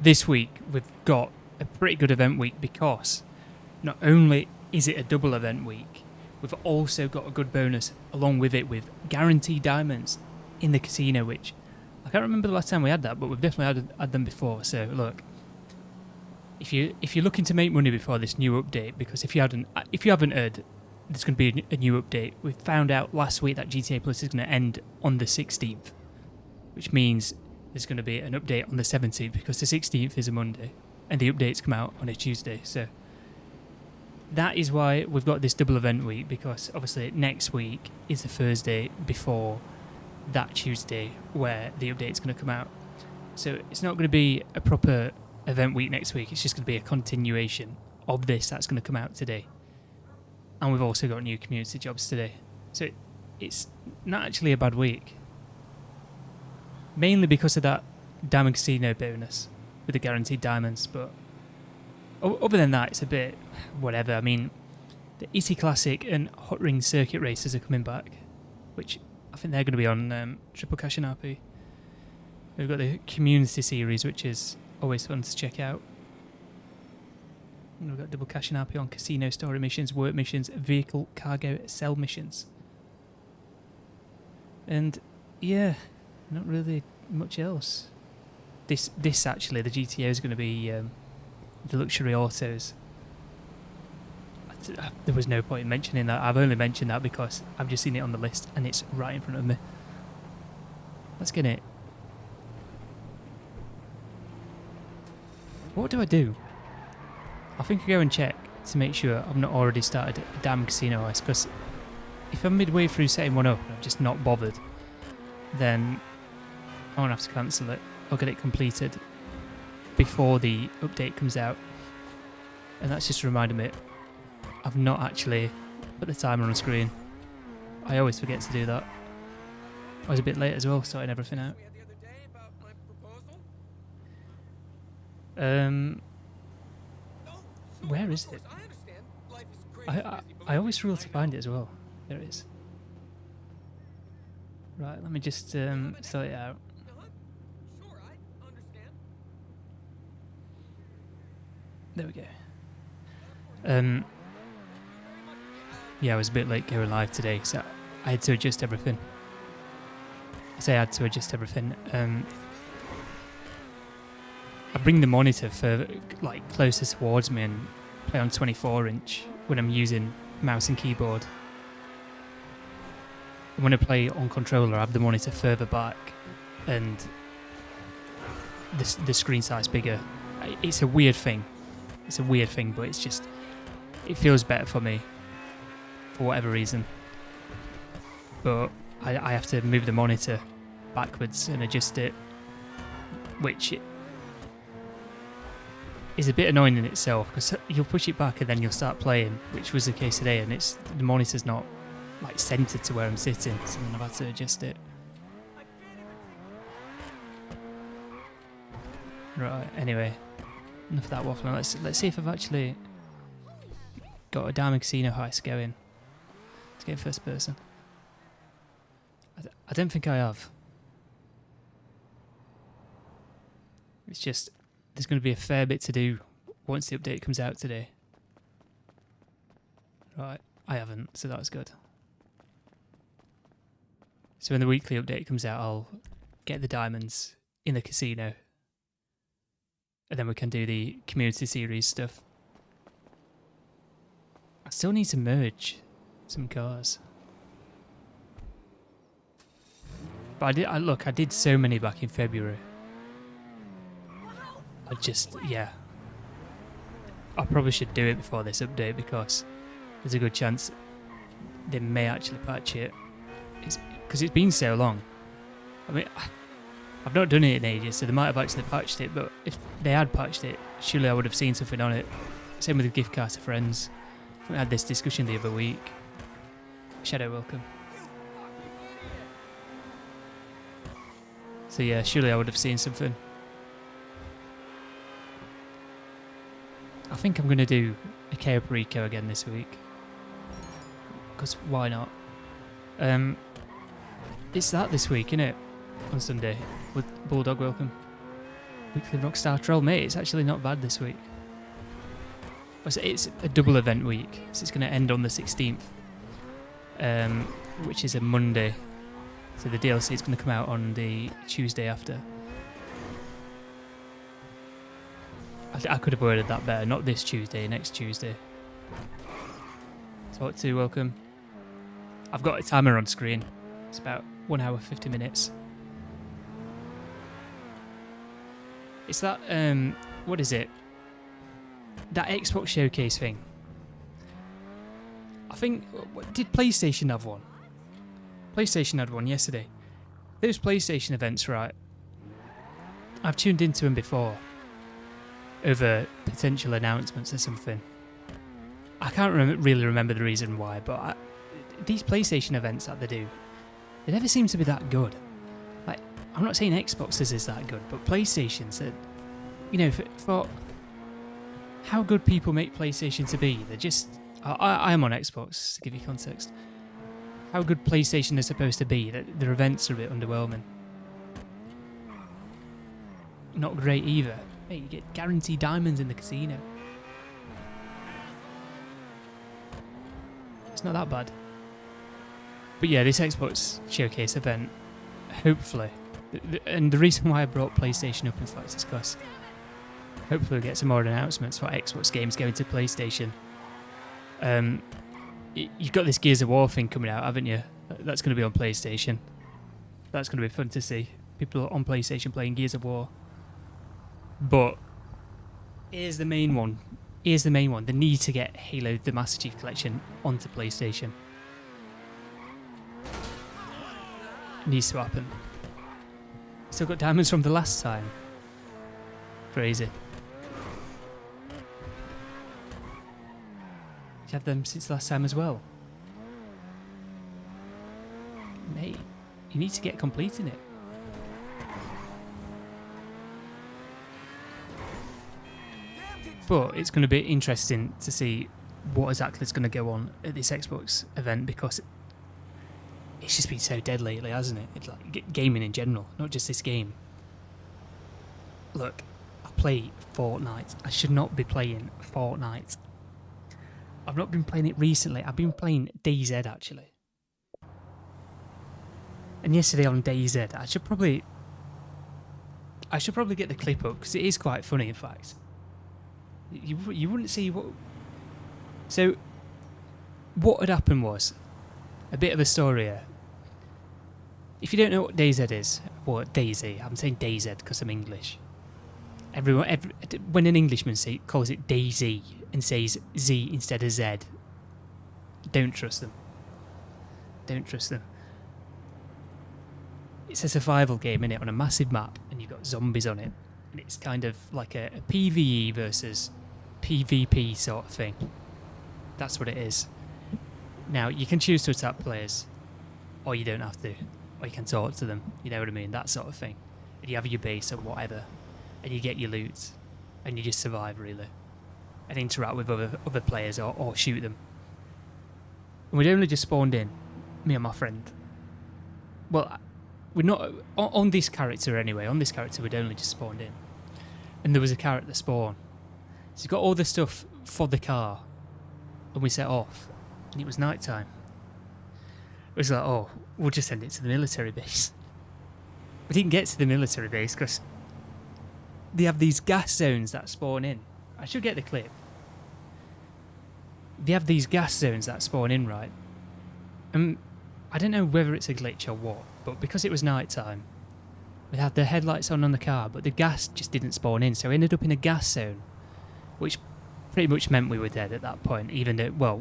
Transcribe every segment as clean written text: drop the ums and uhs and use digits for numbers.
this week we've got a pretty good event week because not only is it a double event week, we've also got a good bonus along with it with guaranteed diamonds in the casino, which I can't remember the last time we had that, but we've definitely had them before. So look, if you're looking to make money before this new update, because if you haven't heard, there's going to be a new update. We found out last week that GTA Plus is going to end on the 16th, which means there's going to be an update on the 17th because the 16th is a Monday and the updates come out on a Tuesday. So that is why we've got this double event week, because obviously next week is the Thursday before that Tuesday where the update's going to come out. So it's not going to be a proper event week next week, it's just going to be a continuation of this that's going to come out today. And we've also got new community jobs today. So it's not actually a bad week. Mainly because of that Diamond Casino bonus with the guaranteed diamonds, but other than that, it's a bit whatever. I mean, the Easy Classic and Hot Ring Circuit races are coming back, which I think they're going to be on Triple Cash and RP. We've got the Community Series, which is always fun to check out. And we've got Double Cash and RP on Casino Story missions, Work missions, Vehicle, Cargo, Sell missions. And yeah, not really much else. This actually, the GTO is going to be the luxury autos. There was no point in mentioning that. I've only mentioned that because I've just seen it on the list and it's right in front of me. Let's get it. What do I do? I think I go and check to make sure I've not already started a damn Casino Heist, because if I'm midway through setting one up and I've just not bothered, then I won't have to cancel it. I'll get it completed before the update comes out. And that's just reminding me I've not actually put the timer on the screen. I always forget to do that. I was a bit late as well, sorting everything out. Where is it? I always struggle to find it as well. There it is. Right, let me just sort it out. There we go. Yeah, I was a bit late going live today, so I had to adjust everything. I say I had to adjust everything. I bring the monitor further, like closer towards me, and play on 24-inch when I'm using mouse and keyboard. And when I play on controller, I have the monitor further back and the screen size bigger. It's a weird thing. It's a weird thing, but it's just, it feels better for me for whatever reason. But I have to move the monitor backwards and adjust it, which is a bit annoying in itself, because you'll push it back and then you'll start playing, which was the case today, and it's the monitor's not like centered to where I'm sitting, so then I've had to adjust it. Right, anyway, enough of that waffling. Let's see if I've actually got a Diamond Casino Heist going. Let's get first person. I don't think I have. It's just, there's going to be a fair bit to do once the update comes out today. Right, I haven't, so that's good. So when the weekly update comes out, I'll get the diamonds in the casino. And then we can do the community series stuff. I still need to merge some cars. But I did so many back in February. Yeah. I probably should do it before this update, because there's a good chance they may actually patch it. Because it's been so long. I mean, I've not done it in ages, so they might have actually patched it, but if they had patched it, surely I would have seen something on it. Same with the gift card to friends. We had this discussion the other week. Shadow, welcome. So yeah, surely I would have seen something. I think I'm going to do a Chaos Rico again this week. Because why not? It's that this week, innit? On Sunday. With Bulldog, welcome. Weekly Rockstar Troll, mate. It's actually not bad this week. It's a double event week, so it's going to end on the 16th, which is a Monday. So the DLC is going to come out on the Tuesday after. I could have worded that better. Not this Tuesday, next Tuesday. Talk to, welcome. I've got a timer on screen. It's about 1 hour 50 minutes. It's that, what is it? That Xbox showcase thing. I think, did PlayStation have one? PlayStation had one yesterday. Those PlayStation events, right? I've tuned into them before. Over potential announcements or something. I can't really remember the reason why, but these PlayStation events that they do, they never seem to be that good. Like, I'm not saying Xbox's is that good, but PlayStation's, you know, for how good people make PlayStation to be, they're just... I am on Xbox, to give you context. How good PlayStation is supposed to be, their events are a bit underwhelming. Not great either. Hey, you get guaranteed diamonds in the casino. It's not that bad. But yeah, this Xbox showcase event, hopefully, and the reason why I brought PlayStation up in fact is because hopefully we'll get some more announcements for Xbox games going to PlayStation. You've got this Gears of War thing coming out, haven't you? That's going to be on PlayStation. That's going to be fun to see. People on PlayStation playing Gears of War. But here's the main one. Here's the main one. They need to get Halo the Master Chief Collection onto PlayStation. It needs to happen. Still got diamonds from the last time. Crazy. You had them since last time as well. Mate, you need to get completing it. But it's going to be interesting to see what exactly is going to go on at this Xbox event, because it's just been so dead lately, hasn't it? It's like gaming in general, not just this game. Look, I play Fortnite. I should not be playing Fortnite. I've not been playing it recently. I've been playing DayZ actually. And yesterday on DayZ, I should probably get the clip up because it is quite funny, in fact. You wouldn't see what... So, what had happened was, a bit of a story here. If you don't know what DayZ is, or Daisy, I'm saying DayZ because I'm English. When an Englishman calls it Daisy and says Z instead of Z, don't trust them. Don't trust them. It's a survival game, innit, on a massive map, and you've got zombies on it. And it's kind of like a PvE versus PvP sort of thing. That's what it is. Now, you can choose to attack players, or you don't have to. Or you can talk to them, you know what I mean? That sort of thing. And you have your base or whatever, and you get your loot, and you just survive, really. And interact with other players, or shoot them. And we'd only just spawned in, me and my friend. Well, we're not... On this character, anyway. On this character, we'd only just spawned in. And there was a character spawn. So you got all the stuff for the car, and we set off, and it was night time. It was like, oh, we'll just send it to the military base. We didn't get to the military base because they have these gas zones that spawn in. I should get the clip. They have these gas zones that spawn in, right? And I don't know whether it's a glitch or what, but because it was night time, we had the headlights on the car, but the gas just didn't spawn in, so we ended up in a gas zone, which pretty much meant we were dead at that point, even though, well,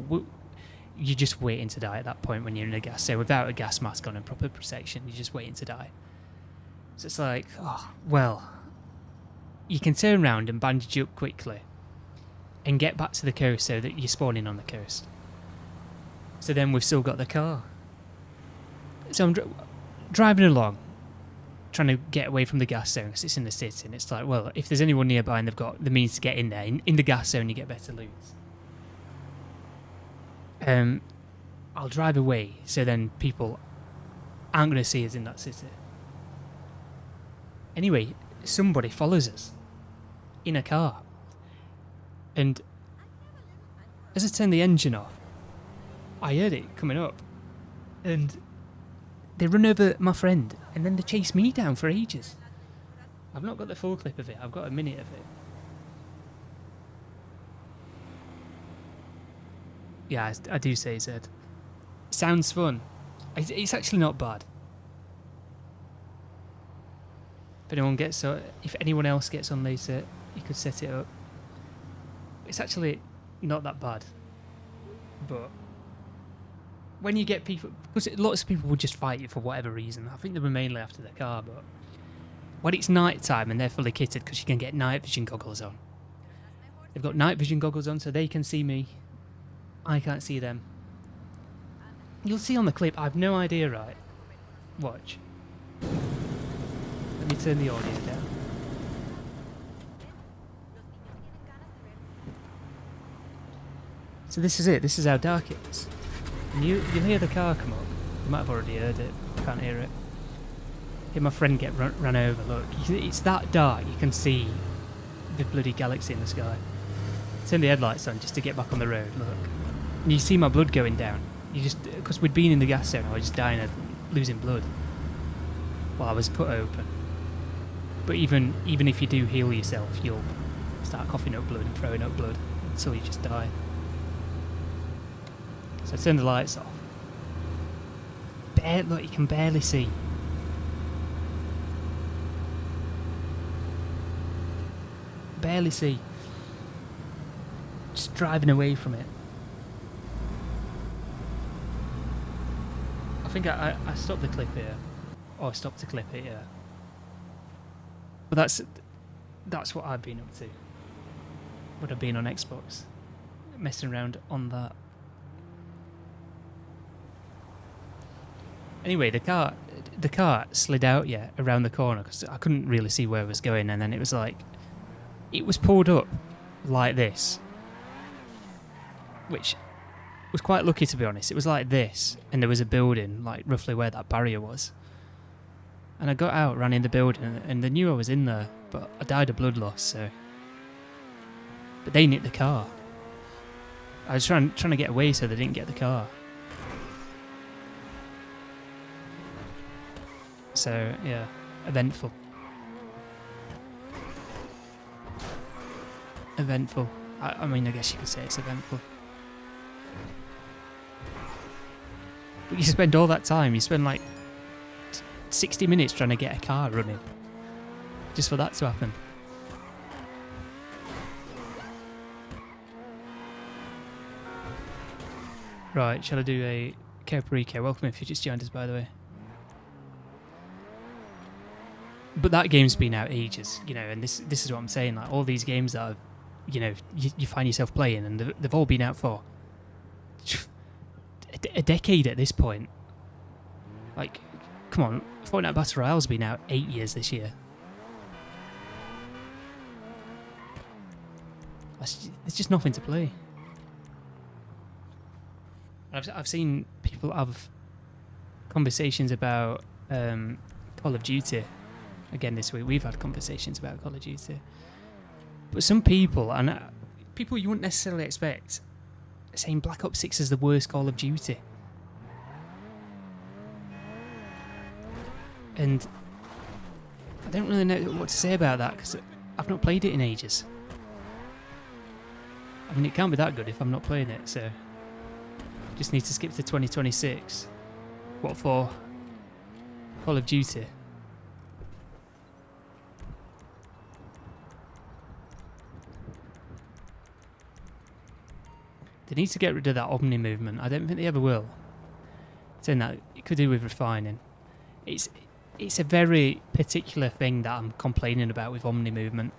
you're just waiting to die at that point when you're in a gas zone. Without a gas mask on and proper protection, you're just waiting to die. So it's like, oh, well, you can turn around and bandage up quickly and get back to the coast so that you're spawning on the coast. So then we've still got the car. So I'm driving along, trying to get away from the gas zone because it's in the city, and it's like, well, if there's anyone nearby and they've got the means to get in there, in the gas zone you get better loot. I'll drive away so then people aren't going to see us in that city. Anyway, somebody follows us in a car. And as I turned the engine off, I heard it coming up. And they run over my friend, and then they chase me down for ages. I've not got the full clip of it, I've got a minute of it. Yeah, I do say Zed. Sounds fun. It's actually not bad. If anyone else gets on later, you could set it up. It's actually not that bad. But when you get people, because lots of people will just fight you for whatever reason. I think they were mainly after the car, but when it's night time and they're fully kitted, because you can get night vision goggles on. They've got night vision goggles on so they can see me. I can't see them. You'll see on the clip, I've no idea, right? Watch. Let me turn the audio down. So this is it, this is how dark it is. And you'll hear the car come up. You might have already heard it, can't hear it. Hear my friend get run over, look. It's that dark, you can see the bloody galaxy in the sky. Turn the headlights on just to get back on the road, look. And you see my blood going down. You just, because we'd been in the gas zone, I was just dying of losing blood while I was cut open. But even if you do heal yourself, you'll start coughing up blood and throwing up blood until you just die. So turn the lights off. Look, you can barely see. Barely see. Just driving away from it. I think I stopped the clip here. Or I stopped to clip it, yeah. But that's what I've been up to. Would have been on Xbox. Messing around on that. Anyway, the car slid out, yeah, around the corner because I couldn't really see where it was going, and then it was like, it was pulled up like this, which was quite lucky, to be honest. It was like this, and there was a building like roughly where that barrier was, and I got out, ran in the building, and they knew I was in there, but I died of blood loss, so. But they nicked the car. I was trying to get away so they didn't get the car. So, yeah, eventful. Eventful. I mean, I guess you could say it's eventful. But you spend all that time, you spend like 60 minutes trying to get a car running. Just for that to happen. Right, shall I do a Ceeday? Welcome if you just joined us, by the way. But that game's been out ages, you know, and this is what I'm saying, like, all these games that have, you know, you find yourself playing, and they've all been out for a decade at this point. Like, come on, Fortnite Battle Royale's been out 8 years this year. There's just nothing to play. I've seen people have conversations about Call of Duty. Again this week, we've had conversations about Call of Duty. But some people, and people you wouldn't necessarily expect, are saying Black Ops 6 is the worst Call of Duty. And I don't really know what to say about that, because I've not played it in ages. I mean, it can't be that good if I'm not playing it, so just need to skip to 2026. What for? Call of Duty. They need to get rid of that Omni movement. I don't think they ever will. Saying that, it could do with refining. It's a very particular thing that I'm complaining about with Omni movement.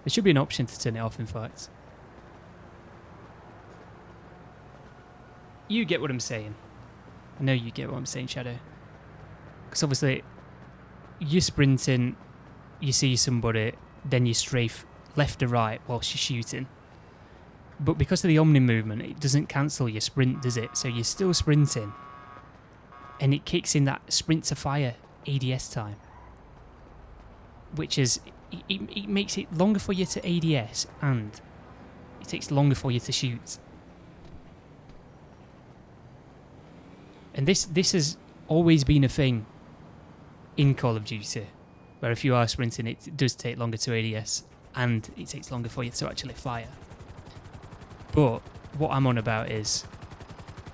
There should be an option to turn it off, in fact. You get what I'm saying. I know you get what I'm saying, Shadow. Because obviously, you're sprinting, you see somebody, then you strafe left or right whilst you're shooting. But because of the Omni movement, it doesn't cancel your sprint, does it? So you're still sprinting. And it kicks in that sprint to fire ADS time. which is it makes it longer for you to ADS and it takes longer for you to shoot. And this has always been a thing in Call of Duty, where if you are sprinting, it does take longer to ADS and it takes longer for you to actually fire. But what I'm on about is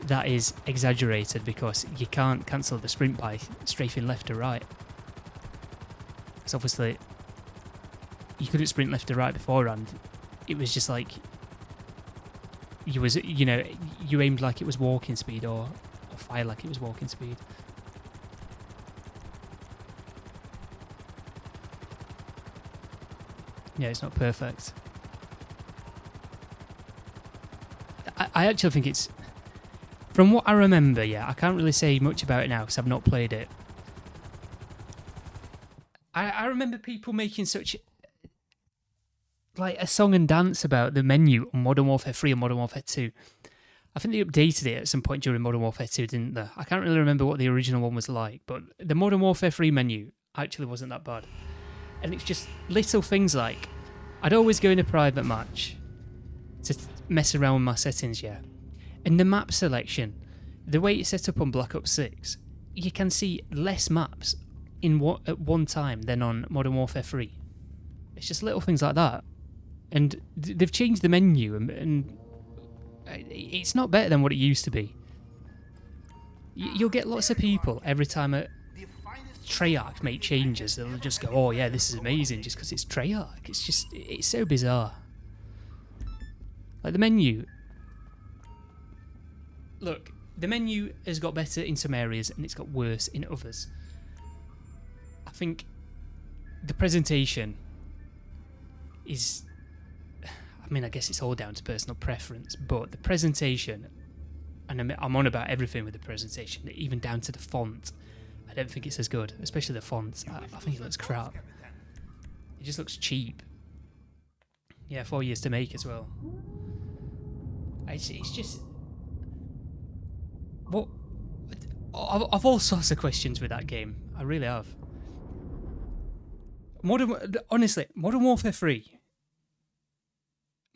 that is exaggerated because you can't cancel the sprint by strafing left or right. Because obviously you couldn't sprint left or right beforehand. It was just like you aimed like it was walking speed or fire like it was walking speed. Yeah, it's not perfect. I actually think it's... From what I remember, yeah, I can't really say much about it now because I've not played it. I remember people making such... like a song and dance about the menu on Modern Warfare 3 and Modern Warfare 2. I think they updated it at some point during Modern Warfare 2, didn't they? I can't really remember what the original one was like, but the Modern Warfare 3 menu actually wasn't that bad. And it's just little things like, I'd always go in a private match to mess around with my settings, yeah. And the map selection, the way it's set up on Black Ops 6, you can see less maps at one time than on Modern Warfare 3. It's just little things like that. And they've changed the menu, and it's not better than what it used to be. You'll get lots of people every time a Treyarch make changes, they'll just go, oh yeah, this is amazing, just because it's Treyarch. It's so bizarre. Like the menu. Look, the menu has got better in some areas and it's got worse in others. I think the presentation is... I mean, I guess it's all down to personal preference, but the presentation, and I'm on about everything with the presentation, even down to the font, I don't think it's as good, especially the font. I think it looks crap. It just looks cheap. Yeah, 4 years to make as well. It's just... What? I've all sorts of questions with that game. I really have. Honestly, Modern Warfare 3.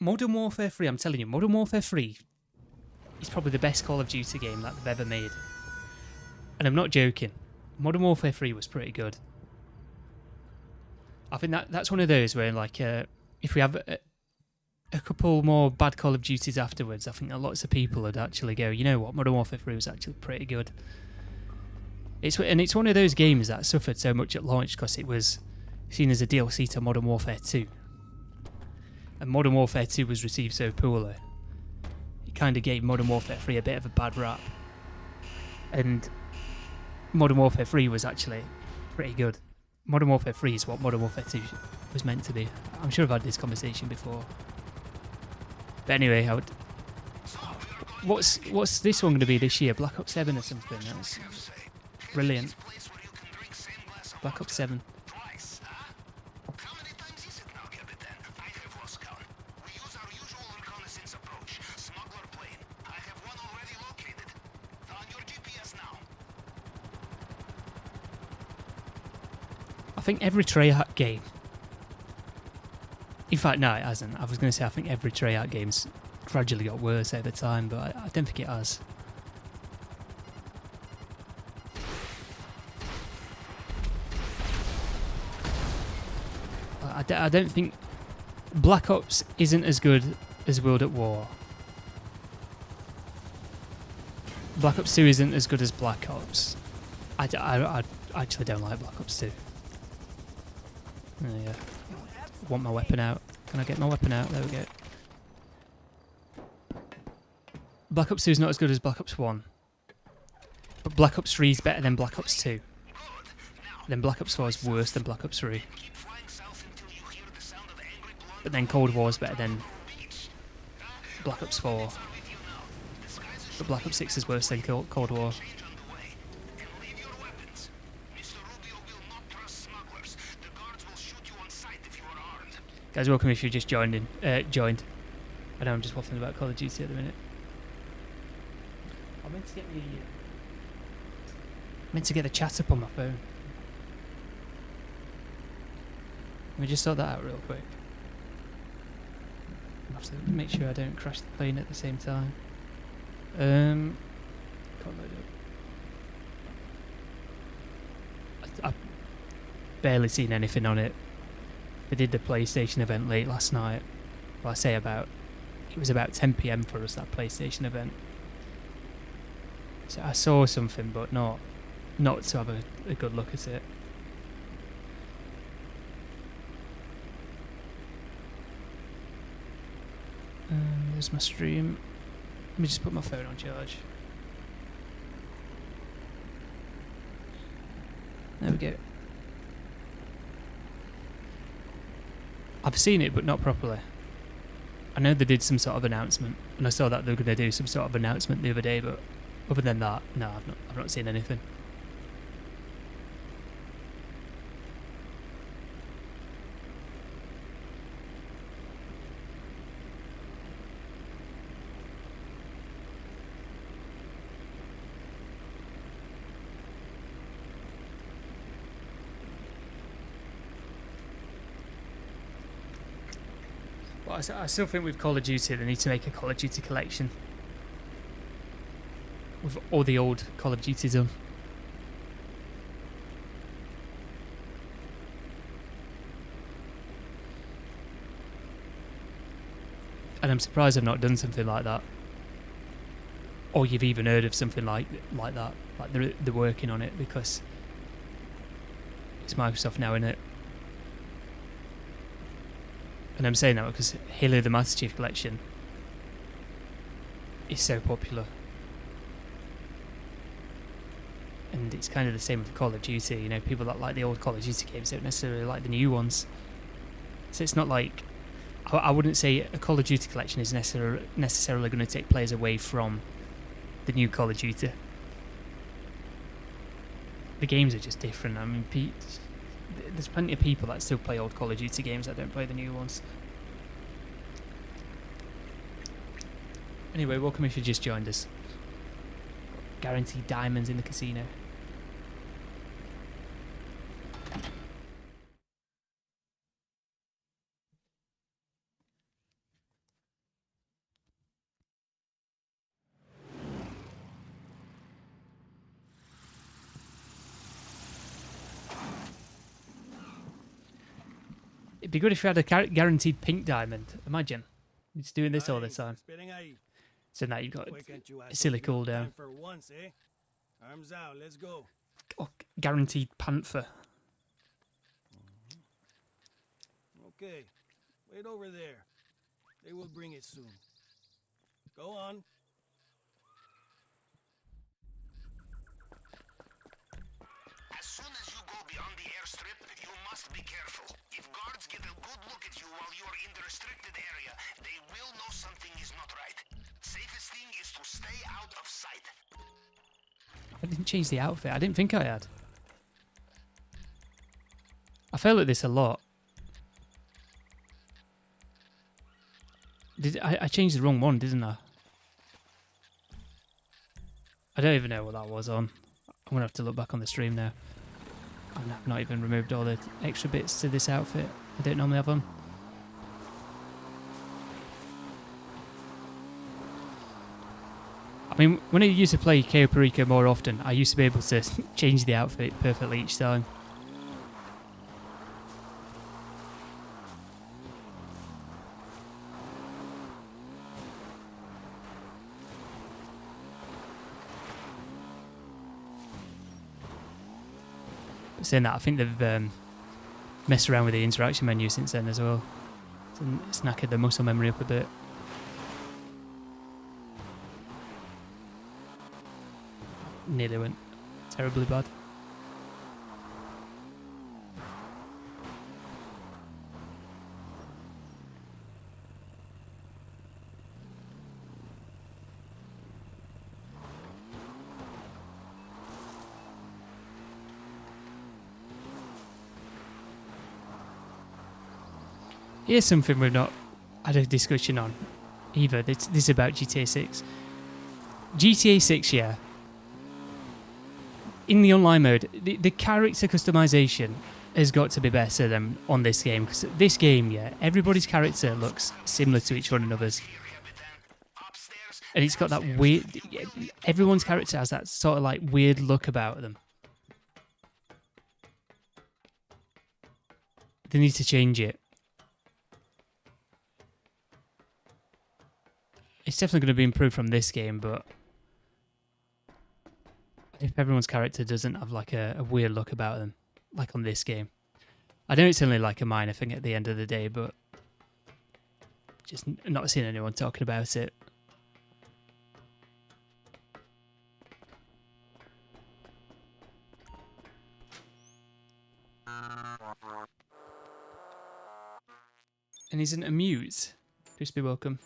Modern Warfare 3, I'm telling you, Modern Warfare 3 is probably the best Call of Duty game that they've ever made. And I'm not joking. Modern Warfare 3 was pretty good. I think that's one of those where, like, if we have a couple more bad Call of Duties afterwards, I think that lots of people would actually go, you know what, Modern Warfare 3 was actually pretty good. It's one of those games that suffered so much at launch because it was seen as a DLC to Modern Warfare 2. And Modern Warfare 2 was received so poorly. It kind of gave Modern Warfare 3 a bit of a bad rap. And Modern Warfare 3 was actually pretty good. Modern Warfare 3 is what Modern Warfare 2 was meant to be. I'm sure I've had this conversation before. But anyway, what's this one going to be this year? Black Ops 7 or something? That's brilliant. Black Ops 7. I think every Treyarch game... In fact, no, it hasn't. I was going to say I think every Treyarch game's gradually got worse over time, but I don't think it has. I don't think... Black Ops isn't as good as World at War. Black Ops 2 isn't as good as Black Ops. I actually don't like Black Ops 2. Oh, yeah. Want my weapon out. Can I get my weapon out? There we go. Black Ops 2 is not as good as Black Ops 1. But Black Ops 3 is better than Black Ops 2. Then Black Ops 4 is worse than Black Ops 3. But then Cold War is better than Black Ops 4. But Black Ops 6 is worse than Cold War. Guys, welcome if you just joined. I know I'm just waffling about Call of Duty at the minute. I meant to get the chat up on my phone. Let me just sort that out real quick. I have to make sure I don't crash the plane at the same time. Can't load it. I've barely seen anything on it. They did the PlayStation event late last night. Well, I say about... It was about 10 PM for us, that PlayStation event. So I saw something, but not to have a good look at it. There's my stream. Let me just put my phone on charge. There we go. I've seen it, but not properly. I know they did some sort of announcement, and I saw that they were going to do some sort of announcement the other day, but other than that, no, I've not seen anything. I still think with Call of Duty they need to make a Call of Duty collection with all the old Call of Duties on. And I'm surprised I've not done something like that. Or you've even heard of something like that. Like they're working on it, because it's Microsoft now, isn't it? And I'm saying that because Halo the Master Chief Collection is so popular. And it's kind of the same with Call of Duty. You know, people that like the old Call of Duty games don't necessarily like the new ones. So it's not like... I wouldn't say a Call of Duty collection is necessarily going to take players away from the new Call of Duty. The games are just different. I mean, there's plenty of people that still play old Call of Duty games that don't play the new ones. Anyway, welcome if you just joined us. Guaranteed diamonds in the casino. It'd be good if you had a guaranteed pink diamond. Imagine. It's doing this all the time. So now you've got a silly cooldown. Arms out, let's go. Oh, guaranteed panther. Okay, wait over there. They will bring it soon. Go on. As soon as you go beyond the airstrip, you must be careful. If guards get a good look at you while you are in the restricted area, they will know something is not right. Safest thing is to stay out of sight. I didn't change the outfit. I didn't think I had. I fail at this a lot. I changed the wrong one, didn't I? I don't even know what that was on. I'm going to have to look back on the stream now. I've not even removed all the extra bits to this outfit I don't normally have on. I mean, when I used to play KO Parika more often, I used to be able to change the outfit perfectly each time. But saying that, I think they've messed around with the interaction menu since then as well. It's knackered the muscle memory up a bit. Nearly went terribly bad. Here's something we've not had a discussion on either. This is about GTA 6. GTA 6, yeah. In the online mode, the character customization has got to be better than on this game, because this game, yeah, everybody's character looks similar to each one another's. And it's got that weird... Everyone's character has that sort of like weird look about them. They need to change it. It's definitely going to be improved from this game, but if everyone's character doesn't have like a weird look about them, like on this game. I know it's only like a minor thing at the end of the day, but just not seeing anyone talking about it. And isn't a mute. Just be welcome.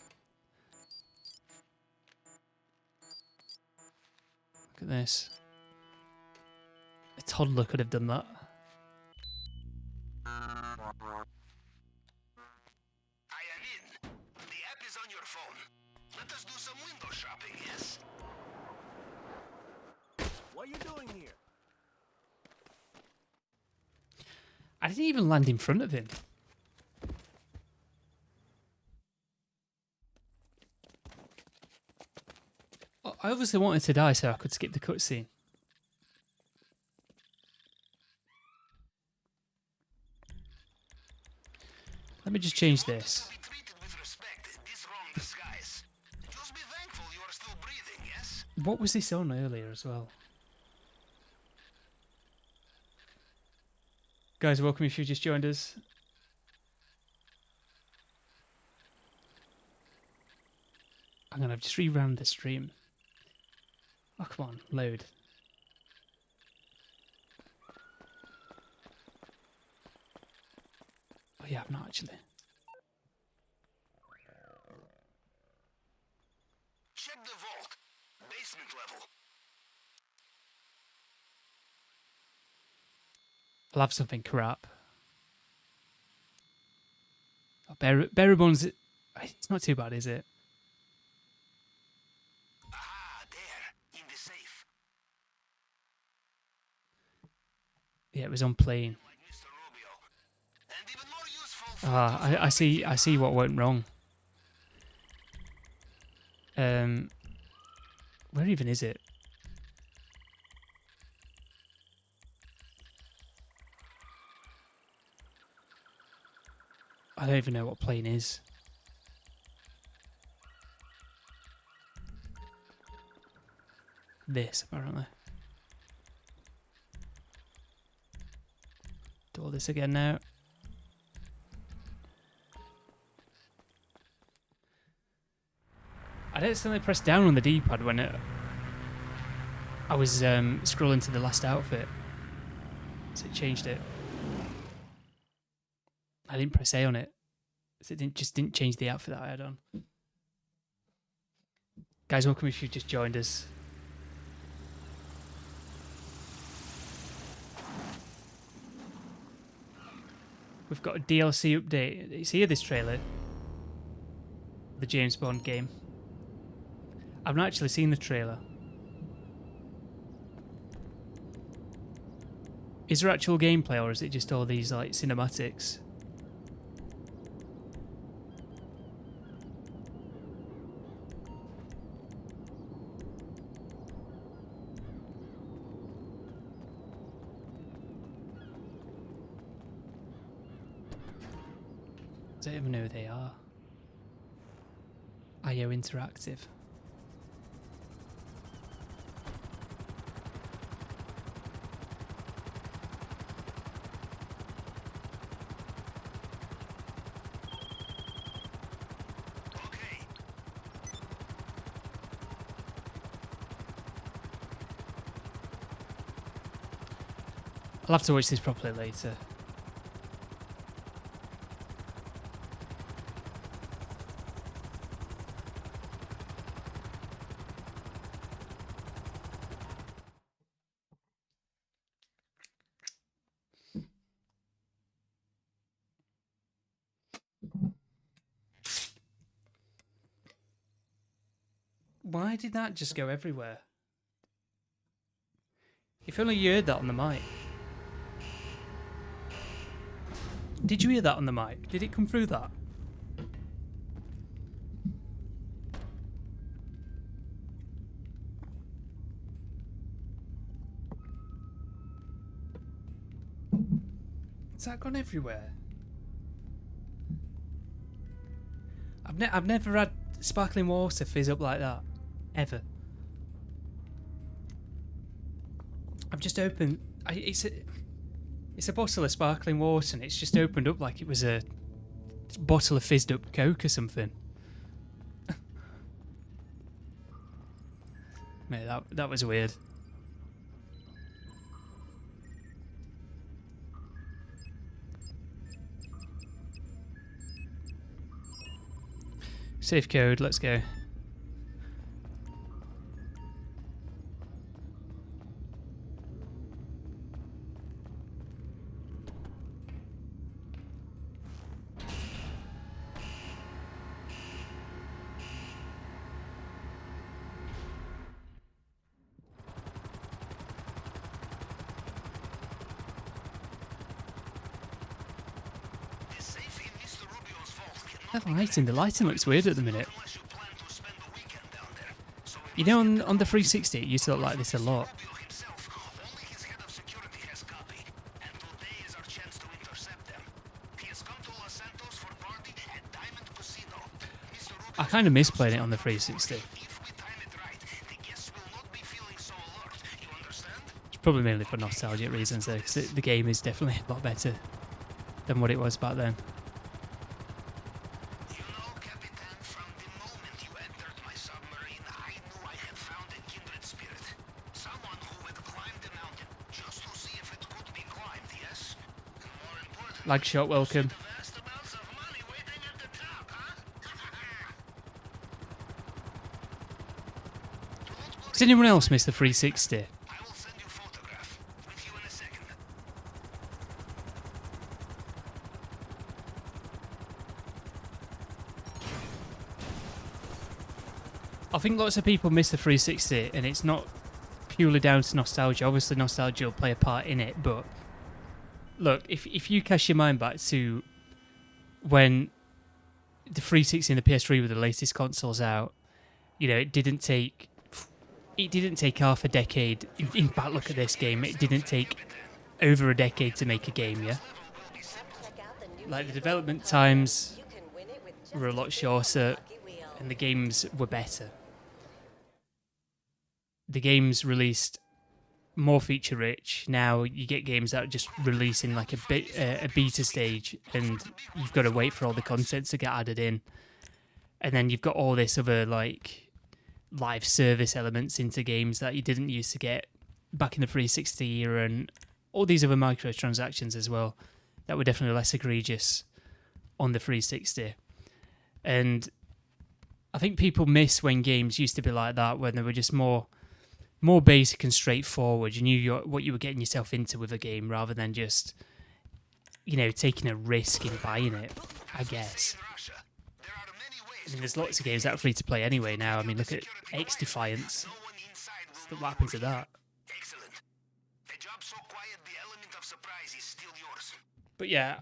Look at this. A toddler could have done that. I am in. The app is on your phone. Let us do some window shopping, yes? What are you doing here? I didn't even land in front of him. I obviously wanted to die so I could skip the cutscene. Let me just change this. What was this on earlier as well? Guys, welcome if you just joined us. I'm going to just reround the stream. Oh, come on, load. Oh yeah, I'm not actually. Check the vault. Basement level. I'll have something crap. Oh, Bearer Bones, it's not too bad, is it? Ah, there, in the safe. Yeah, it was on plane. Ah, I see what went wrong. Where even is it? I don't even know what plane is. This, apparently. Do all this again now. I accidentally pressed down on the D-pad when I was scrolling to the last outfit. So it changed it. I didn't press A on it. So it just didn't change the outfit that I had on. Guys, welcome if you've just joined us. We've got a DLC update. You see this trailer? The James Bond game. I've not actually seen the trailer. Is there actual gameplay or is it just all these like cinematics? I don't even know who they are. IO Interactive. I'll have to watch this properly later. Why did that just go everywhere? If only you heard that on the mic. Did you hear that on the mic? Did it come through that? Has that gone everywhere? I've never had sparkling water fizz up like that. Ever. I've just opened... It's a bottle of sparkling water and it's just opened up like it was a bottle of fizzed up Coke or something. Mate, that was weird. Safe code, let's go. The lighting looks weird at the minute. You know, on the 360 it used to look like this a lot. I kind of miss playing it on the 360. It's probably mainly for nostalgic reasons though, because the game is definitely a lot better than what it was back then. Lag shot, welcome. Does anyone else miss the 360? I think lots of people miss the 360 and it's not purely down to nostalgia. Obviously nostalgia will play a part in it, but look, if you cast your mind back to when the 360 and the PS3 were the latest consoles out, you know, it didn't take half a decade. In fact, look at this game. It didn't take over a decade to make a game, yeah? Like, the development times were a lot shorter and the games were better. The games released more feature rich. Now you get games that just release in like a beta stage and you've got to wait for all the content to get added in, and then you've got all this other like live service elements into games that you didn't used to get back in the 360 era, and all these other microtransactions as well that were definitely less egregious on the 360. And I think people miss when games used to be like that, when they were just more basic and straightforward. You knew what you were getting yourself into with a game, rather than just, you know, taking a risk in buying it, I guess. I mean, there's lots of games that are free to play anyway now. I mean, look at X Defiance. What happened to that? But yeah,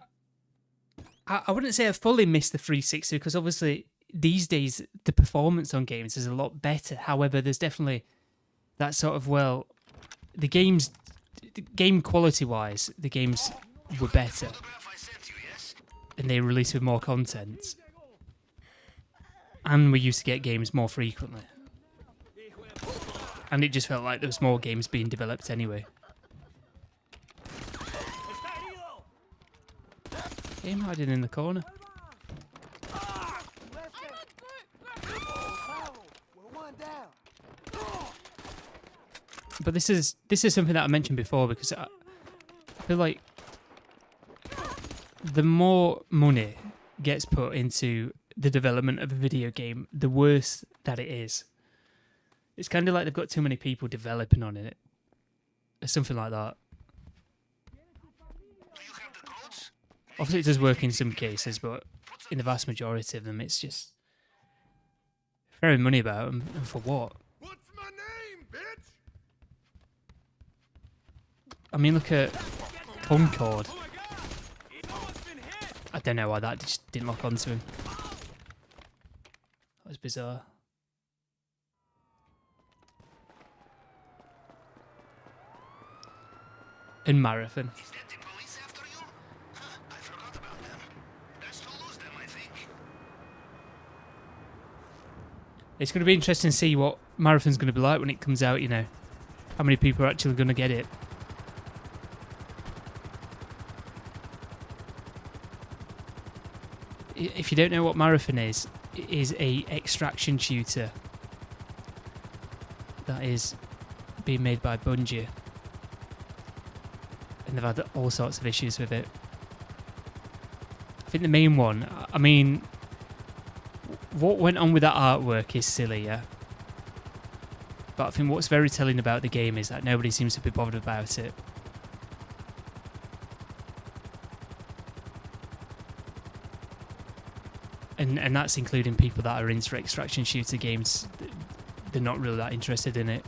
I wouldn't say I fully missed the 360, because obviously these days the performance on games is a lot better. However, there's definitely that sort of, well, the game quality-wise, the games were better, and they released with more content, and we used to get games more frequently, and it just felt like there was more games being developed anyway. Game hiding in the corner. But this is something that I mentioned before, because I feel like the more money gets put into the development of a video game, the worse that it is. It's kind of like they've got too many people developing on it, or something like that. Obviously it does work in some cases, but in the vast majority of them it's just throwing money about, and for what? What's my name, bitch? I mean, look at Concord. I don't know why that just didn't lock onto him. That was bizarre. And Marathon. Is that the police after you? Huh, I forgot about them. Best to lose them, I think. It's going to be interesting to see what Marathon's going to be like when it comes out, you know. How many people are actually going to get it. If you don't know what Marathon is, it is a extraction shooter that is being made by Bungie. And they've had all sorts of issues with it. I think the main one, I mean, what went on with that artwork is silly, yeah? But I think what's very telling about the game is that nobody seems to be bothered about it. And that's including people that are into extraction shooter games. They're not really that interested in it.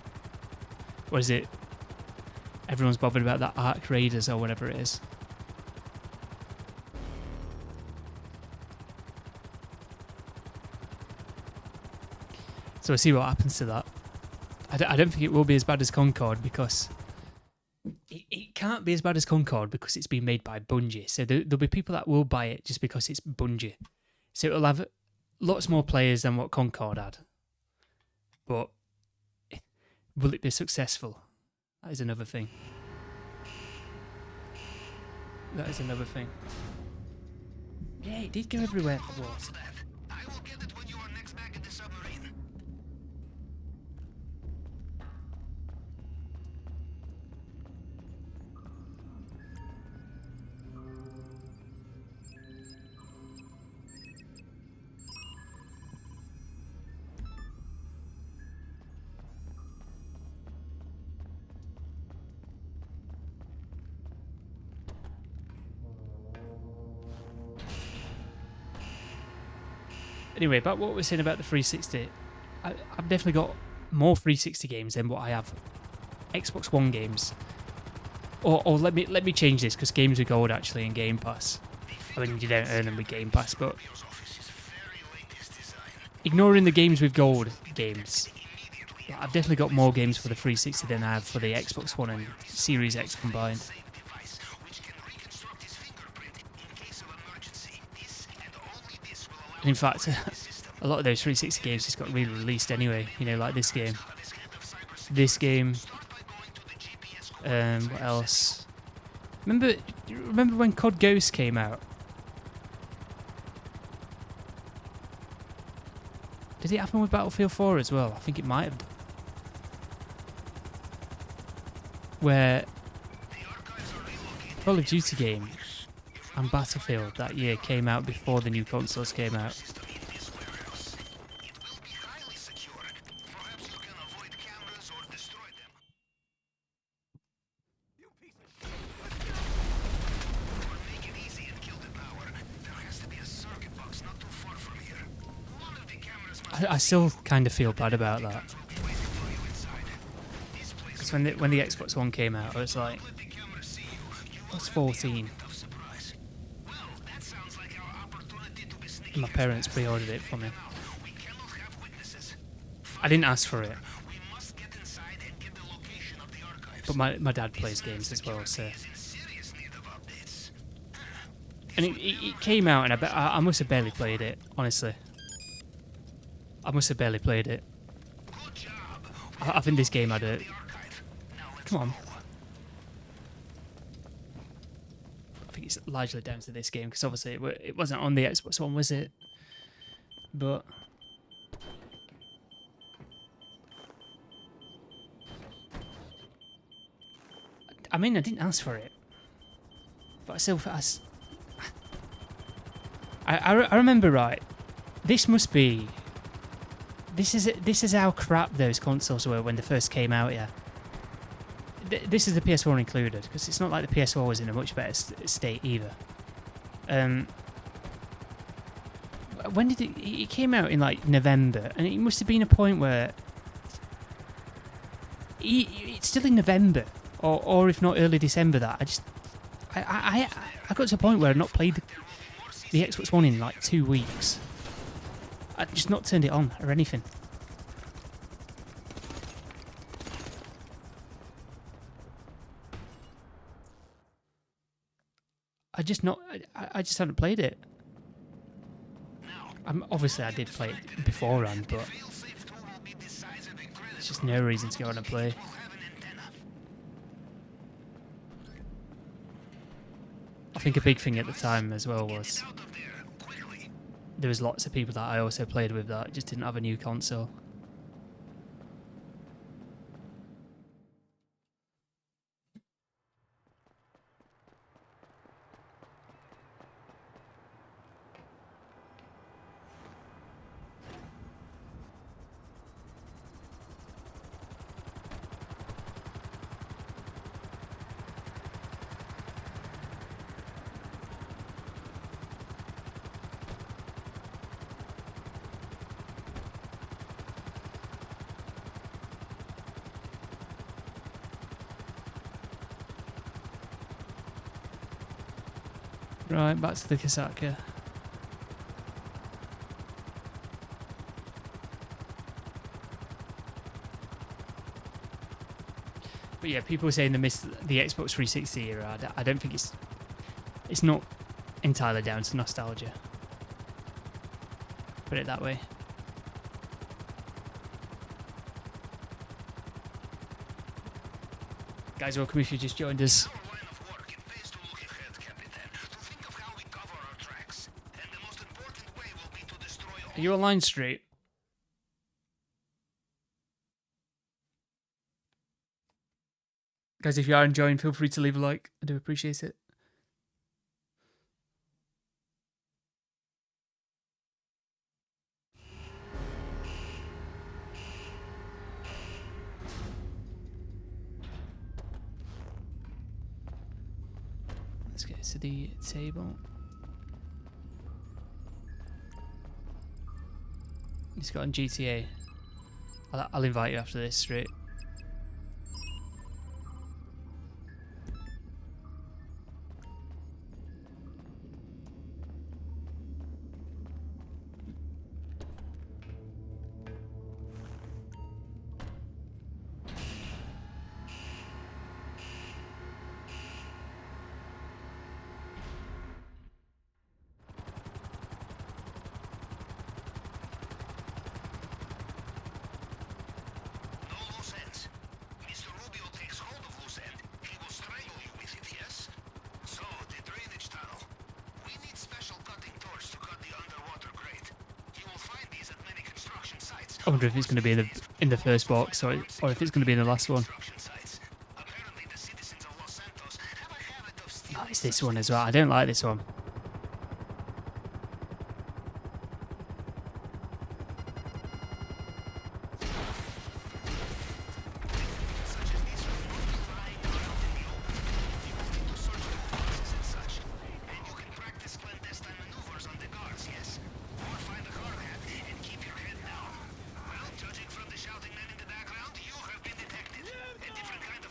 Or is it? Everyone's bothered about that Ark Raiders or whatever it is. So we'll see what happens to that. I don't think it will be as bad as Concord because it can't be as bad as Concord because it's been made by Bungie. So there'll be people that will buy it just because it's Bungie. So it'll have lots more players than what Concord had. But will it be successful? That is another thing. That is another thing. Yeah, it did go everywhere. What? I will get it when you are next back in the submarine. Anyway, about what we're saying about the 360, I've definitely got more 360 games than what I have Xbox One games. Or let me change this, because games with gold actually in Game Pass. I mean, you don't earn them with Game Pass, but ignoring the games with gold games, I've definitely got more games for the 360 than I have for the Xbox One and Series X combined. And in fact, a lot of those 360 games just got re-released anyway, you know, like this game. What else? Remember when COD Ghost came out? Did it happen with Battlefield 4 as well? I think it might have. Where Call of Duty game and Battlefield that year came out before the new consoles came out. I still kind of feel bad about that. Because when the Xbox One came out, I was like, I was 14. And my parents pre-ordered it for me. I didn't ask for it. But my dad plays games as well, so... And it came out, and I must have barely played it, honestly. I must have barely played it. I think this game had a... Come on. I think it's largely down to this game, because obviously it wasn't on the Xbox One, was it? But... I mean, I didn't ask for it. But I still... I remember right. This must be... This is how crap those consoles were when they first came out, yeah. This is the PS4 included, because it's not like the PS4 was in a much better state either. When did it came out in like November, and it must have been a point where it's still in November, or if not early December. That I got to a point where I'd not played the Xbox One in like 2 weeks. I'd just not turned it on or anything. I just hadn't played it. Obviously I did play it beforehand, but there's just no reason to go on and play. I think a big thing at the time as well was there was lots of people that I also played with that just didn't have a new console. Right, back to the Kasaka. But yeah, people saying they missed the Xbox 360 era. I don't think it's not entirely down to nostalgia. Put it that way. Guys, welcome if you just joined us. Are you online straight? Guys, if you are enjoying, feel free to leave a like. I do appreciate it. Let's get to the table. He's got on GTA. I'll invite you after this straight. I wonder if it's going to be in the first box or if it's going to be in the last one. Oh, it's this one as well. I don't like this one.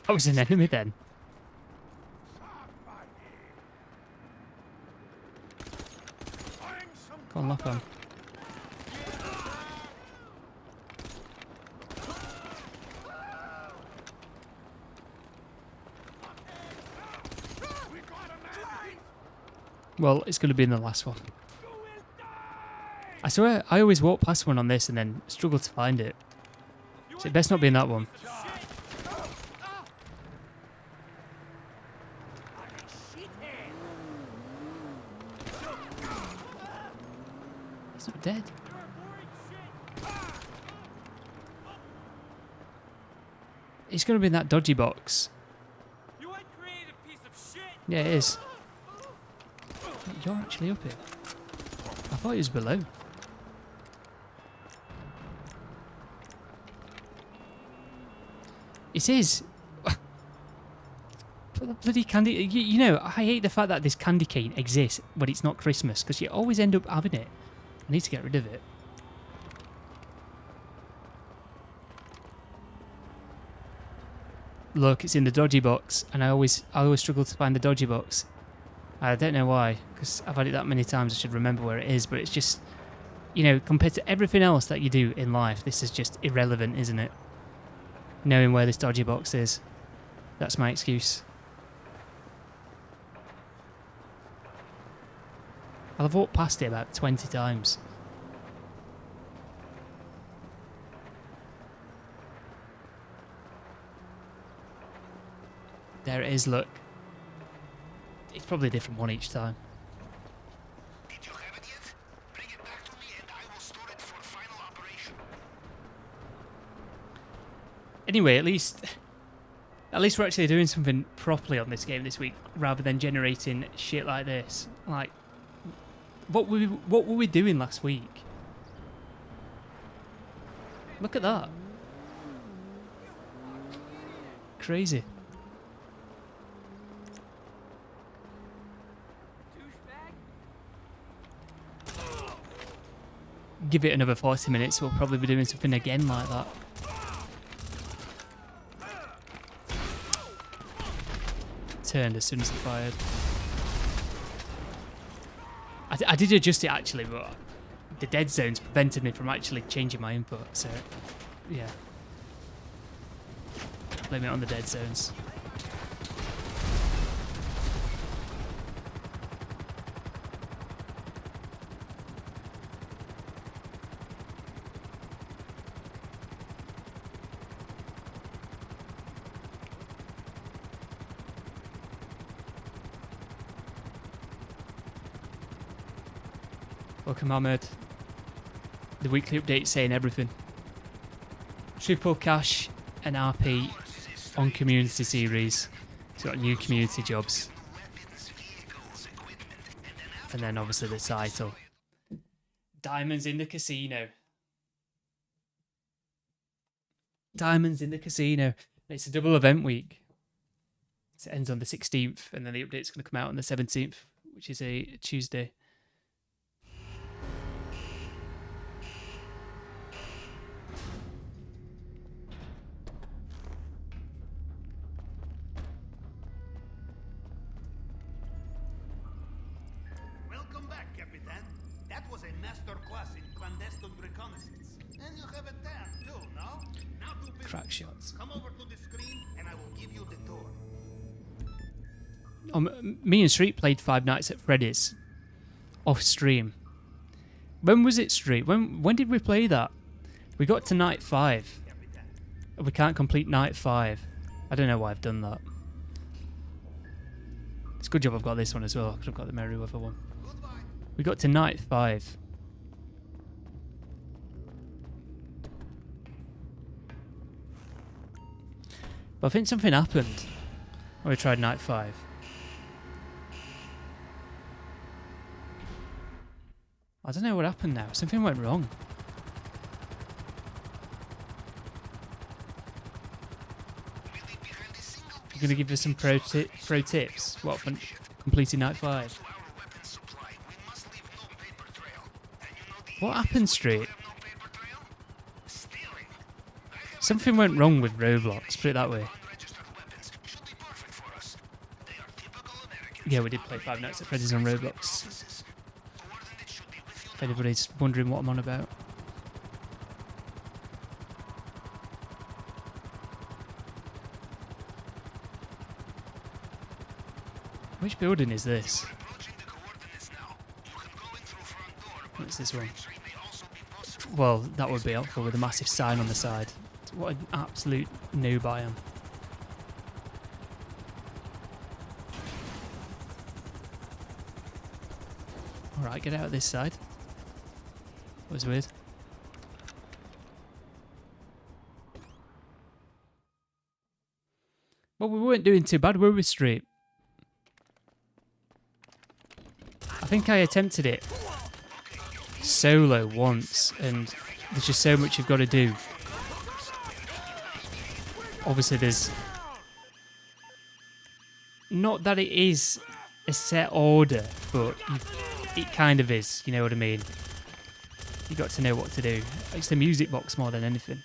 That was an enemy then. Go on, lock on. Well, it's going to be in the last one. I swear, I always walk past one on this and then struggle to find it. So it best not be in that one. He's not dead. He's going to be in that dodgy box. Yeah, it is. You're actually up here. I thought he was below. It is. Bloody candy. You know, I hate the fact that this candy cane exists when it's not Christmas, because you always end up having it. I need to get rid of it. Look, it's in the dodgy box, and I always struggle to find the dodgy box. I don't know why, because I've had it that many times I should remember where it is, but it's just, you know, compared to everything else that you do in life, this is just irrelevant, isn't it? Knowing where this dodgy box is. That's my excuse. I've walked past it about 20 times. There it is, look. It's probably a different one each time. Did you have it yet? Bring it back to me and I will store it for final operation. Anyway, at least we're actually doing something properly on this game this week, rather than generating shit like this. Like, what were we doing last week? Look at that. Crazy. Give it another 40 minutes, we'll probably be doing something again like that. Turned as soon as I fired. I did adjust it actually, but the dead zones prevented me from actually changing my input, so yeah. Blame it on the dead zones. Welcome, Ahmed. The weekly update saying everything. Triple cash and RP on community series. It's got new community jobs. And then obviously the title. Diamonds in the casino. Diamonds in the casino. It's a double event week. So it ends on the 16th, and then the update's going to come out on the 17th, which is a Tuesday. Welcome back, Capitan. That was a masterclass in clandestine reconnaissance. And you have a tan too, no? Now do business. Crack shots. Come over to the screen and I will give you the tour. Me and Street played Five Nights at Freddy's off stream. When was it, Street? When did we play that? We got to night 5. We can't complete night 5. I don't know why I've done that. It's a good job I've got this one as well. I could have got the Merryweather one. We got to night 5. But I think something happened when we tried night 5. I don't know what happened now. Something went wrong. You're going to give us some pro tips? What, for completing night 5? What happened, Street? Something went wrong with Roblox, put it that way. Yeah, we did play Five Nights at Freddy's on Roblox. If anybody's wondering what I'm on about. Which building is this? What's this one? Well, that would be helpful with a massive sign on the side. What an absolute noob I am. Alright, get out of this side. That was weird. Well, we weren't doing too bad, were we, Street? I think I attempted it solo once, and there's just so much you've got to do. Obviously, there's... Not that it is a set order, but it kind of is, you know what I mean? You got to know what to do. It's the music box more than anything.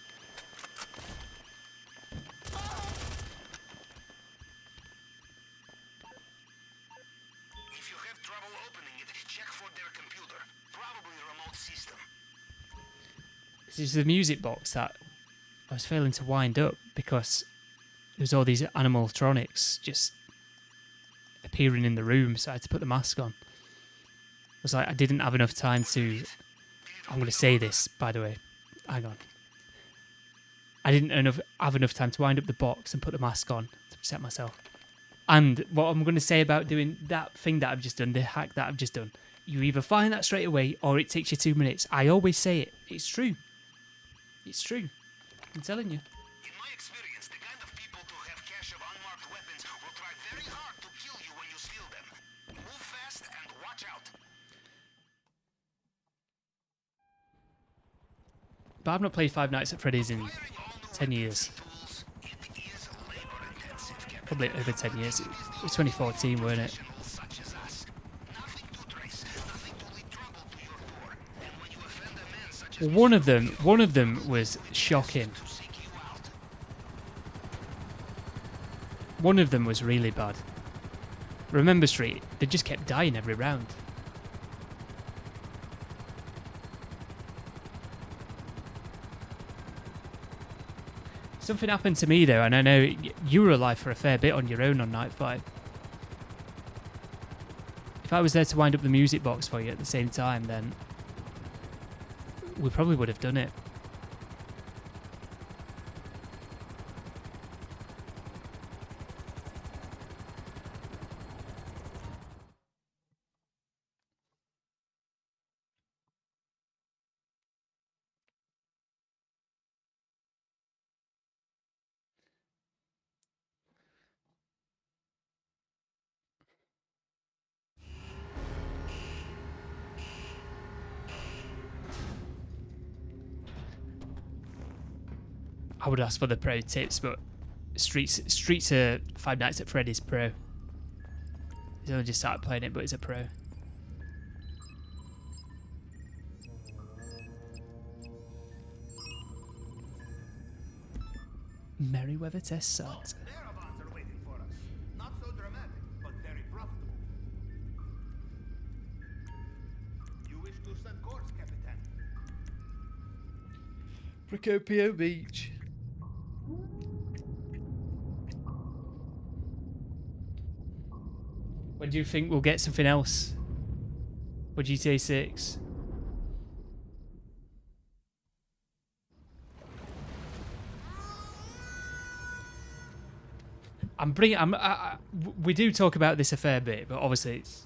If This is the music box that I was failing to wind up because there was all these animatronics just appearing in the room, so I had to put the mask on. It was like I didn't have enough time to... I'm going to say this, by the way. Hang on. I didn't have enough time to wind up the box and put the mask on to protect myself. And what I'm going to say about doing that thing that I've just done, the hack that I've just done, you either find that straight away or it takes you 2 minutes. I always say it. It's true. It's true. I'm telling you. In my experience, the kind of people who have cache of unmarked weapons will try very hard to kill you when you steal them. Move fast and watch out. But I've not played Five Nights at Freddy's in 10 years. Probably over 10 years. It was 2014, weren't it? One of them was shocking. One of them was really bad. Remember Street, they just kept dying every round. Something happened to me though, and I know you were alive for a fair bit on your own on night 5. If I was there to wind up the music box for you at the same time, then we probably would have done it. I would ask for the pro tips, but Streets are Five Nights at Freddy's pro. He's only just started playing it, but he's a pro. Merryweather test site. Caravans are waiting for us. Not so dramatic, but very profitable. You wish to send course, Capitan? Procopio Beach. When do you think we'll get something else for GTA 6? We do talk about this a fair bit, but obviously it's...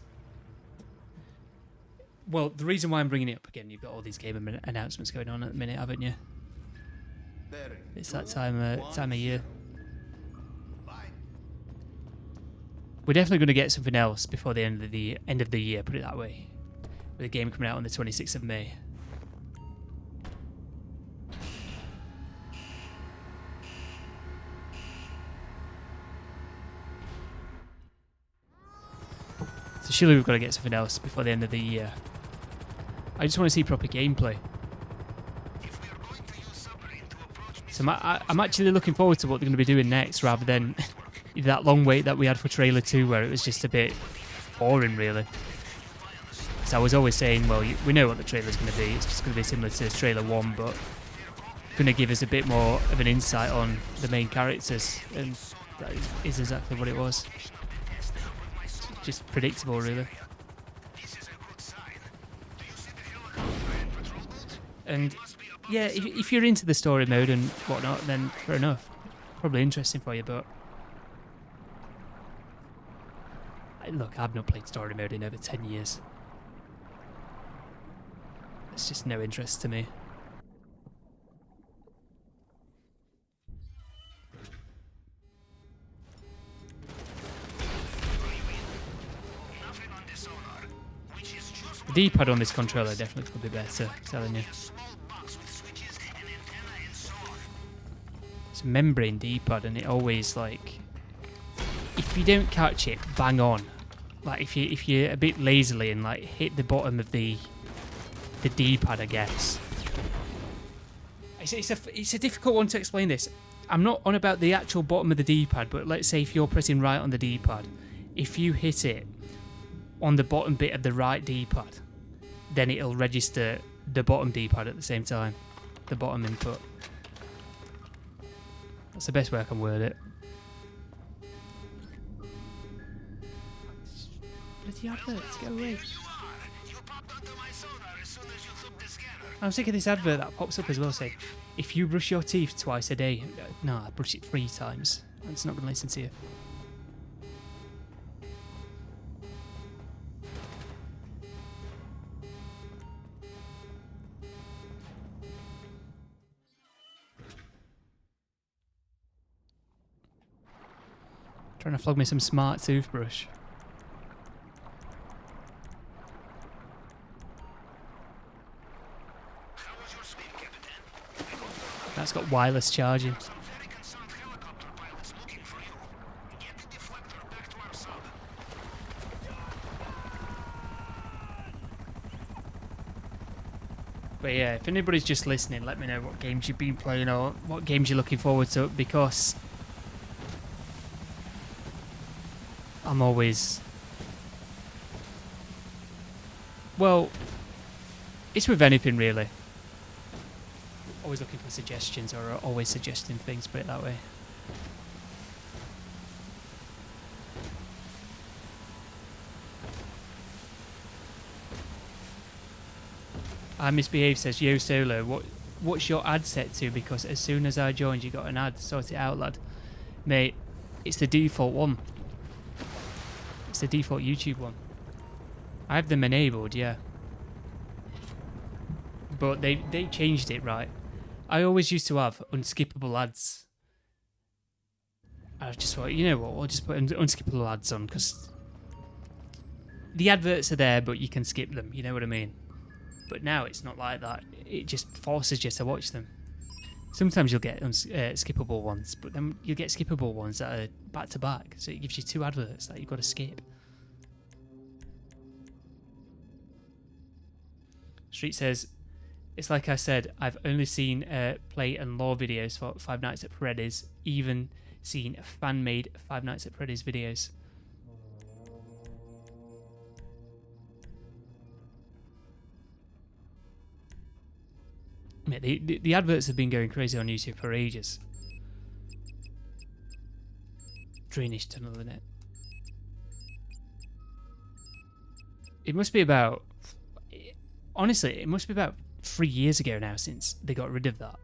Well, the reason why I'm bringing it up again, you've got all these game announcements going on at the minute, haven't you? It's that time of year. We're definitely going to get something else before the end of the year, put it that way. With the game coming out on the 26th of May. So surely we've got to get something else before the end of the year. I just want to see proper gameplay. So I'm actually looking forward to what they're going to be doing next, rather than that long wait that we had for trailer 2, where it was just a bit boring, really. So I was always saying, well, we know what the trailer's going to be. It's just going to be similar to trailer 1, but going to give us a bit more of an insight on the main characters, and that is exactly what it was. Just predictable, really. And yeah, if you're into the story mode and whatnot, then fair enough. Probably interesting for you, but look, I've not played story mode in over 10 years. It's just no interest to me. The D-pad on this controller definitely could be better, I'm telling you. It's a membrane D-pad, and it always, like, if you don't catch it bang on, like if you're a bit lazily and like hit the bottom of the D-pad, I guess. It's a difficult one to explain this. I'm not on about the actual bottom of the D-pad, but let's say if you're pressing right on the D-pad, if you hit it on the bottom bit of the right D-pad, then it'll register the bottom D-pad at the same time. the bottom input. That's the best way I can word it. Bloody adverts, go away. I'm sick of this advert that pops up as well saying, if you brush your teeth twice a day. No, I brush it 3 times. It's not going to listen to you. Trying to flog me some smart toothbrush. That's got wireless charging. But yeah, if anybody's just listening, let me know what games you've been playing or what games you're looking forward to, because I'm always... Well, it's with anything really. Always looking for suggestions, or always suggesting things, put it that way. I Misbehave says, yo Solo, what's your ad set to? Because as soon as I joined you got an ad. Sort it out, lad. Mate, it's the default one. It's the default YouTube one. I have them enabled, yeah. But they changed it, right? I always used to have unskippable ads. I just thought, you know what, I'll just put unskippable ads on, because the adverts are there, but you can skip them, you know what I mean? But now it's not like that. It just forces you to watch them. Sometimes you'll get skippable ones, but then you'll get skippable ones that are back to back, so it gives you 2 adverts that you've got to skip. Street says, it's like I said, I've only seen play and lore videos for Five Nights at Freddy's, even seen fan-made Five Nights at Freddy's videos. Mate, the adverts have been going crazy on YouTube for ages. Drainage tunnel, isn't it? It must be about... Honestly, it must be about 3 years ago now since they got rid of that.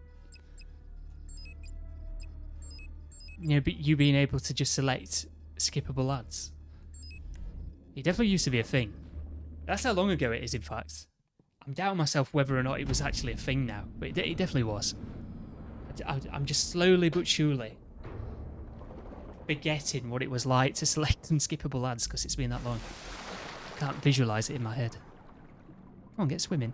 You know, you being able to just select skippable ads. It definitely used to be a thing. That's how long ago it is, in fact. I'm doubting myself whether or not it was actually a thing now, but it definitely was. I'm just slowly but surely forgetting what it was like to select unskippable ads because it's been that long. I can't visualise it in my head. Come on, get swimming.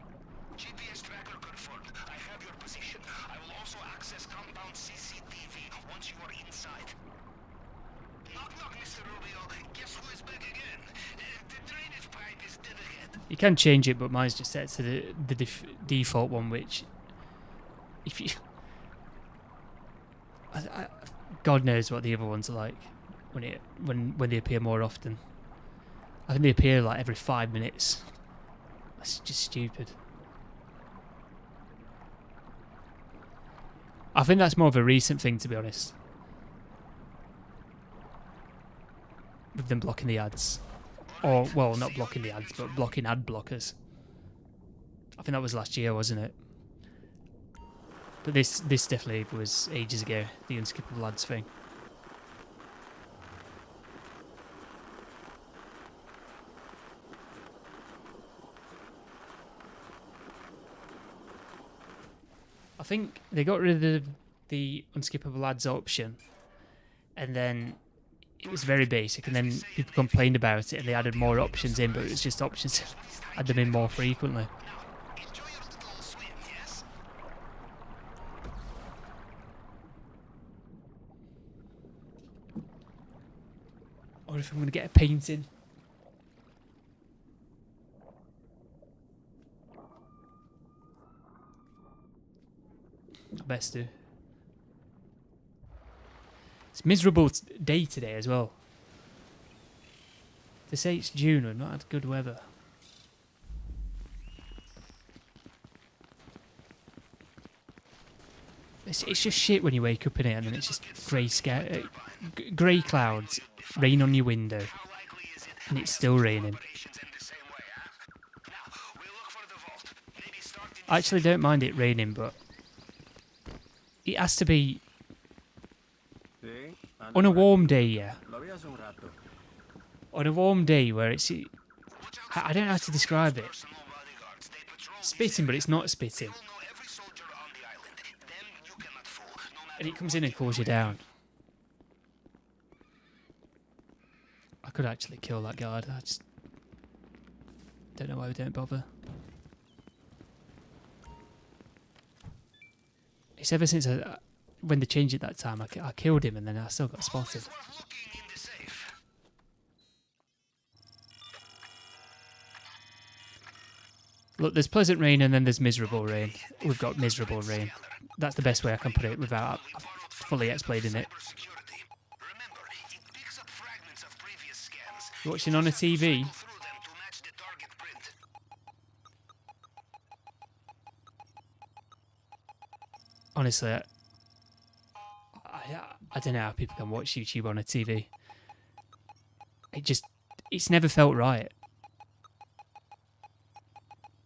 GPS tracker confirmed. I have your position. I will also access compound CCTV once you are inside. Knock knock, Mr. Rubio. Guess who is back again? The drainage pipe is dead ahead. You can change it, but mine's just set to the default one, which, if you, God knows what the other ones are like when they appear more often. I think they appear like every 5 minutes. That's just stupid. I think that's more of a recent thing, to be honest. With them blocking the ads. Or, well, not blocking the ads, but blocking ad blockers. I think that was last year, wasn't it? But this definitely was ages ago, the unskippable ads thing. I think they got rid of the unskippable ads option, and then it was very basic, and then people complained about it and they added more options in, but it was just options to add them in more frequently. Or if I'm going to get a painting. I best do. It's a miserable day today as well. They say it's June, we've not had good weather. It's just shit when you wake up in it and then it's just grey clouds, rain on your window, and it's still raining. I actually don't mind it raining, but it has to be on a warm day, yeah. On a warm day where it's... I don't know how to describe it. Spitting, but it's not spitting. And it comes in and cools you down. I could actually kill that guard. I just don't know why we don't bother. It's ever since when they changed it that time, I killed him and then I still got spotted. Look, there's pleasant rain and then there's miserable rain. We've got miserable rain. That's the best way I can put it without fully explaining it. You're watching on a TV? Honestly, I don't know how people can watch YouTube on a TV. It's never felt right.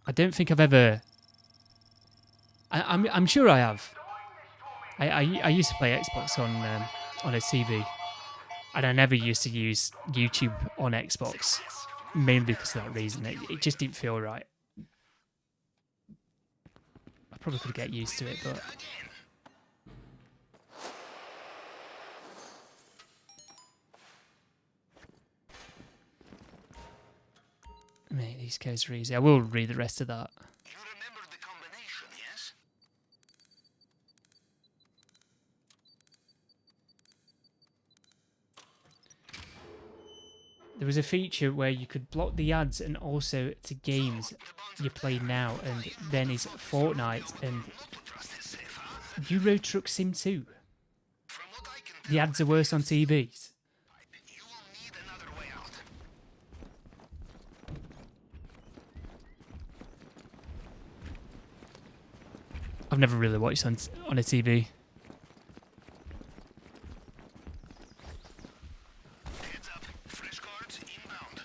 I don't think I've ever... I'm sure I have. I used to play Xbox on a TV, and I never used to use YouTube on Xbox, mainly because of that reason. It just didn't feel right. I probably could get used to it, but... Mate, these codes are easy. I will read the rest of that. You remember the combination, yes? There was a feature where you could block the ads and also to games you play now, and then is Fortnite and Euro Truck Sim 2. The ads are worse on TVs. You will need another way out. I've never really watched on a TV. Heads up, fresh cards inbound.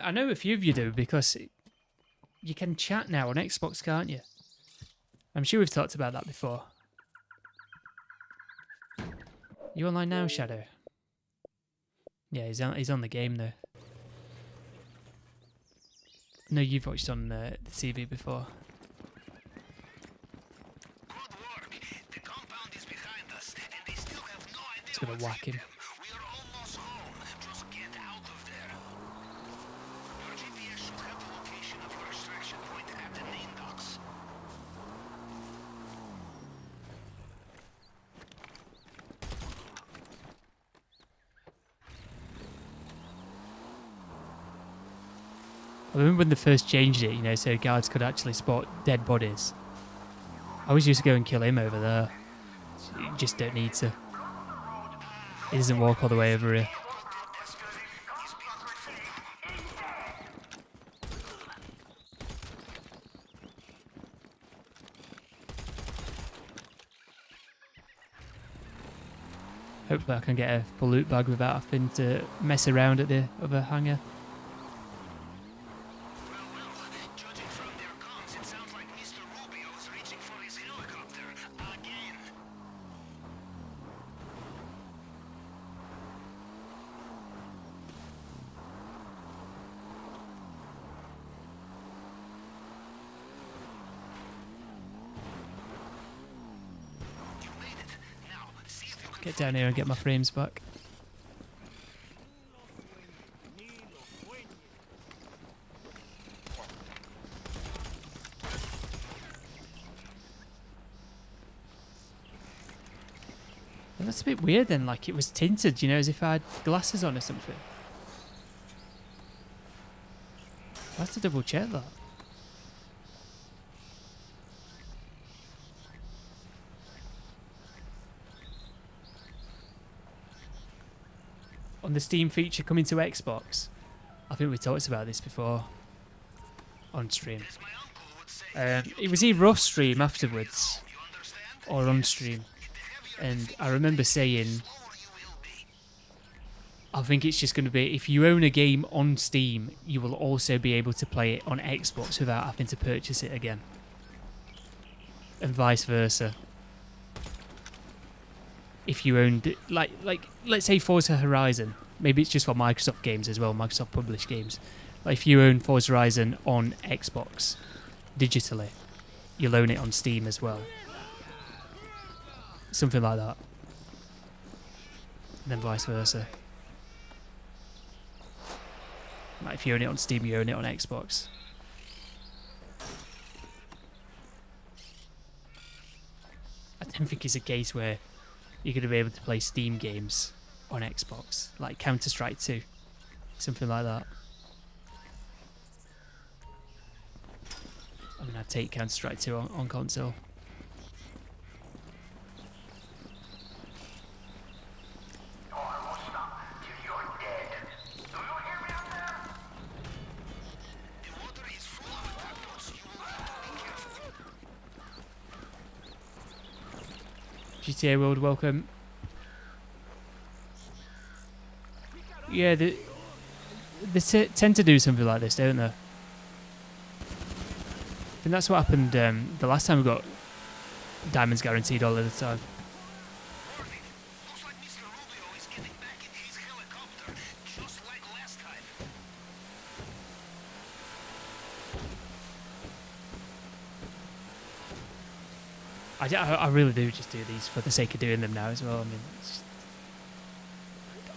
I know a few of you do because you can chat now on Xbox, can't you? I'm sure we've talked about that before. You online now, Shadow? Yeah, he's on the game though. No, you've watched on the TV before. Good work. The compound is behind us, and they still have no idea. It's gonna whack him. We are almost home. Just get out of there. Your GPS should have the location of your extraction point at the main docks. I remember when they first changed it, you know, so guards could actually spot dead bodies. I always used to go and kill him over there. You just don't need to. He doesn't walk all the way over here. Hopefully I can get a full loot bag without having to mess around at the other hangar. Judging from their comms, it sounds like Mr. Rubio is reaching for his helicopter again. You made it. Now, see if you can Get down here and get my frames back. Well, that's a bit weird then, like it was tinted, you know, as if I had glasses on or something. I have to double check that. On the Steam feature coming to Xbox, I think we talked about this before on stream. It was either off stream afterwards or on stream, and I remember saying, I think it's just going to be, if you own a game on Steam, you will also be able to play it on Xbox without having to purchase it again, and vice versa. If you owned, like let's say Forza Horizon, maybe it's just for Microsoft games as well, Microsoft published games. Like if you own Forza Horizon on Xbox digitally, you'll own it on Steam as well. Something like that. And then vice versa. Like if you own it on Steam, you own it on Xbox. I don't think it's a case where you're going to be able to play Steam games on Xbox, like Counter-Strike 2, something like that. I mean, I'd take Counter-Strike 2 on console. GTA World, welcome. Yeah, they tend to do something like this, don't they? I think that's what happened the last time we got diamonds guaranteed all of the time. Looks like Mr. Rubio is getting back in his helicopter, just like last time. I really do just do these for the sake of doing them now as well. I mean, it's just,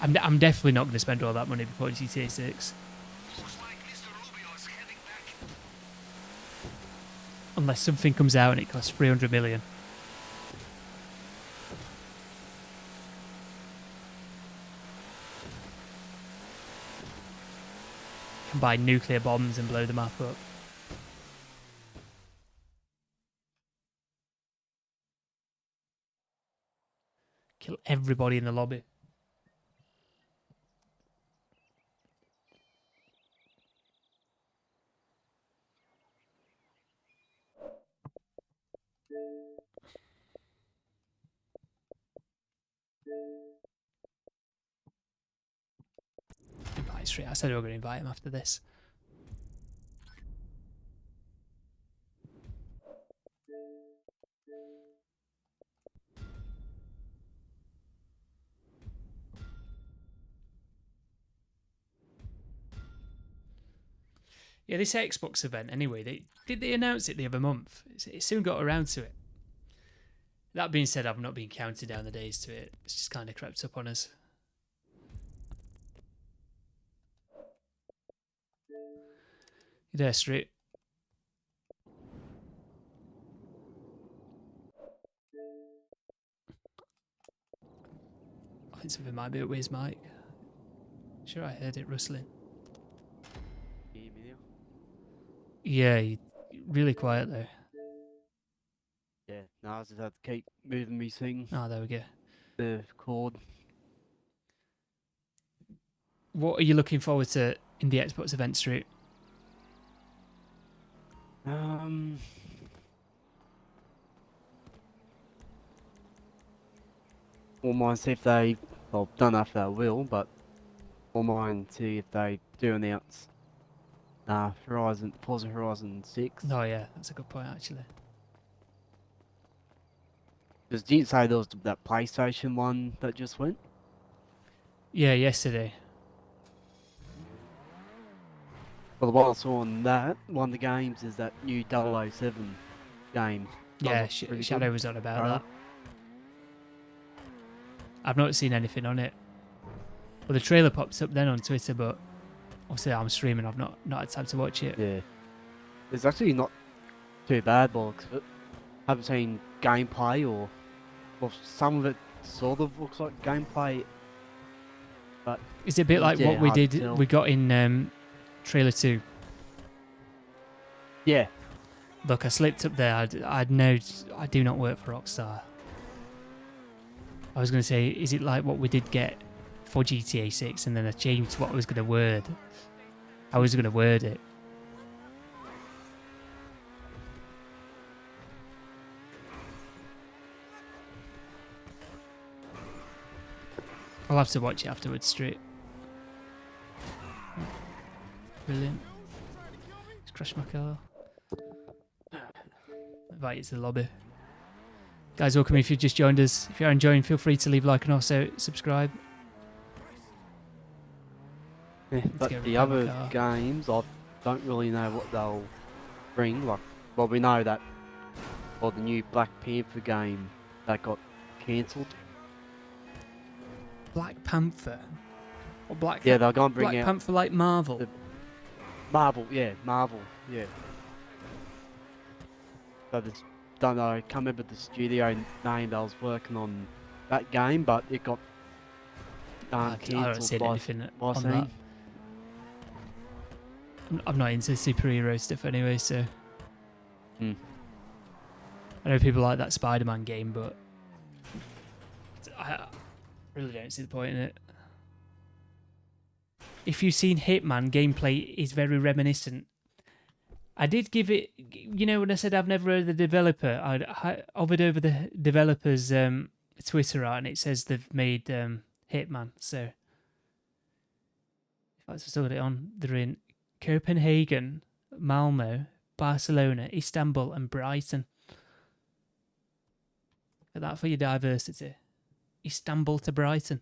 I'm definitely not going to spend all that money before GTA 6. Looks like Mr. Rubio is heading back. Unless something comes out and it costs 300 million. Can buy nuclear bombs and blow the map up. Kill everybody in the lobby. Invite straight. I said we were going to invite him after this. Yeah, this Xbox event, anyway, they announce it the other month? It soon got around to it. That being said, I've not been counting down the days to it. It's just kind of crept up on us. You there, Street? I think something might be up with his mic. Sure, I heard it rustling. Yeah, really quiet there. Yeah, no, I just have to keep moving me thing. Oh, there we go. The cord. What are you looking forward to in the Xbox event, Street? Or mind see if they, well, don't know if they will, but or mind see if they do announce Forza Horizon 6. Oh yeah, that's a good point actually. Because didn't you say there was that PlayStation one that just went? Yeah, yesterday. Well, what I saw on that, one of the games is that new 007 game. Yeah, Shadow was on about that. I've not seen anything on it. Well, the trailer pops up then on Twitter, but obviously I'm streaming. I've not had time to watch it. Yeah, it's actually not too bad, but I haven't seen gameplay or well, some of it sort of looks like gameplay. But is it a bit like what we did? We got in trailer 2. Yeah. Look, I slipped up there. I do not work for Rockstar. I was going to say, is it like what we did get for GTA 6 and then I changed what I was going to word? How was I going to word it? I'll have to watch it afterwards straight. Brilliant. Just crashed my car. Invite you to the lobby. Guys, welcome if you've just joined us. If you're enjoying, feel free to leave a like and also subscribe. Yeah, but the other games, I don't really know what they'll bring. Like, well, we know that, well, the new Black Panther game that got cancelled. Black Panther? Or Black? Yeah, they're gonna bring Black out Panther like Marvel. Marvel, yeah. So this, don't know, I can't remember the studio name that was working on that game, but it got cancelled. I haven't seen anything by on Steam. that. I'm not into superhero stuff anyway, so. Hmm. I know people like that Spider-Man game, but I really don't see the point in it. If you've seen Hitman, gameplay is very reminiscent. I did give it, you know, when I said I've never heard of the developer, I hovered over the developer's Twitter art and it says they've made Hitman. So, if I still got it on, they're in Copenhagen, Malmo, Barcelona, Istanbul, and Brighton. Look at that for your diversity. Istanbul to Brighton.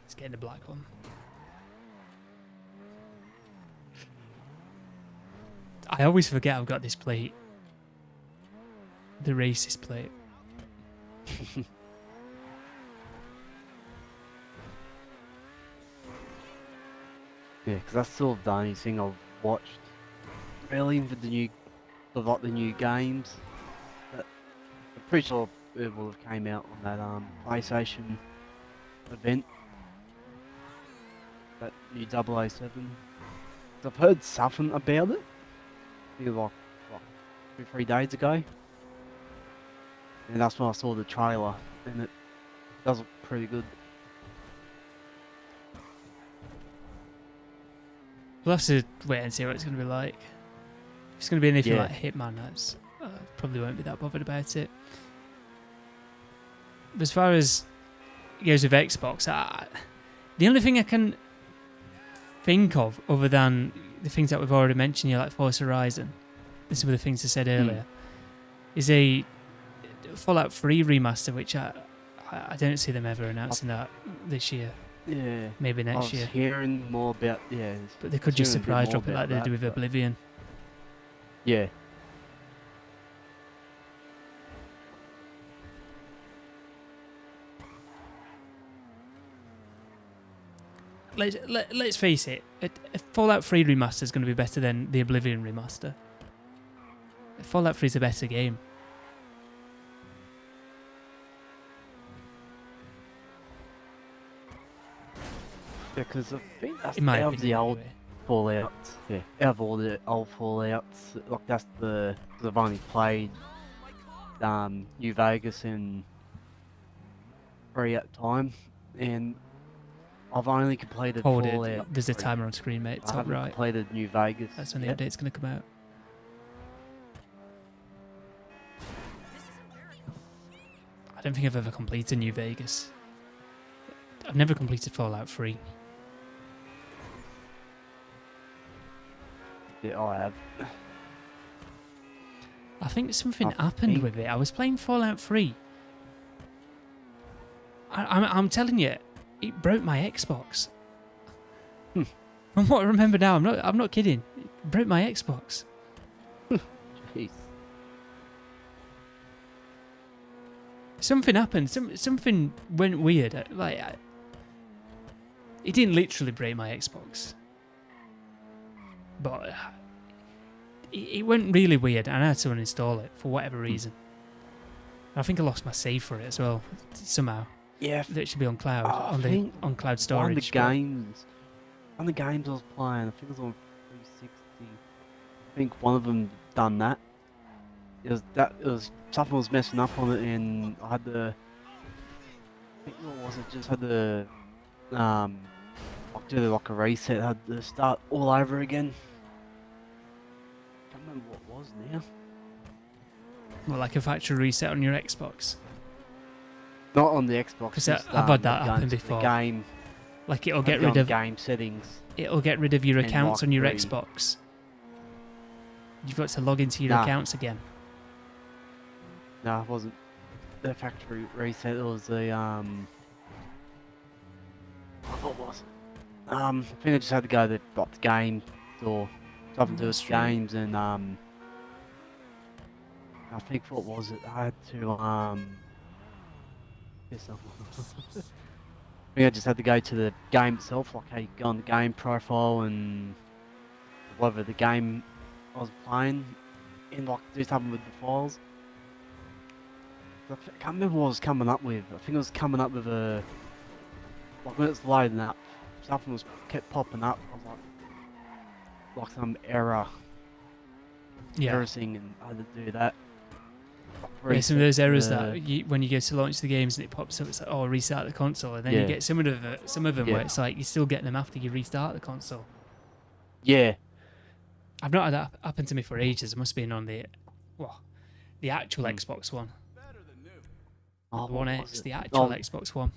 Let's get in the black one. I always forget I've got this plate. The racist plate. Yeah, because that's sort of the only thing I've watched. Really, with the new, like the new games. But I'm pretty sure it will have came out on that PlayStation event. That new 007. I've heard something about it. Maybe like 2-3 days ago. And that's when I saw the trailer, and it does look pretty good. We'll have to wait and see what it's going to be like. If it's going to be anything Yeah. like Hitman, that's probably won't be that bothered about it. But as far as it goes with Xbox, the only thing I can think of, other than the things that we've already mentioned here, like Forza Horizon, and some of the things I said earlier, is a Fallout 3 remaster, which I don't see them ever announcing that this year. Yeah. Maybe I next was year. hearing more about, yeah. But they could just hearing a bit surprise more drop it about like they that, do with but- Oblivion. Yeah. Let's face it, a Fallout 3 remaster is going to be better than the Oblivion remaster. Fallout 3 is a better game. Yeah, because I think that's In my out of the opinion, old anyway. Fallouts. Yeah, out of all the old Fallouts, like that's the. Cause I've only played New Vegas and 3 at a time, and I've only completed Hold Fallout. it. There's a 3. timer on screen, mate. I Top haven't right. completed New Vegas. That's when the yet. update's going to come out. I don't think I've ever completed New Vegas. I've never completed Fallout 3. Yeah, I have. I think something I happened think- with it. I was playing Fallout 3. I'm telling you, it broke my Xbox. From what I remember now, I'm not kidding. It broke my Xbox. Jeez. Something happened. Something went weird. It didn't literally break my Xbox, but it went really weird, and I had to uninstall it for whatever reason. I think I lost my save for it as well somehow. Yeah. That should be on cloud, I on think cloud One of storage. the games. One of the games I was playing, I think it was on 360. I think one of them done that. it was something was messing up on it, and I had the. I think what was it? Just had the like do like a reset. I had to start all over again. Can't remember what it was now. Well, like a factory reset on your Xbox. Not on the Xbox. Because just, I've had that going happen to before. The game. Like it'll get Go rid on of game settings. It'll get rid of your And accounts lock on your free. Xbox. You've got to log into your Nah. accounts again. No, it wasn't the factory reset. It was the what was it? I think I just had to go to the game or something to do with That's right. games, and I think what was it? I had to yes, I think I just had to go to the game itself, like hey, go on the game profile and whatever the game I was playing, and like do something with the files. I can't remember what I was coming up with. I think it was coming up with a like when it's loading up, something was kept popping up. I was like some error, error thing, and I had to do that. Yeah, some of those errors the- that when you go to launch the games and it pops up, it's like, oh, restart the console, and then you Yeah. get some of them Yeah. where it's like you still get them after you restart the console. Yeah, I've not had that happen to me for ages. It must have been on the actual Hmm. Xbox One, oh, the what One was X, it? the actual Oh, Xbox One.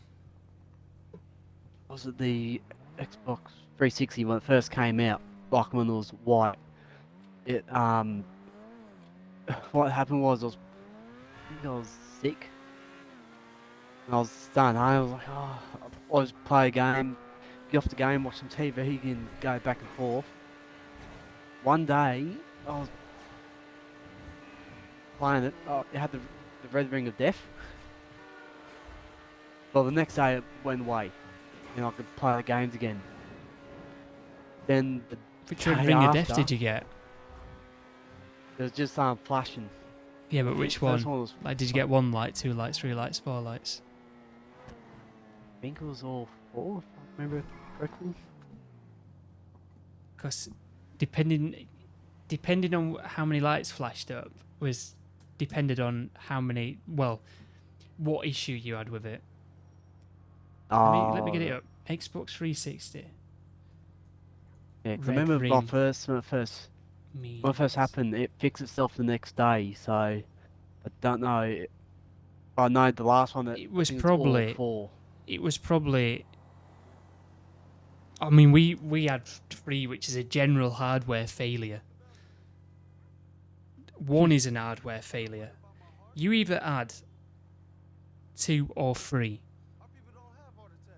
was it the Xbox 360 when it first came out? Like when it was white. It what happened was I think I was sick. And I was staying home. I was like, oh, I just play a game, get off the game, watch some TV, and go back and forth. One day, I was playing it. It had the red ring of death. Well, the next day it went away, and I could play the games again. Then the Which day ring of death after, did you get? It was just flashing. Yeah, but which First one? was, Like, did you get 1 light, 2 lights, 3 lights, 4 lights? I think it was all 4, if I remember correctly. Because depending on how many lights flashed up was depended on how many, well, what issue you had with it. Let me get it up. Xbox 360. Yeah, 'cause I Red remember ring. when it first happened, it fixed itself the next day. So I don't know. I know the last one that It was I think it's all probably. 4. It was probably. I mean, we had 3, which is a general hardware failure. 1 is an hardware failure. You either had 2 or 3.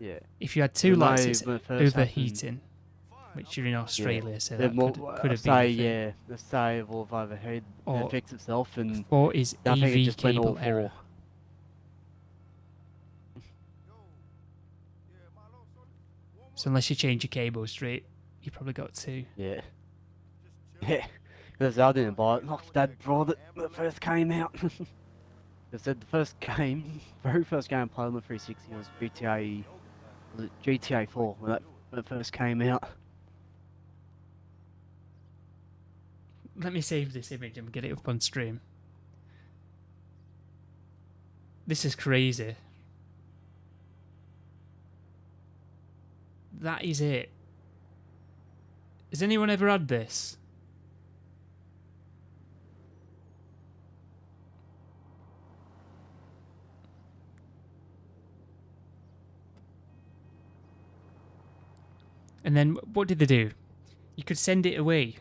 Yeah. If you had 2 I know lights, it's when it first overheating, which you're in Australia, so that could have been say the thing. yeah, let's say it will have overheated, Or- it fixed itself, and 4 is I think it AV just went all cable error. 4. So unless you change your cable straight, you probably got 2. Yeah. Yeah. Because I didn't buy it. My dad brought it when it first came out. They said the first game, very first game I played on the 360 was GTA 4 when it first came out. Let me save this image and get it up on stream. This is crazy. That is it. Has anyone ever had this? And then what did they do? You could send it away.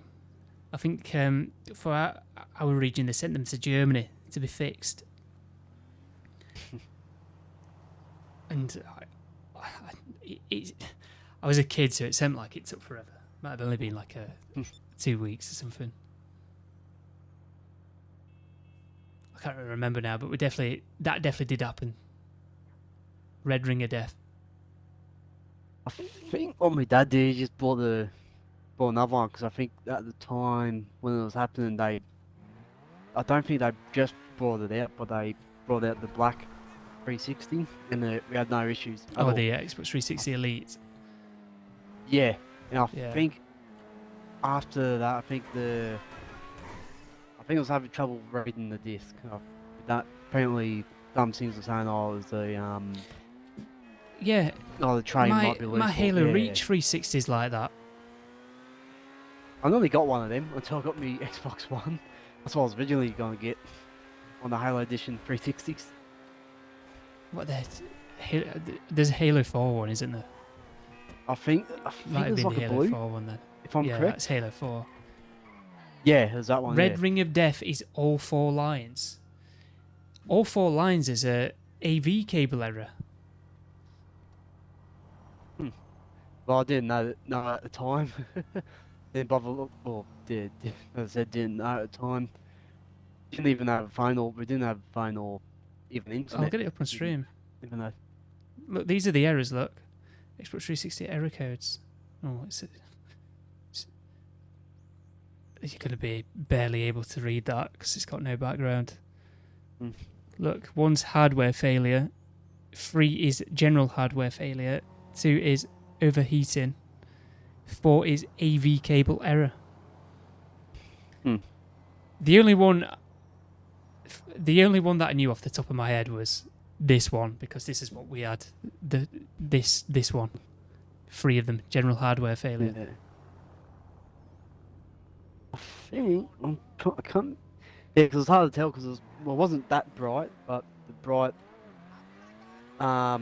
I think for our region, they sent them to Germany to be fixed. And I was a kid, so it seemed like it took forever. Might have only been like 2 weeks or something. I can't really remember now, but that definitely did happen. Red ring of death. I think what my dad did, he just bought another one, because I think at the time when it was happening, I don't think they just brought it out, but they brought out the black 360, and we had no issues at all. The Xbox 360 Elite. Yeah, and I Yeah. think after that, I think think I was having trouble reading the disc. That apparently some things were saying it was the Yeah, the train might be loose. my Halo yeah. Reach 360s like that. I nearly got one of them until I got my Xbox One. That's what I was originally going to get on the Halo Edition 360s. What there's a Halo 4 one, isn't there? I think Might have there's been like a Halo blue, 4 one then. if I'm Yeah, correct. that's Halo 4. Yeah, there's that one. Red yeah. Ring of Death is all 4 lines. All 4 lines is a AV cable error. Well, I didn't know at the time. Didn't bother look. Well, did as I said, didn't know at the time. Didn't even have a phone, or we didn't have a phone or even internet. I'll get it up on stream. Even though. Look, these are the errors, look. Xbox 360 error codes. Oh, you're going to be barely able to read that because it's got no background. Mm. Look, 1's hardware failure. 3 is general hardware failure. 2 is overheating. 4 is AV cable error. Hmm. The only one that I knew off the top of my head was this one, because this is what we had. This one. 3 of them, general hardware failure. Yeah. I think I can't. Yeah, because it's hard to tell because it wasn't that bright, but the bright. Yeah,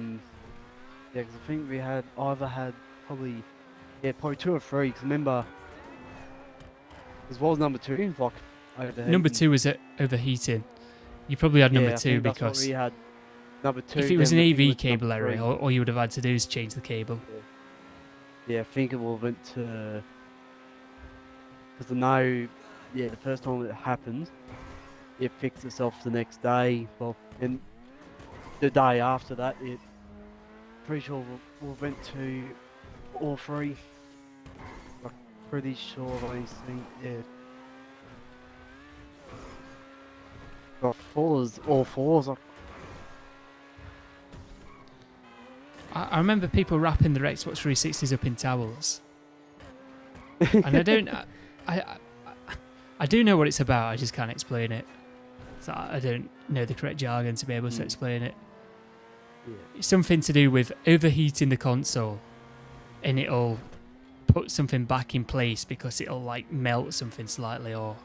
because I think we had probably 2 or 3. Because remember, because what was number 2? Like overheating. Number 2 was overheating. You probably had number I 2 think that's what because we had. Number 2. if it was an then I think AV was cable number error, 3. all you would have had to do is change the cable. Yeah, I think it will went to. Because I know, the first time it happened, it fixed itself the next day. Well, and the day after that, it pretty sure we went to all 3. Like, pretty sure I've only seen, Got all 4s. Like, I remember people wrapping their Xbox 360s up in towels, and I do know what it's about. I just can't explain it. So I don't know the correct jargon to be able to explain it. Yeah. It's something to do with overheating the console, and it'll put something back in place because it'll like melt something slightly, or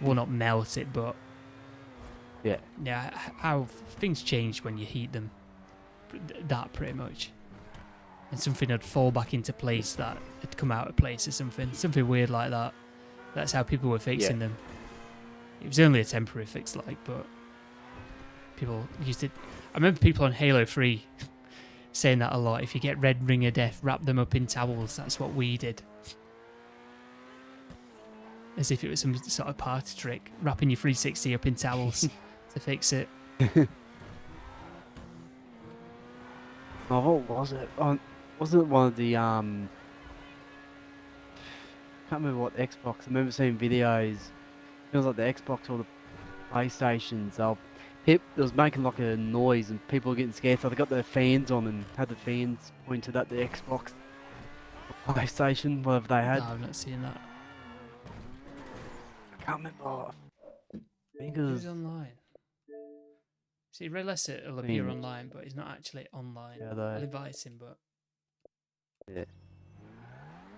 well, not melt it, but yeah, how things change when you heat them. That pretty much, and something would fall back into place that had come out of place or something weird like that. That's how people were fixing them. It was only a temporary fix, but people used it. I remember people on Halo 3 saying that a lot. If you get Red Ring of Death, wrap them up in towels. That's what we did. As if it was some sort of party trick, wrapping your 360 up in towels to fix it. oh, what was it? Wasn't it one of the can't remember what Xbox. I remember seeing videos. It was like the Xbox or the PlayStations. It was making like a noise and people were getting scared, so they got their fans on and had the fans pointed at the Xbox or PlayStation, whatever they had. No, I've not seen that. I can't remember. I think it Who's was. online? See, RedLester will appear online, but he's not actually online. Yeah, I'll invite him, but yeah.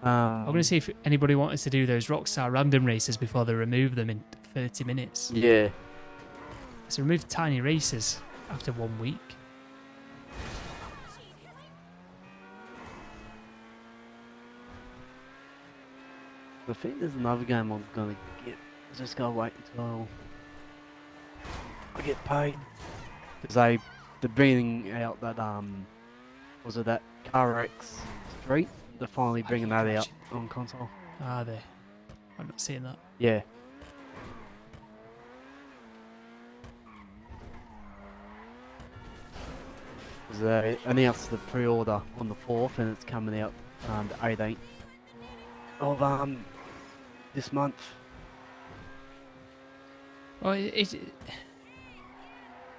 I'm going to see if anybody wants to do those Rockstar random races before they remove them in 30 minutes. Yeah. So remove tiny races after 1 week. I think there's another game I'm gonna get. I just gotta wait until I get paid. Because they're bringing out that was it that CarX Street? They're finally bringing that out on console. Are they? I'm not seeing that. Yeah. They announced the pre-order on the 4th, and it's coming out the 18th of this month. Well,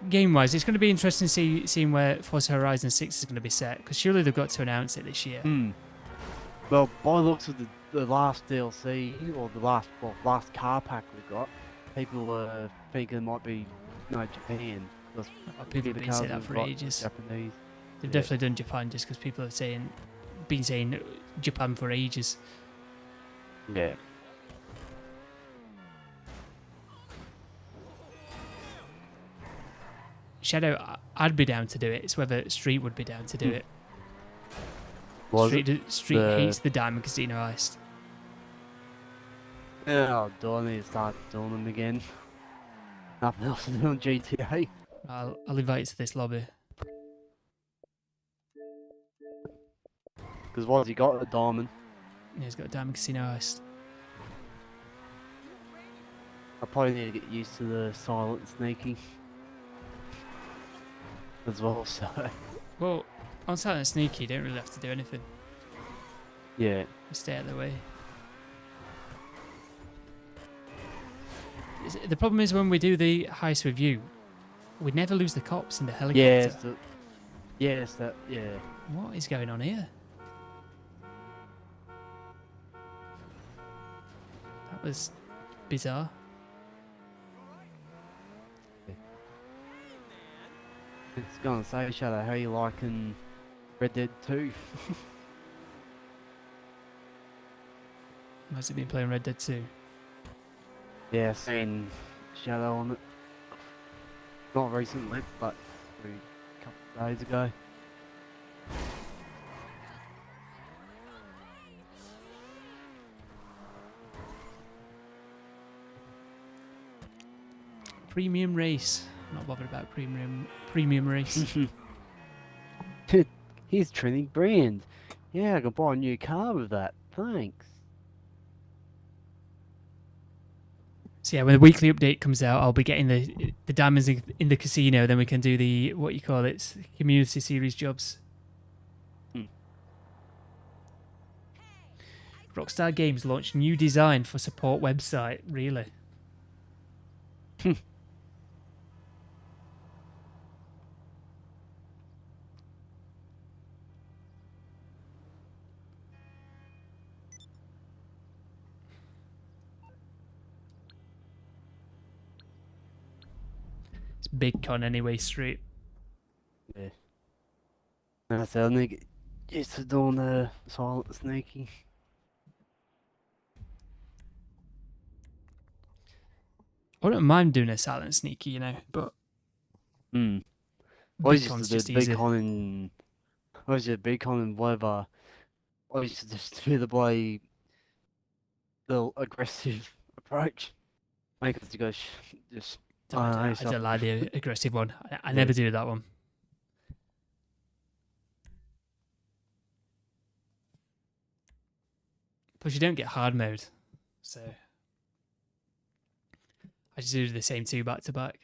game-wise, it's going to be interesting seeing where Forza Horizon 6 is going to be set, because surely they've got to announce it this year. Well, by the looks of the last DLC, or the last car pack we got, people were thinking it might be, Japan. Because Oh, people have been saying that for ages. Japanese. They've Yeah. definitely done Japan just because people have been saying Japan for ages. Yeah. Shadow, I'd be down to do it. It's whether Street would be down to do it. Street hates the Diamond Casino Heist. Oh, do I need to start doing them again? Nothing else to do on GTA. I'll invite you to this lobby. Because what has he got? A diamond. Yeah, he's got a Diamond Casino Heist. I probably need to get used to the silent sneaking. As well, so. Well, on Silent Sneaky, you don't really have to do anything. Yeah. You stay out of the way. The problem is when we do the heist review, we never lose the cops in the helicopter. Yeah. What is going on here? That was bizarre. It's gonna say, Shadow, how you liking Red Dead 2? Has he been playing Red Dead 2? Yeah, I've seen Shadow on it. Not recently, but a couple of days ago. Premium race. Not bothered about premium race. Here's trending brand. Yeah, I can buy a new car with that. Thanks. So yeah, when the weekly update comes out, I'll be getting the diamonds in the casino. Then we can do the what you call it, community series jobs. Rockstar Games launched new design for support website. Really? It's big con anyway, Street. Yeah. I said, I need to get used to doing the silent sneaking. I don't mind doing a silent sneaky, you know, but I big used con's to do just the big easy. con in... I used to do big con in whatever. I used to just do the aggressive approach. Make us to go just... I don't like the aggressive one. I never do that one. Plus, you don't get hard mode, so I just do the same two back to back.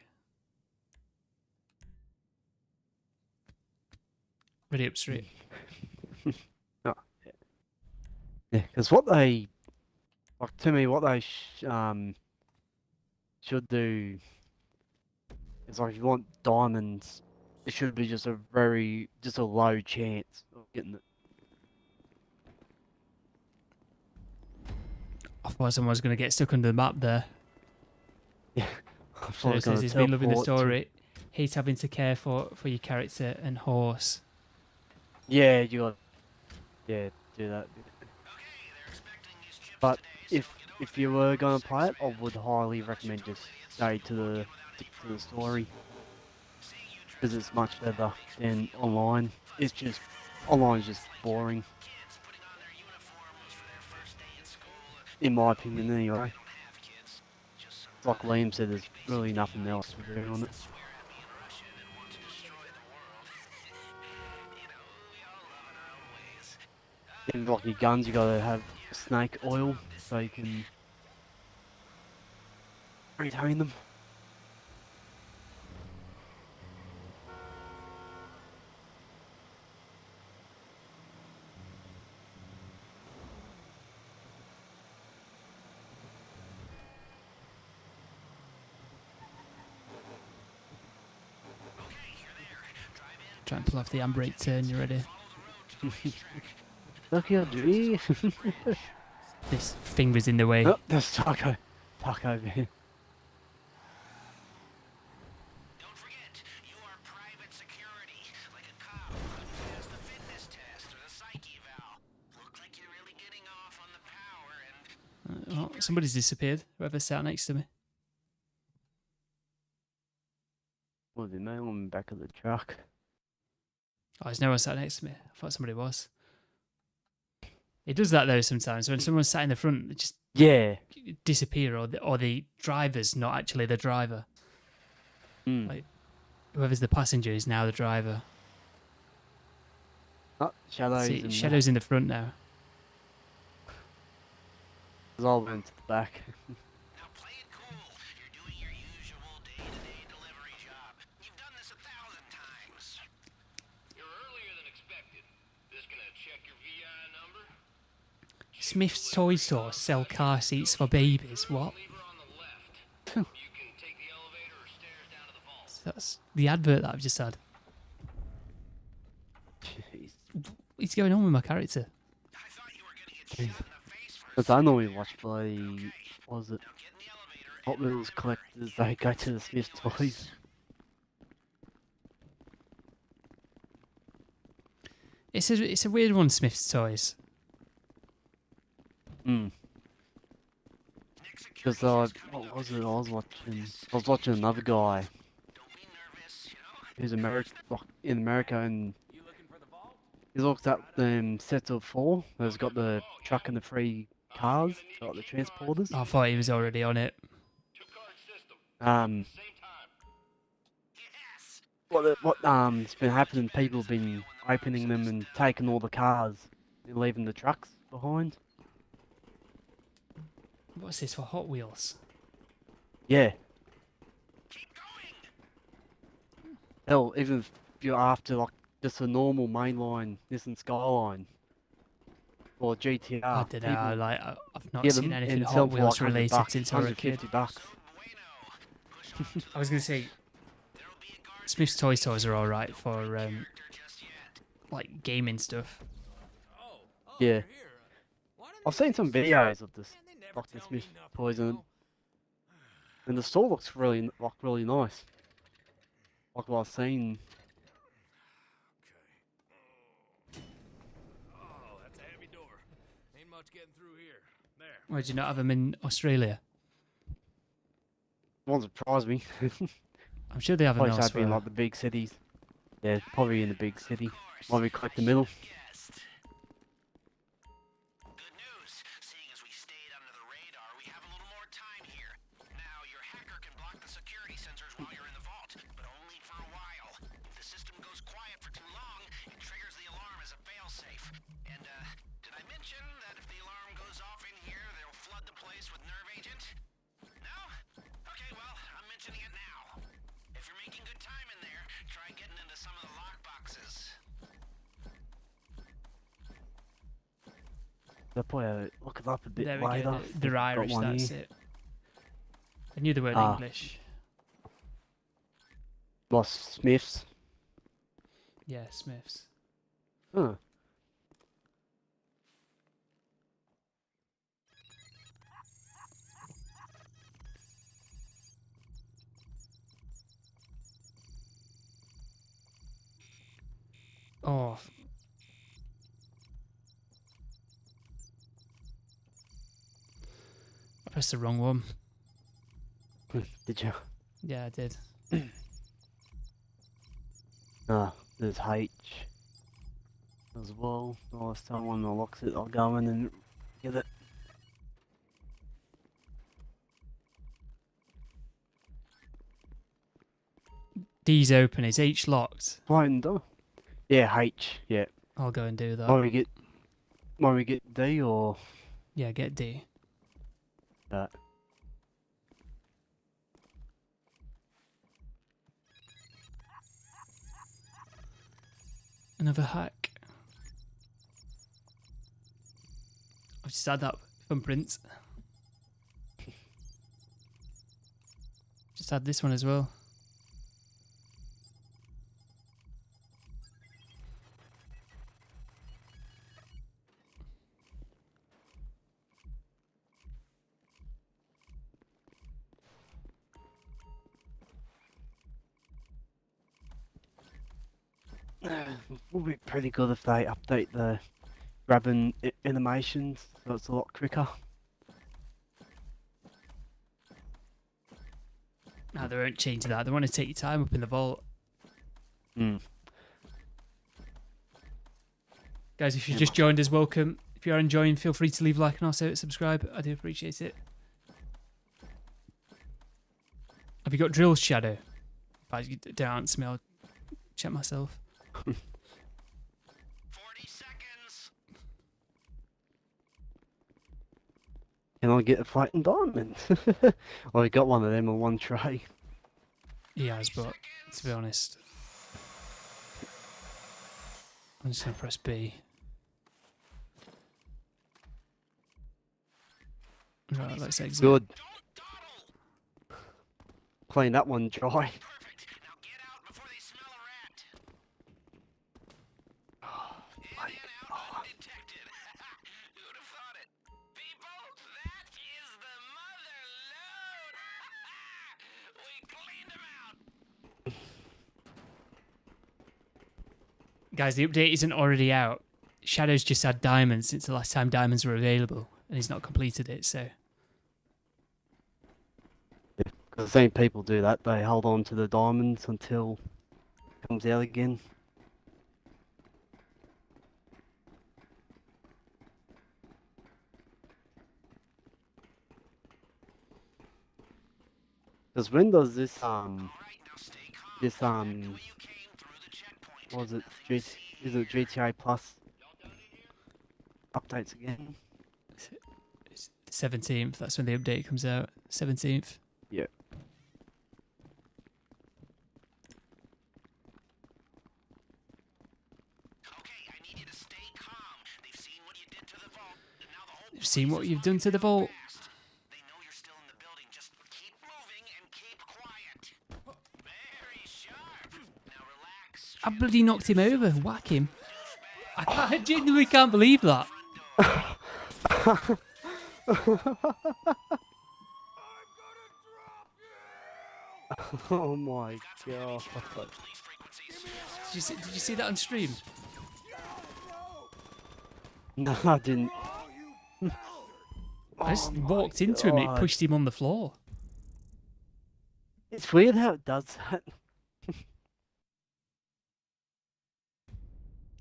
Ready up, Street. Oh, yeah, because what they... Like, to me, what they should do is, like, if you want diamonds, it should be just a low chance of getting it. Otherwise, someone's going to get stuck under the map there. Yeah. So it says he's been loving the story. Hates having to care for your character and horse. Yeah, you got... Yeah, do that. But if you were going to play it, I would highly recommend just stay to the story. Because it's much better than online. Online is just boring. In my opinion, anyway. Like Liam said, there's really nothing else to do on it. In like your guns, you gotta have snake oil so you can retain them. Try and pull off the handbrake turn. You ready? Look at you. This finger's in the way. Oh, there's Taco. Taco over here. somebody's disappeared. Whoever sat next to me. Was it me? I'm back of the truck. Oh, there's no one sat next to me. I thought somebody was. It does that though sometimes. When someone's sat in the front, they just Yeah. disappear, or the driver's not actually the driver. Mm. Like, whoever's the passenger is now the driver. Oh, shadows. See, in Shadow's in the front now. The... all went to the back. Now play it cool. You're doing your usual day-to-day delivery job. You've done this 1,000 times. You're earlier than expected. Just gonna check your VI number. Smith's Toy Store sell car seats for babies. What? Lever on the left. You can take the elevator or stairs down to the vault. That's the advert that I've just had. Jeez. What's going on with my character? I thought you were gonna get shot in the face for Because I normally watch bloody, what was it, now get in the elevator and Hot Wheels collectors, they go to the Smith Toys. It's a weird one, Smith's Toys. Mm. Because what was it, I was watching another guy don't be nervous, you know? who's in America, and he looks at sets of 4, there's got the truck and the 3 cars, got the transporters. I thought he was already on it. Two-card system. Um, Same time. what's been happening, people have been opening them and taking all the cars and leaving the trucks behind. What's this for Hot Wheels? Yeah. Keep going. Hell, even if you're after like just a normal mainline Nissan Skyline or GTR, I don't know. I've not get seen them anything and Hot sell for Wheels like related $100, since I was a kid. $150. I was gonna say Smith's Toy Stores are alright for like gaming stuff. Yeah. I've seen some videos of this Dr. Smith toys, and the store looks really nice. Like what I've seen. Oh, that's a heavy door. Ain't much getting through here. There. Why do you not have them in Australia? Won't surprise me. I'm sure they have them Probably have been elsewhere. like the big cities. Yeah, probably in the big city. Might be like the middle. Good news. Seeing as we stayed under the radar, we have a little more time here. Now, your hacker can block the security sensors while you're in the vault, but only for a while. If the system goes quiet for too long, it triggers the alarm as a failsafe. And, did I mention that if the alarm goes off in here, they'll flood the place with nerve agent? No? Okay, well, I'm mentioning it now. If you're making good time in there, try getting into some of the lock boxes. They'll probably look it up a bit There we later. go. They're Got Irish. one That's here. it. I knew they weren't Ah. English. Well, Smiths. Yeah, Smiths. Huh. Oh. I pressed the wrong one. Did you? Yeah, I did. Ah, there's H as well. Last time one unlocks it, I'll go in and get it. D's open. Is H locked? Blind door. Yeah, H. Yeah. I'll go and do that. Might we get D or Yeah, get D. that? Another hack. I've just had that thumbprint. Just had this one as well. Would be pretty good if they update the grabbing animations so it's a lot quicker. No, they won't change that. They want to take your time up in the vault. Guys, if you just joined us, welcome. If you are enjoying, feel free to leave a like and also subscribe. I do appreciate it. Have you got drills, Shadow? If you don't answer me, I'll check myself. 40 seconds. Can I get a fighting diamond? Well, I got one of them on one tray. He has, but to be honest, I'm just going to press B. Right, let's exit. Good. Clean that one dry. Perfect. Now get out before they smell a rat. In and out undetected. Who'd have thought it? People, that is the mother load. We cleaned them out. Guys, the update isn't already out. Shadow's just had diamonds since the last time diamonds were available, and he's not completed it, so... The same people do that, they hold on to the diamonds until it comes out again. Because when does this, what was it, is it GTA Plus updates again? It's the 17th, that's when the update comes out. 17th. Yeah. They've seen what you've done to the vault. They know you're still in the building. Just keep moving and keep quiet. Very sharp. Now relax. I bloody knocked him over. Whack him. I genuinely can't believe that. Oh my god. Did you see that on stream? No, I didn't. I just walked into him and it God. pushed him on the floor. It's weird how it does that.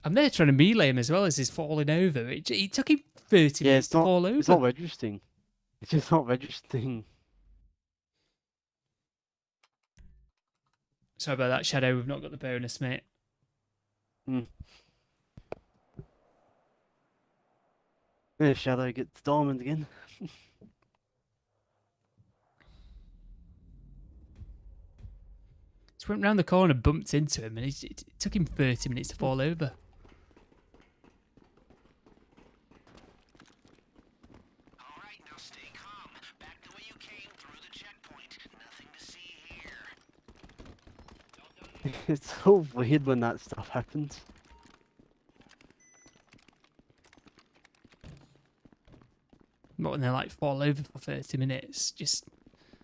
I'm there trying to melee him as well as he's falling over. It took him 30 Yeah, minutes it's to not. fall over. It's not registering. It's just not registering. Sorry about that, Shadow. We've not got the bonus, mate. Yeah, Shadow gets diamond again. Just went round the corner, bumped into him, and it took him 30 minutes to fall over. Alright, now stay calm. Back the way you came through the checkpoint. Nothing to see here. It's so weird when that stuff happens. Not when they like fall over for 30 minutes. Just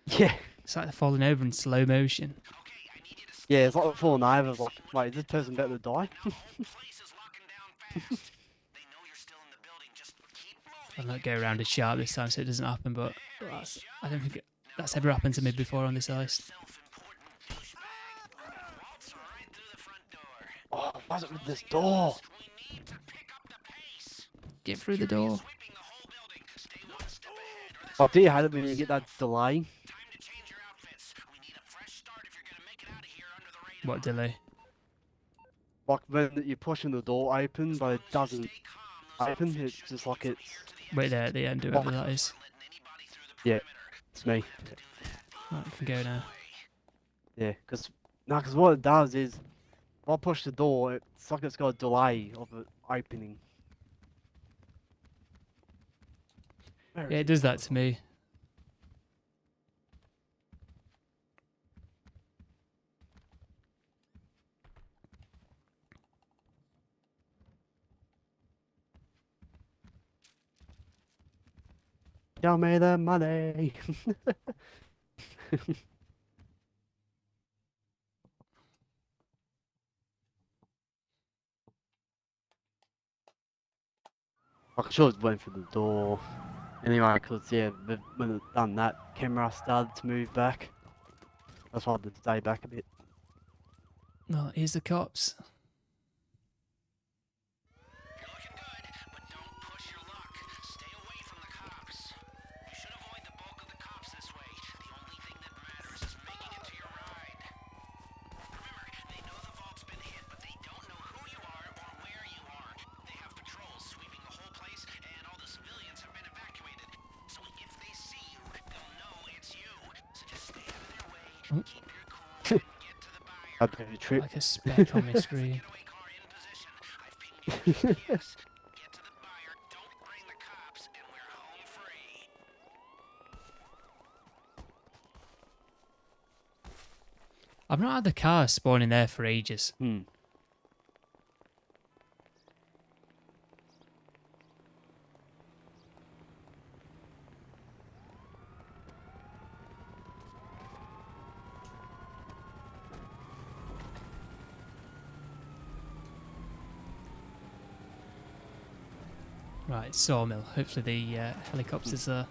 Yeah. it's like they're falling over in slow motion. Okay, I need you to Yeah, it's like falling over. Like, wait, is this person about to die? whole place is locking down fast. They know you're still in the building. Just keep moving. I'll not go around as sharp this time so it doesn't happen, but I don't think that's ever happened to me before on this heist. Self-important pushback. Waltz right through the front door. Oh, what's it with this door? We need to pick up the pace. Get through the door. Sweeping the whole building. Stay one step ahead, or this Oh, do you hate it when you get that delay? time to change your outfits. We need a fresh start if you're gonna make it out of here under the radar. What delay? Like when you're pushing the door open, but it doesn't open. It's just like it's. Wait there at the end, whoever that is. Yeah, it's me. Right, we can go now. Yeah, because what it does is, if I push the door, it's like it's got a delay of it opening. Where Yeah, is it does that to me. Show me the money. I should have went for the door. Anyway, because yeah, when it done that, camera started to move back. That's why I had to stay back a bit. No, here's the cops. You're looking good, but don't push your luck. Stay away from the cops. You should avoid the bulk of the cops this way. The only thing that matters is making it to your ride. Remember, they know the vault's been hit, but they don't know who you are or where you are. They have patrols sweeping the whole place, and all the civilians have been evacuated. So if they see you, they'll know it's you. So just stay out of their way, keep your cool, and get to the buyer. Had to have a trip. Like a speck on my screen. Getaway car in position. I've pinged your GPS. Get to the buyer, don't bring the cops, and we're home free. I've not had the car spawning there for ages. Right, sawmill. Hopefully the helicopter's there.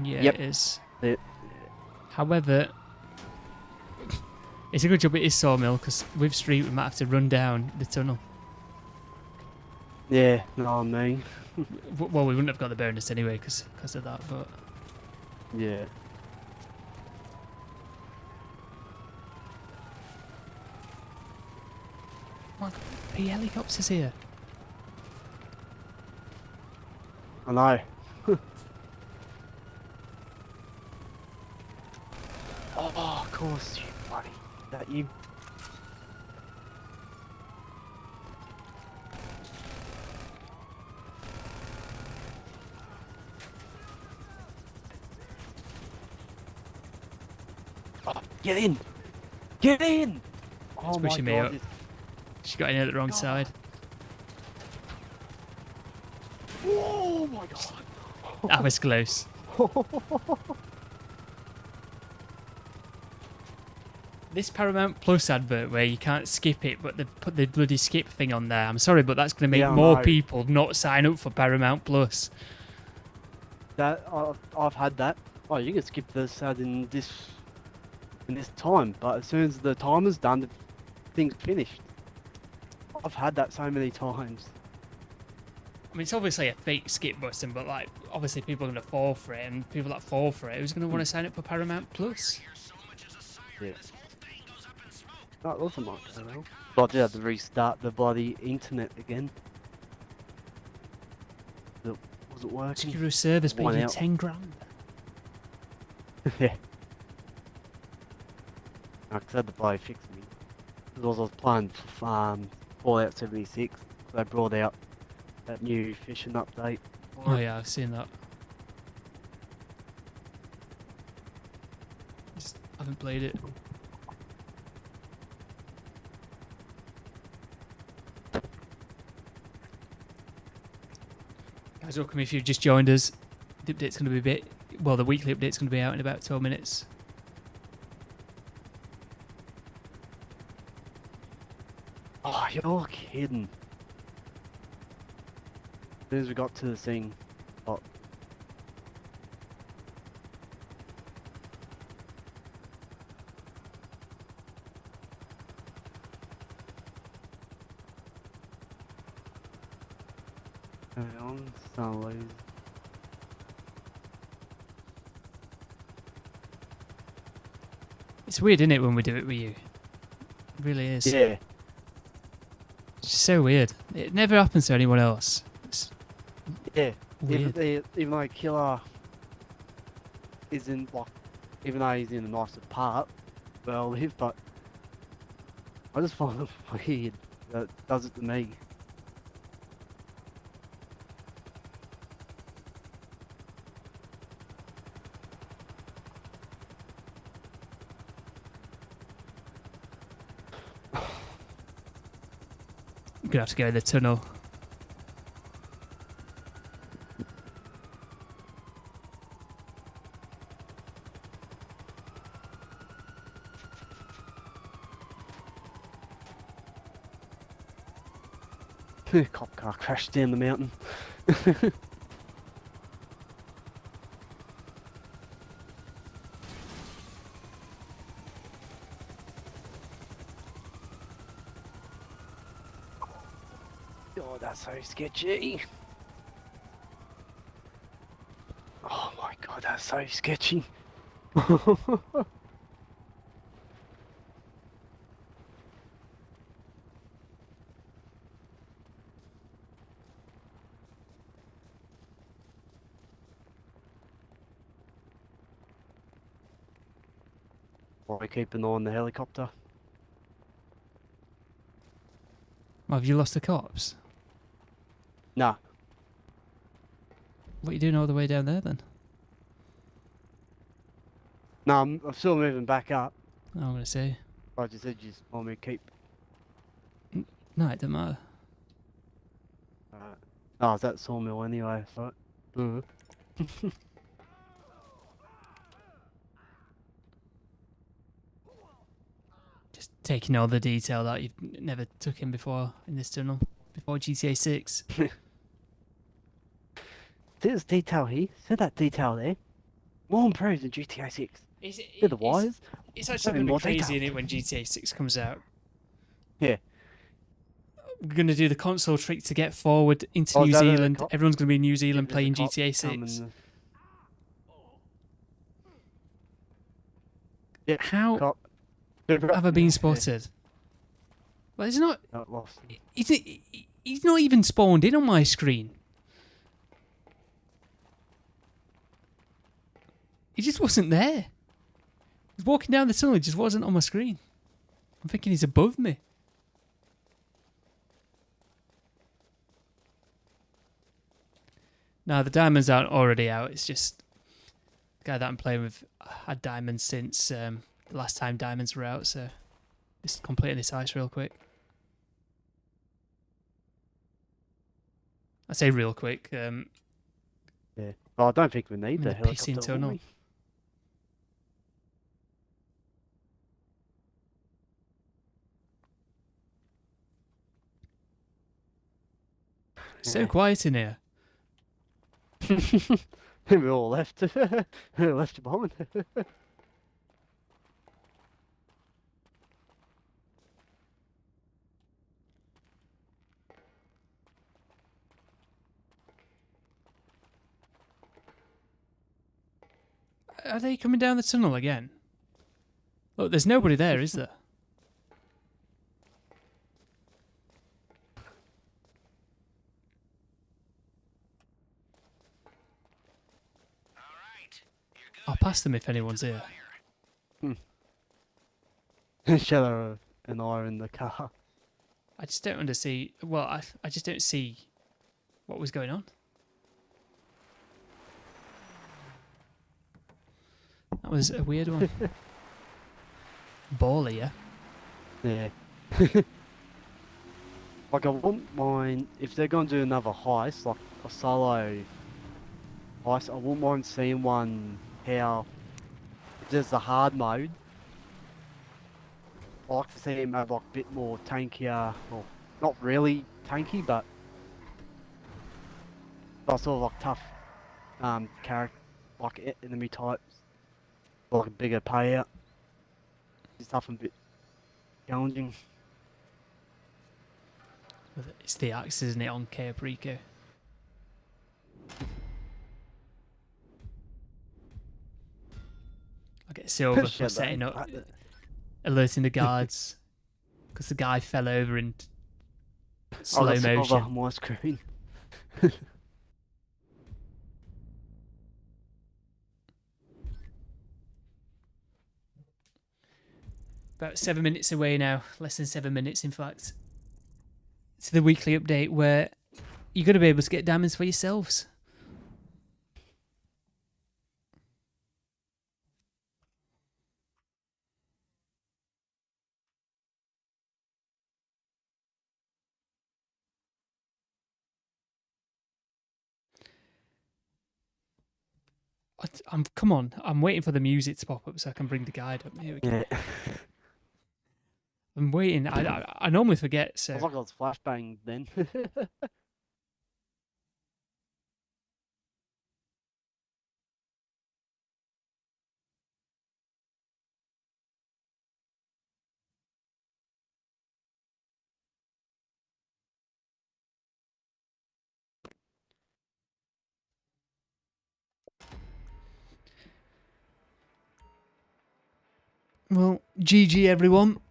Yeah, Yep. it is. It, However, it's a good job it is sawmill, because with street we might have to run down the tunnel. yeah, know what I mean? Well, we wouldn't have got the bonus anyway because of that, but... Yeah. Oh my God, 3 helicopters here. I know. Oh, of course, you bloody. That you. Oh, get in! Get in! Oh It's my pushing me God, up. She got in at the wrong side. Oh my God! That was close. This Paramount Plus advert where you can't skip it, but they put the bloody skip thing on there. I'm sorry, but that's going to make Yeah, I more know. people not sign up for Paramount Plus. That I've had that. Oh, you can skip this ad in this time, but as soon as the timer's done, the thing's finished. I've had that so many times. I mean, it's obviously a fake skip button, but like, obviously people are going to fall for it, and people that fall for it, who's going to want to sign up for Paramount Plus? Yeah. That wasn't much, I know. But I did have to restart the bloody internet again. It wasn't working. Secure service paid One you out. 10 grand. Yeah. I had the bloody fix me. Because I was playing Fallout 76. So they brought out that new fishing update. Oh yeah, I've seen that. Just haven't played it. Guys, welcome if you've just joined us. The update's going to be a bit... Well, the weekly update's going to be out in about 12 minutes. Oh, you're kidding. As soon as we got to the thing, oh. Hang on, Sunlight. It's weird, isn't it, when we do it with you? It really is. Yeah. It's just so weird. It never happens to anyone else. It's Yeah. weird. Even though Killer isn't like, even though he's in the nicest part where I live, but I just find it weird that it does it to me. I'm going to have to go in the tunnel. Cop car crashed down the mountain. Oh, that's so sketchy. Oh my god, that's so sketchy. Why keep an eye on the helicopter? Well, have you lost the cops? Nah. What are you doing all the way down there then? No, I'm still moving back up. I'm going to say. I just said you just want me to keep. No, it doesn't matter. Oh, it's that sawmill anyway, so. Just taking all the detail that you've never took in before in this tunnel. Before GTA 6. There's detail here. See that detail there? More improved than GTA 6. See the wires? It's actually going to be crazy in it when GTA 6 comes out. Yeah. We're going to do the console trick to get forward into Oh, New is that a Zealand. cop? Everyone's going to be in New Zealand There's a playing cop GTA 6. coming. Yeah, How cop. have I been spotted? Well, it's not. Not lost. He's not even spawned in on my screen. He just wasn't there. He's walking down the tunnel. He just wasn't on my screen. I'm thinking he's above me. No, the diamonds aren't already out. It's just the guy that I'm playing with had diamonds since the last time diamonds were out. So just completing this ice real quick. I say real quick. Yeah. Oh, I don't think we need in the the helicopter. pissing will tunnel. we? So quiet in here. We all left. We all left behind. Are they coming down the tunnel again? Look, there's nobody there, is there? I'll pass them if anyone's here. Shadow and I are in the car. I just don't understand. Well, I just don't see what was going on. That was a weird one. Bally, yeah? Yeah. Like, I wouldn't mind if they're going to do another heist, like a solo heist. I wouldn't mind seeing one how if there's the hard mode. I like to see him have like a bit more tankier, well, not really tanky, but sort of like tough character, like enemy types, like a bigger payout. It's tough and a bit challenging. It's the axe, isn't it, on Ceeday? I'll get silver for Shut setting up. up, alerting the guards, because the guy fell over in slow that's silver motion. on my screen. About 7 minutes away now, less than 7 minutes in fact. It's the weekly update where you're going to be able to get diamonds for yourselves. Come on, I'm waiting for the music to pop up so I can bring the guide up. Here we go. Yeah. I'm waiting. I normally forget, so. I was like I was flashbang then. Well, GG everyone.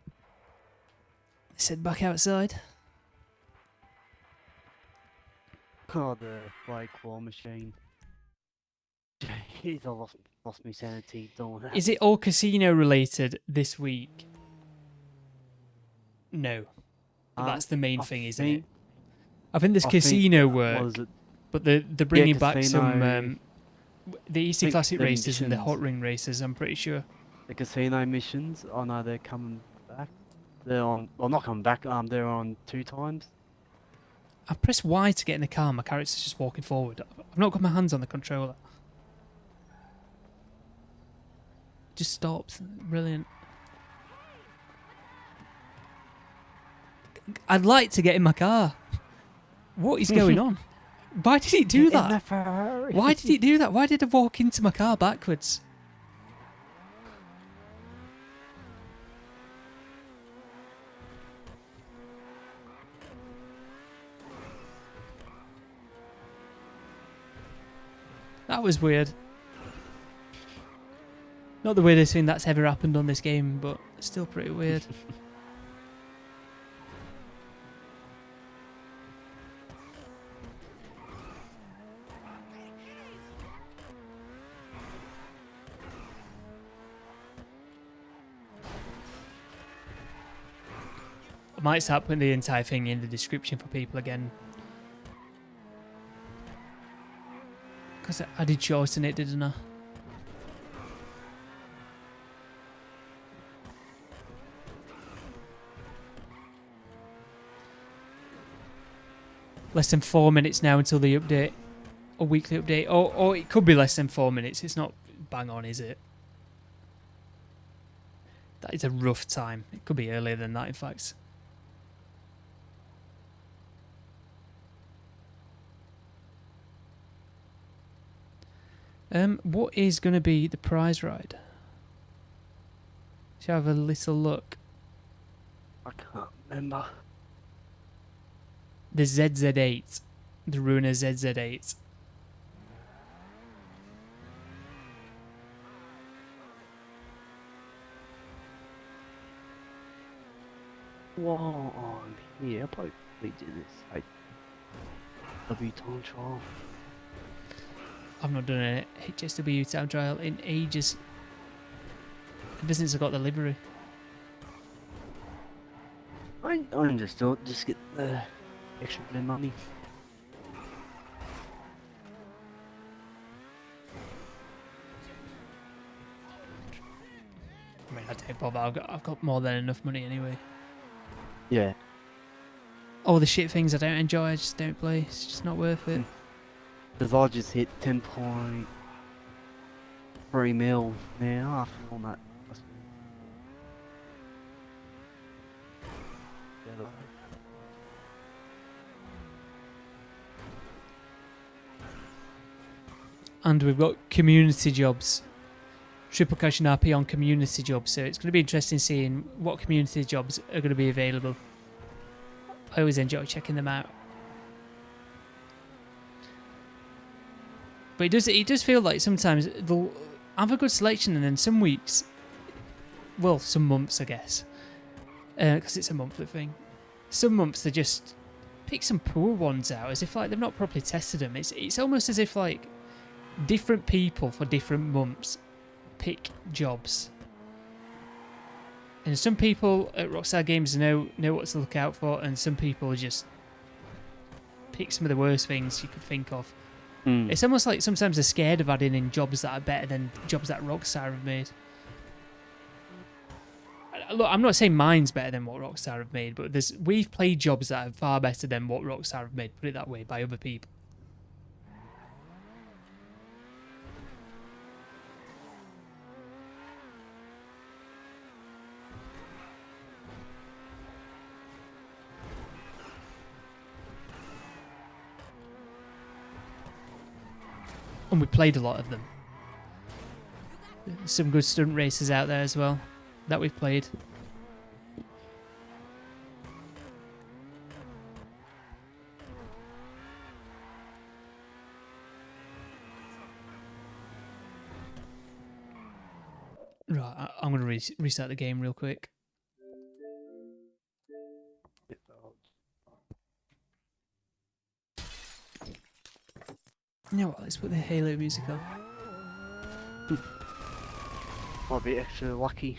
Let's head back outside. Oh, the fly claw machine. Jeez, I lost my sanity doing that. Is it all casino related this week? No. But that's the main thing, isn't it? I think there's casino work, but they're bringing back some the EC Classic races and the Hot Ring races. I'm pretty sure. The casino missions. Oh no, they're coming back. They're on. Well, not coming back. They're on 2 times. I press Y to get in the car. My character's just walking forward. I've not got my hands on the controller. Just stopped. Brilliant. I'd like to get in my car. What is going on? Why did he do that? Why did he do that? Why did I walk into my car backwards? That was weird. Not the weirdest thing that's ever happened on this game, but still pretty weird. I might start putting the entire thing in the description for people again. Because I did shorten it, didn't I? Less than 4 minutes now until the update. A weekly update. Or it could be less than 4 minutes. It's not bang on, is it? That is a rough time. It could be earlier than that, in fact. What is going to be the prize ride? Shall I have a little look? I can't remember. The ZZ8. The Ruiner ZZ8. Whoa, on here. I probably did this. W time trial. I've not done a HSW time trial in ages. Ever since I got the livery. I'm just get the extra bit of money. I mean, I don't bother. I've got more than enough money anyway. Yeah. All the shit things I don't enjoy, I just don't play. It's just not worth it. Because I just hit 10.3 mil now after all that. And we've got community jobs. Triple cash and RP on community jobs, so it's going to be interesting seeing what community jobs are going to be available. I always enjoy checking them out. But it does feel like sometimes they'll have a good selection, and then some weeks, well, some months I guess, because it's a monthly thing. Some months they just pick some poor ones out, as if like they've not properly tested them. It's almost as if like different people for different months pick jobs. And some people at Rockstar Games know what to look out for, and some people just pick some of the worst things you could think of. It's almost like sometimes they're scared of adding in jobs that are better than jobs that Rockstar have made. Look, I'm not saying mine's better than what Rockstar have made, but we've played jobs that are far better than what Rockstar have made, put it that way, by other people. And we played a lot of them. Some good stunt races out there as well that we've played. Right, I'm going to restart the game real quick. You know what, let's put the Halo music on. Might be extra lucky.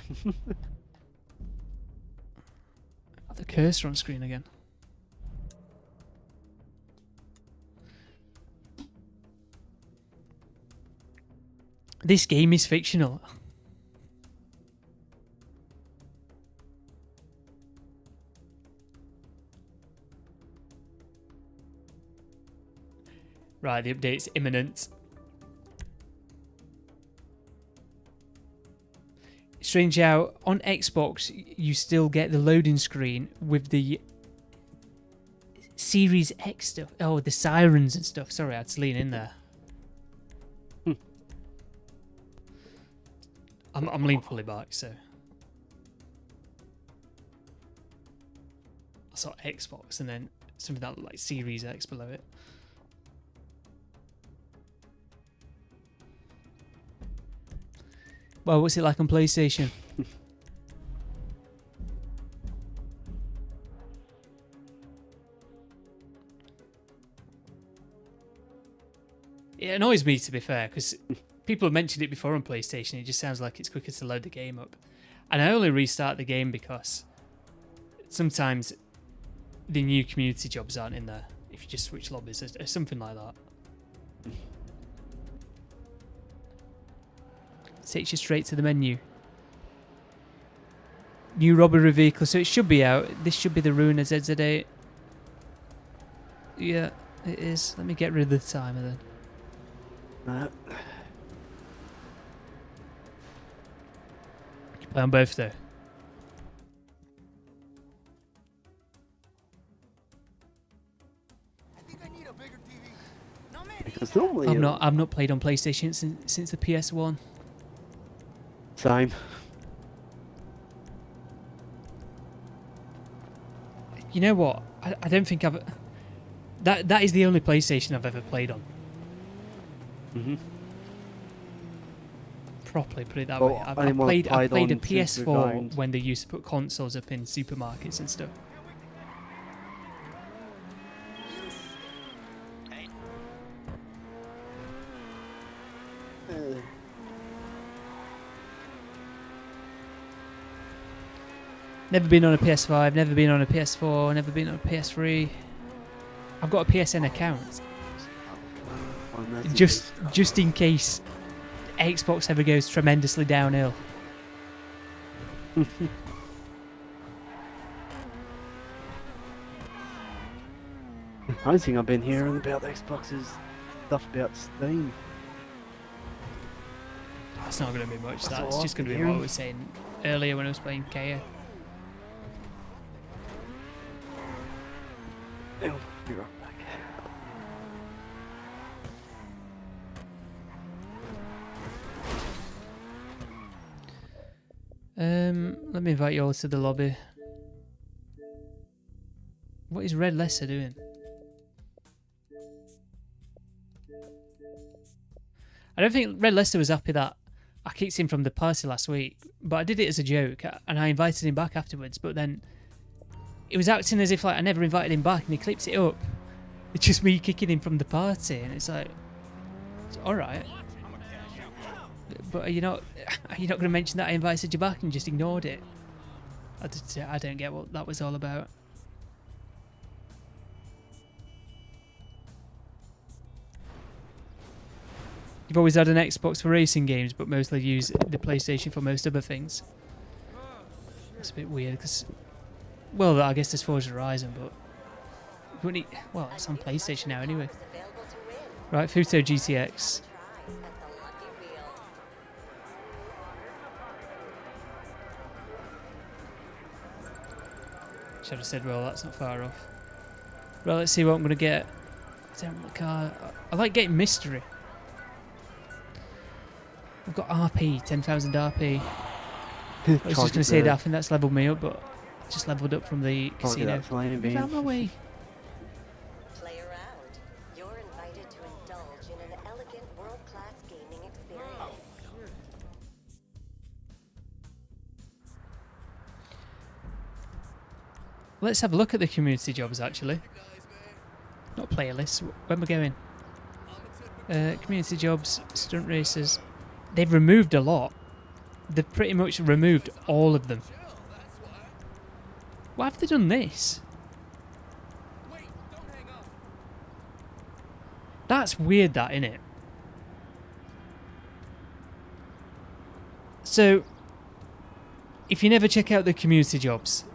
Got the cursor on screen again. This game is fictional. Right, the update's imminent. Strange how on Xbox you still get the loading screen with the Series X stuff. Oh, the sirens and stuff. Sorry, I had to lean in there. I'm leaning fully back, so I saw Xbox and then something that looked like Series X below it. Well, what's it like on PlayStation? It annoys me, to be fair, because people have mentioned it before on PlayStation. It just sounds like it's quicker to load the game up. And I only restart the game because sometimes the new community jobs aren't in there if you just switch lobbies or something like that. Takes you straight to the menu. New robbery vehicle, so it should be out. This should be the Ruiner ZZ8. Yeah, it is. Let me get rid of the timer then. You play on both though. Because normally I've not played on PlayStation since the PS1. Same. You know what? I don't think I've... That is the only PlayStation I've ever played on. Properly, put it that way. I've played a PS4 when they used to put consoles up in supermarkets and stuff. Never been on a PS5, never been on a PS4, never been on a PS3. I've got a PSN account. Just in case Xbox ever goes tremendously downhill. The only thing I've been hearing about Xbox is stuff about Steam. It's not going to be much. It's just going to be what I was saying earlier when I was playing KO. I'll be right back. Let me invite you all to the lobby. What is RedLester doing? I don't think RedLester was happy that I kicked him from the party last week, but I did it as a joke and I invited him back afterwards, but then it was acting as if like I never invited him back and he clips it up. It's just me kicking him from the party and it's like, it's alright. But are you not going to mention that I invited you back and just ignored it? I don't get what that was all about. You've always had an Xbox for racing games, but mostly use the PlayStation for most other things. That's a bit weird, because... Well, I guess there's Forza Horizon, but... Well, it's on PlayStation now anyway. Right, Futo GTX. Should have said, well, that's not far off. Right, let's see what I'm going to get. Down the car. I like getting mystery. I've got RP, 10,000 RP. I was just Try going to say that I think that's leveled me up, but I just leveled up from the casino. That's lame, Move out man. my way. Play around. You're invited to indulge in an elegant world-class gaming experience. Let's have a look at the community jobs, actually. Not playlists. Where am I going? Community jobs, stunt races. They've removed a lot. They've pretty much removed all of them. Why have they done this? That's weird, that, innit? So, if you never check out the community jobs,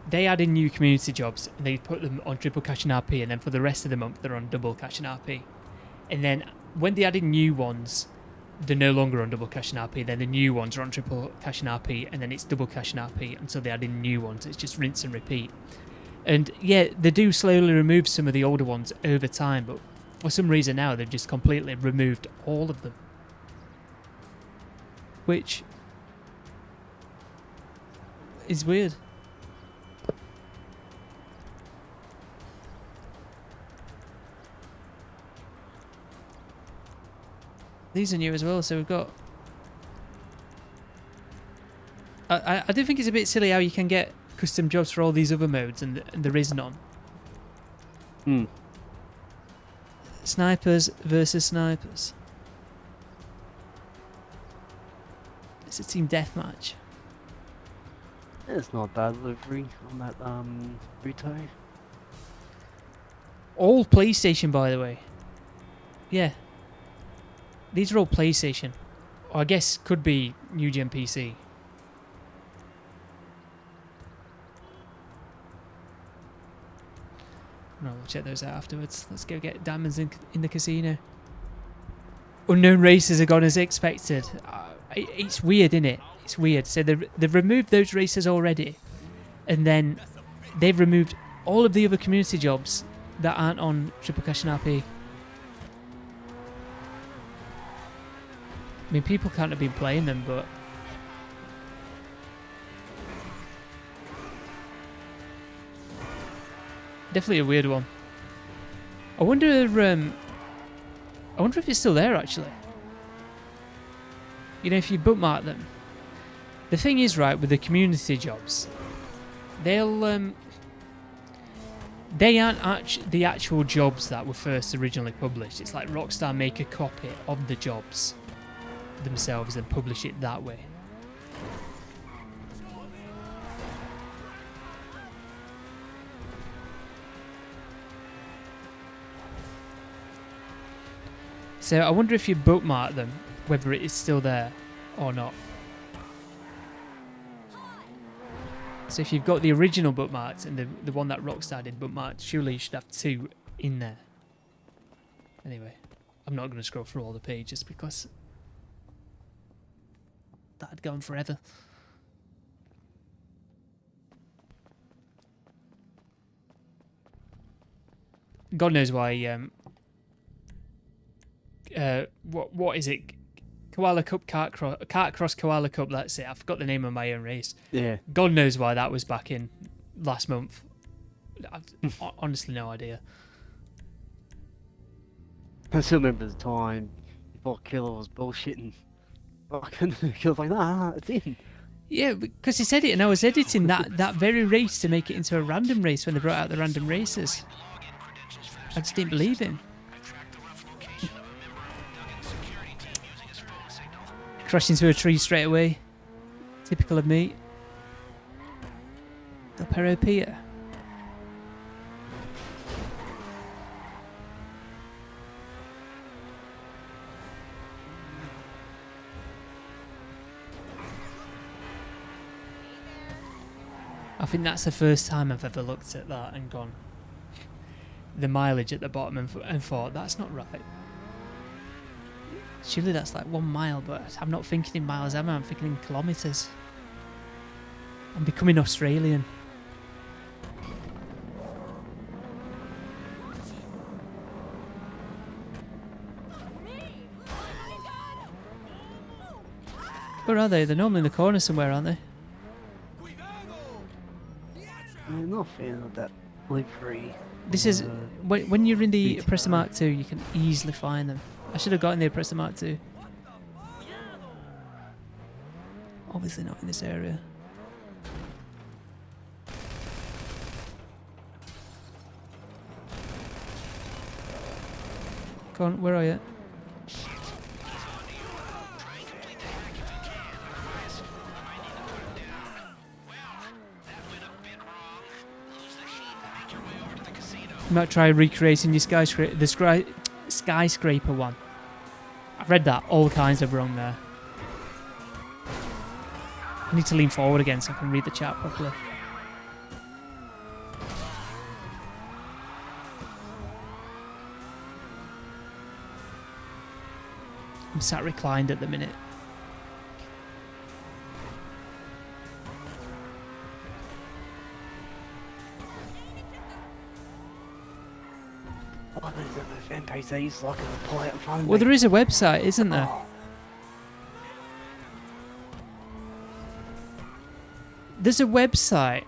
they add in new community jobs and they put them on triple cash and RP, and then for the rest of the month they're on double cash and RP. And then when they add in new ones, they're no longer on double cash and RP, then the new ones are on triple cash and RP, and then it's double cash and RP until they add in new ones. It's just rinse and repeat. And yeah, they do slowly remove some of the older ones over time, but for some reason now they've just completely removed all of them. Which is weird. These are new as well, so we've got... I do think it's a bit silly how you can get custom jobs for all these other modes and there is none. Snipers versus snipers. It's a team deathmatch. It's not a bad livery on that Ruto. All PlayStation, by the way. Yeah. These are all PlayStation. Or I guess could be new gen PC. No, we'll check those out afterwards. Let's go get diamonds in the casino. Unknown races are gone as expected. It's weird, isn't it? It's weird. So they've removed those races already. And then they've removed all of the other community jobs that aren't on triple cash and RP. I mean, people can't have been playing them, but... Definitely a weird one. I wonder if it's still there, actually. You know, if you bookmark them. The thing is, right, with the community jobs, they'll... They aren't the actual jobs that were first originally published. It's like Rockstar make a copy of the jobs themselves and publish it that way. So I wonder if you bookmark them, whether it is still there or not. So if you've got the original bookmarked and the one that Rockstar did bookmarked, surely you should have two in there. Anyway, I'm not going to scroll through all the pages because that'd go on forever. God knows why. What is it? Koala Cup Kart Cross Koala Cup. That's it. I forgot the name of my own race. Yeah. God knows why that was back in last month. I've honestly no idea. I still remember the time before Killer was bullshitting. Killer's like, nah, it's in. Yeah, because he said it, and I was editing that very race to make it into a random race when they brought out the random races. I just didn't believe him. Crashed into a tree straight away. Typical of me. Del Perro Pier. I think that's the first time I've ever looked at that and gone the mileage at the bottom and thought that's not right. Surely that's like 1 mile, but I'm not thinking in miles, am I? I'm thinking in kilometres. I'm becoming Australian. Where are they? They're normally in the corner somewhere, aren't they? I'm not a fan of that livery. This is when you're in the Oppressor Mark II, you can easily find them. I should have gotten the Oppressor Mark II. Obviously not in this area. Come on, where are you? You might try recreating your skyscraper one. I've read that all kinds of wrong there. I need to lean forward again so I can read the chat properly. I'm sat reclined at the minute. Oh, there's NPCs like in the pull out in front of me. Well, there is a website, isn't there? Oh, There's a website.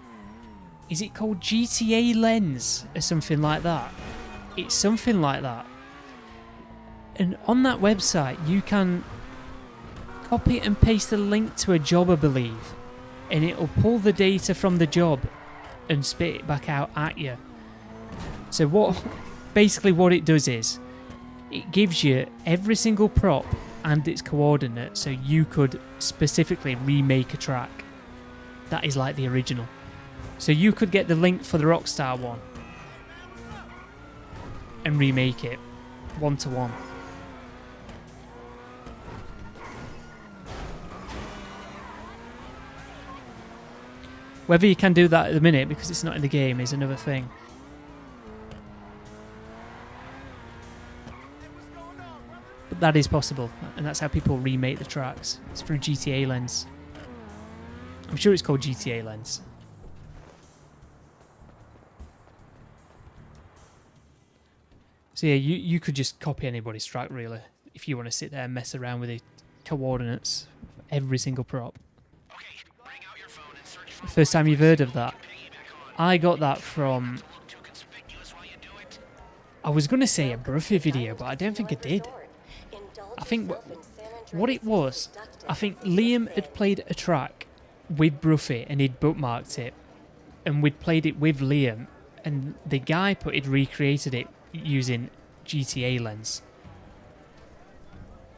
Is it called GTA Lens or something like that? It's something like that. And on that website, you can copy and paste a link to a job, I believe. And it'll pull the data from the job and spit it back out at you. So basically what it does is, it gives you every single prop and its coordinate so you could specifically remake a track. That is like the original. So you could get the link for the Rockstar one and remake it one-to-one. Whether you can do that at the minute because it's not in the game is another thing. But that is possible, and that's how people remake the tracks. It's through GTA Lens. I'm sure it's called GTA Lens. So yeah, you could just copy anybody's track really, if you want to sit there and mess around with the coordinates of every single prop. The first time you've heard of that? I got that from... I was going to say a Bruffy video, but I don't think I did. I think what it was, I think Liam had played a track with Bruffy and he'd bookmarked it, and we'd played it with Liam, and the guy he'd recreated it using GTA Lens.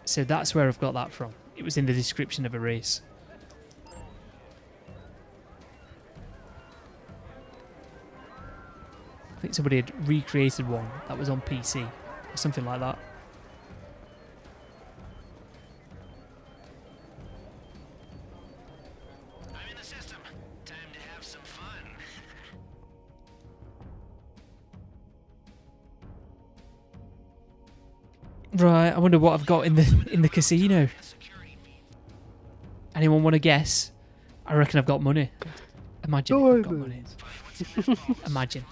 So that's where I've got that from. It was in the description of a race. I think somebody had recreated one that was on PC or something like that. I'm in the system. Time to have some fun. Right, I wonder what I've got in the casino. Anyone want to guess? I reckon I've got money. Imagine if I've got money. Imagine.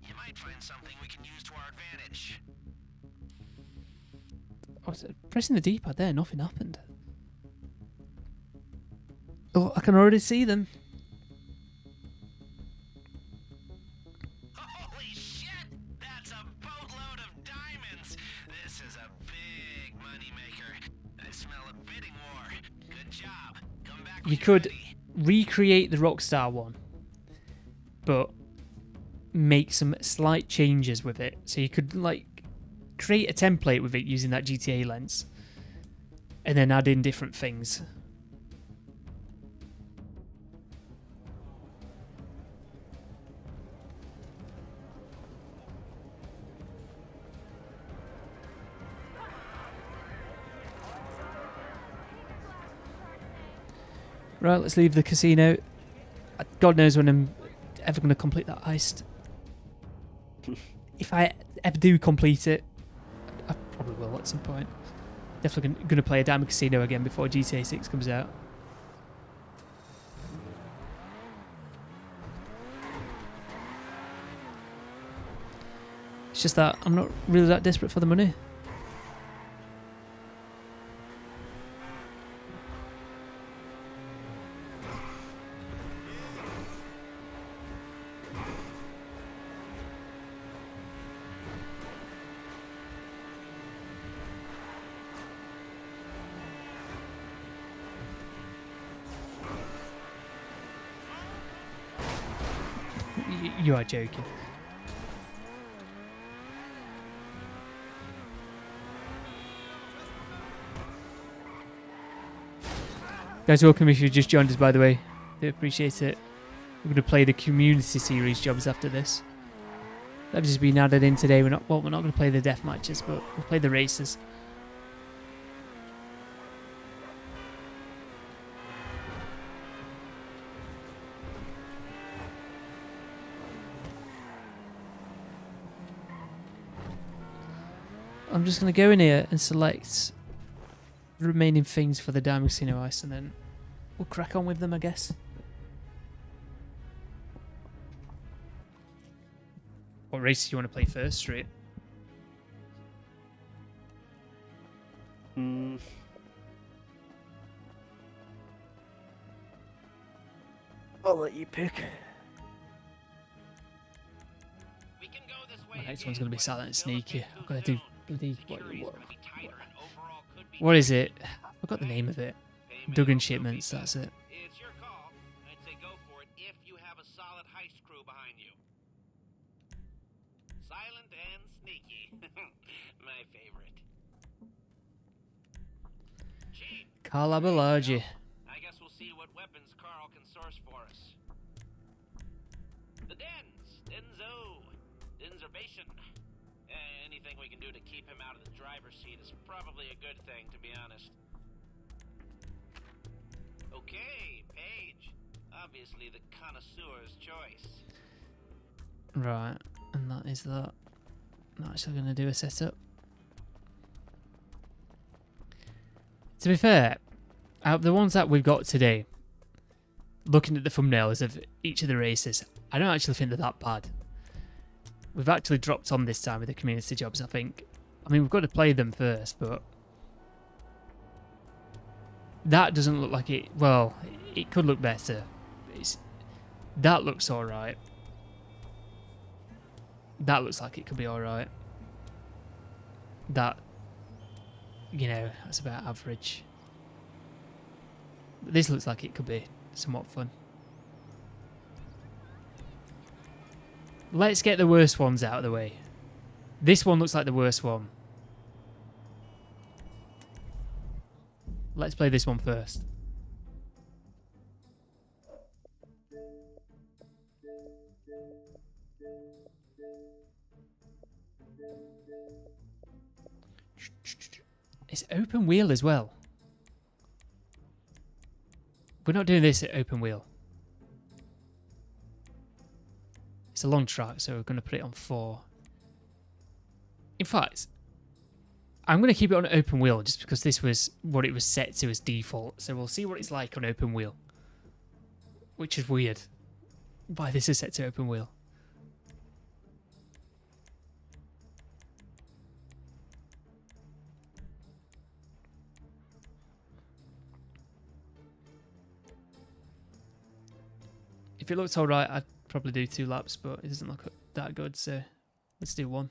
You might find something we can use to our advantage. I was pressing the D-pad there, nothing happened. Oh, I can already see them. Holy shit! That's a boatload of diamonds! This is a big moneymaker. I smell a bidding war. Good job. Come back when You you're could ready. recreate the Rockstar one, but make some slight changes with it. So you could like create a template with it using that GTA lens, and then add in different things. Right, let's leave the casino. God knows when I'm ever going to complete that heist. If I ever do complete it, I probably will at some point. Definitely going to play a Diamond Casino again before GTA 6 comes out. It's just that I'm not really that desperate for the money. You are joking. Guys, welcome if you just joined us, by the way. Do appreciate it. We're going to play the community series jobs after this. They've just been added in today. We're not going to play the death matches, but we'll play the races. I'm just going to go in here and select the remaining things for the Diamond Casino Heist, and then we'll crack on with them, I guess. What race do you want to play first, Street? I'll let you pick. We can go this way. The next one's going to be silent and sneaky. I've got to do bloody... What is it? I forgot the name of it. Duggan Shipments, that's it. It's your call. I'd say go for it if you have a solid heist crew behind you. Silent and sneaky. My favorite. Chief, Carl Abalaji. I guess we'll see what weapons Carl can source for us. The Denzerbation. Anything we can do to keep him out of the driver's seat is probably a good thing, to be honest. Okay, Paige. Obviously the connoisseur's choice. Right, and that is that. Not actually going to do a setup. To be fair, out of the ones that we've got today, looking at the thumbnails of each of the races, I don't actually think they're that bad. We've actually dropped on this time with the community jobs, I think. I mean, we've got to play them first, but... that doesn't look like it... well, it could look better. That looks alright. That looks like it could be alright. That... you know, that's about average. But this looks like it could be somewhat fun. Let's get the worst ones out of the way. This one looks like the worst one. Let's play this one first. It's open wheel as well. We're not doing this at open wheel. It's a long track, so we're going to put it on 4. In fact, I'm going to keep it on open wheel just because this was what it was set to as default. So we'll see what it's like on open wheel. Which is weird. Why this is set to open wheel. If it looks alright, I'd probably do 2 laps, but it doesn't look that good, so let's do 1.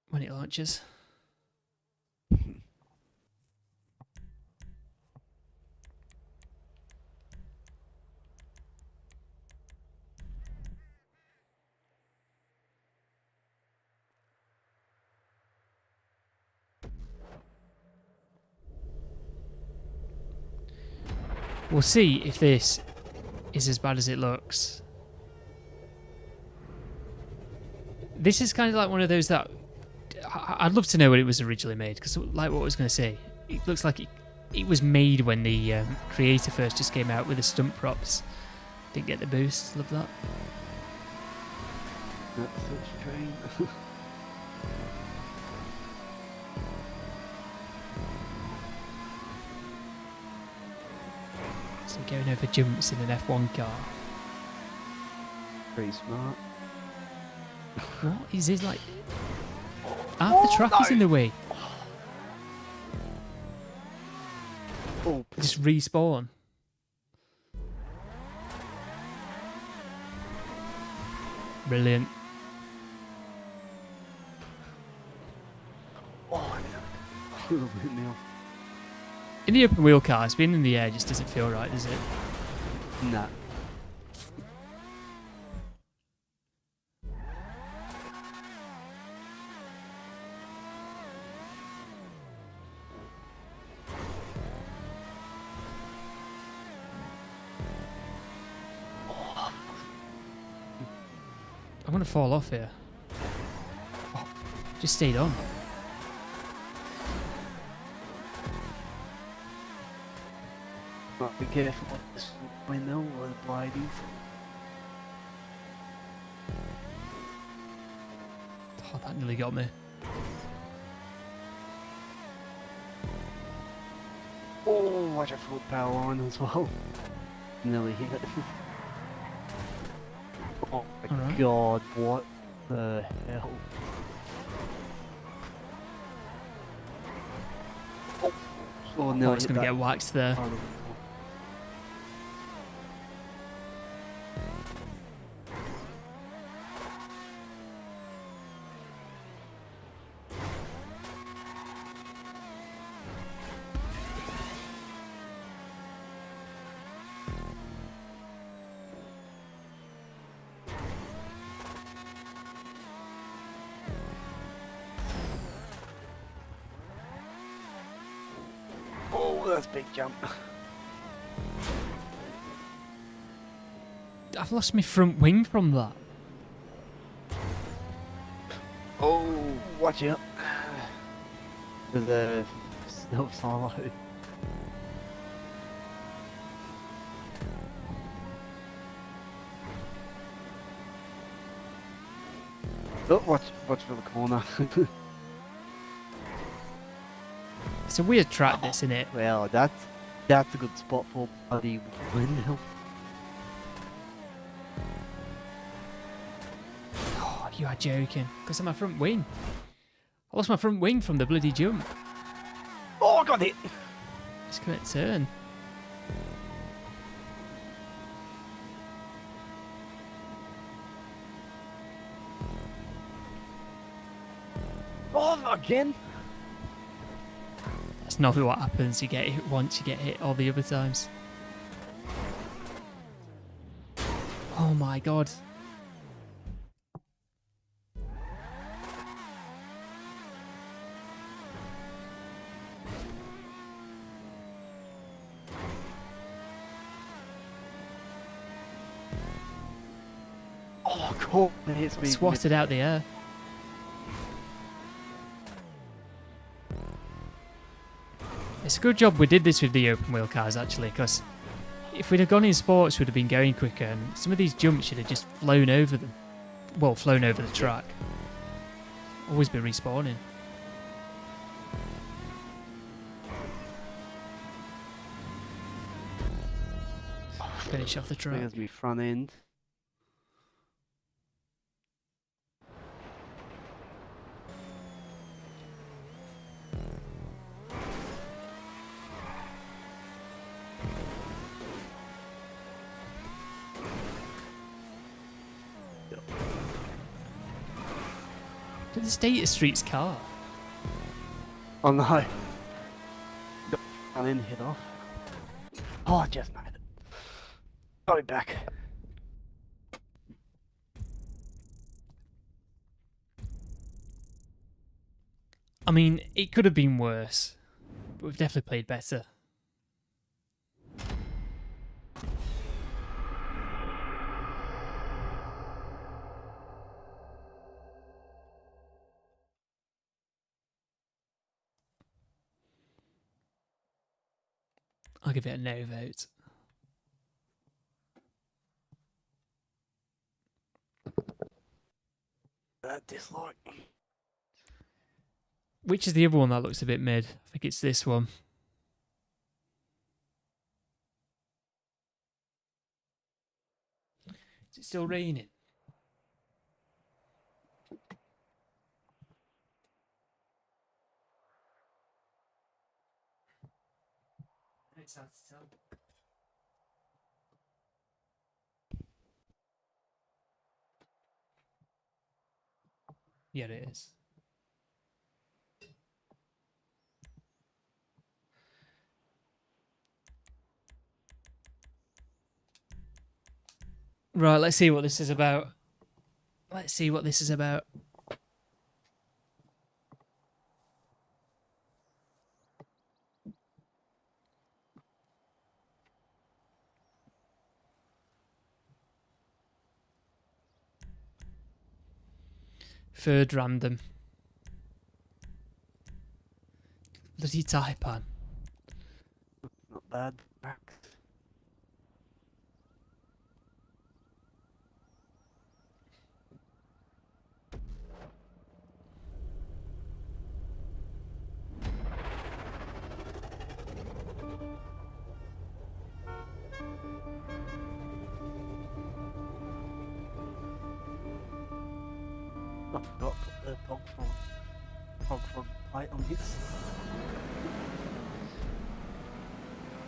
When it launches. We'll see if this is as bad as it looks. This is kind of like one of those that... I'd love to know when it was originally made, because like what I was going to say, it looks like it was made when the creator first just came out with the stunt props. Didn't get the boost. Love that. That's such a train. So going over jumps in an F1 car. Pretty smart. What is this like? Half the track is in the way. Oh, Just respawn. Brilliant. oh no. A little bit now. In the open wheel cars, being in the air just doesn't feel right, does it? Nah. I'm gonna fall off here. Oh, just stayed on. But be careful with this window or the blinding. Oh, that nearly got me. Oh, watch a foot power on as well. Nearly hit it. Oh my Alright. god, what the hell? Oh, Oh, nearly it's hit gonna that get waxed there. part of the wall. Oh, that's a big jump. I've lost my front wing from that. Oh, watch out. There's a snow solo. Oh, watch for the corner. It's a weird track, this, isn't it? Well, that's a good spot for bloody window. Oh, you are joking. Because of my front wing. I lost my front wing from the bloody jump. Oh, I got it! Just couldn't turn. Oh, again! That's not what happens. You get hit once, you get hit all the other times. Oh my god. Oh, cool. It hits me. Swatted out the air. It's a good job we did this with the open wheel cars, actually, because if we'd have gone in sports, we'd have been going quicker, and some of these jumps should have just flown over them. Well, flown over the track. Always be respawning. Finish off the track. There's me front end. Look at the state of Street's car. Oh no. Front end hit off. Oh, I just made it. Got it back. I mean, it could have been worse, but we've definitely played better. I'll give it a no vote. Dislike. Which is the other one that looks a bit mid? I think it's this one. Is it still raining? It's hard to tell. Yeah, it is. Right, let's see what this is about. Let's see what this is about. Third random. Bloody Taipan. Not bad. Max. I forgot to put the dog frog light on this.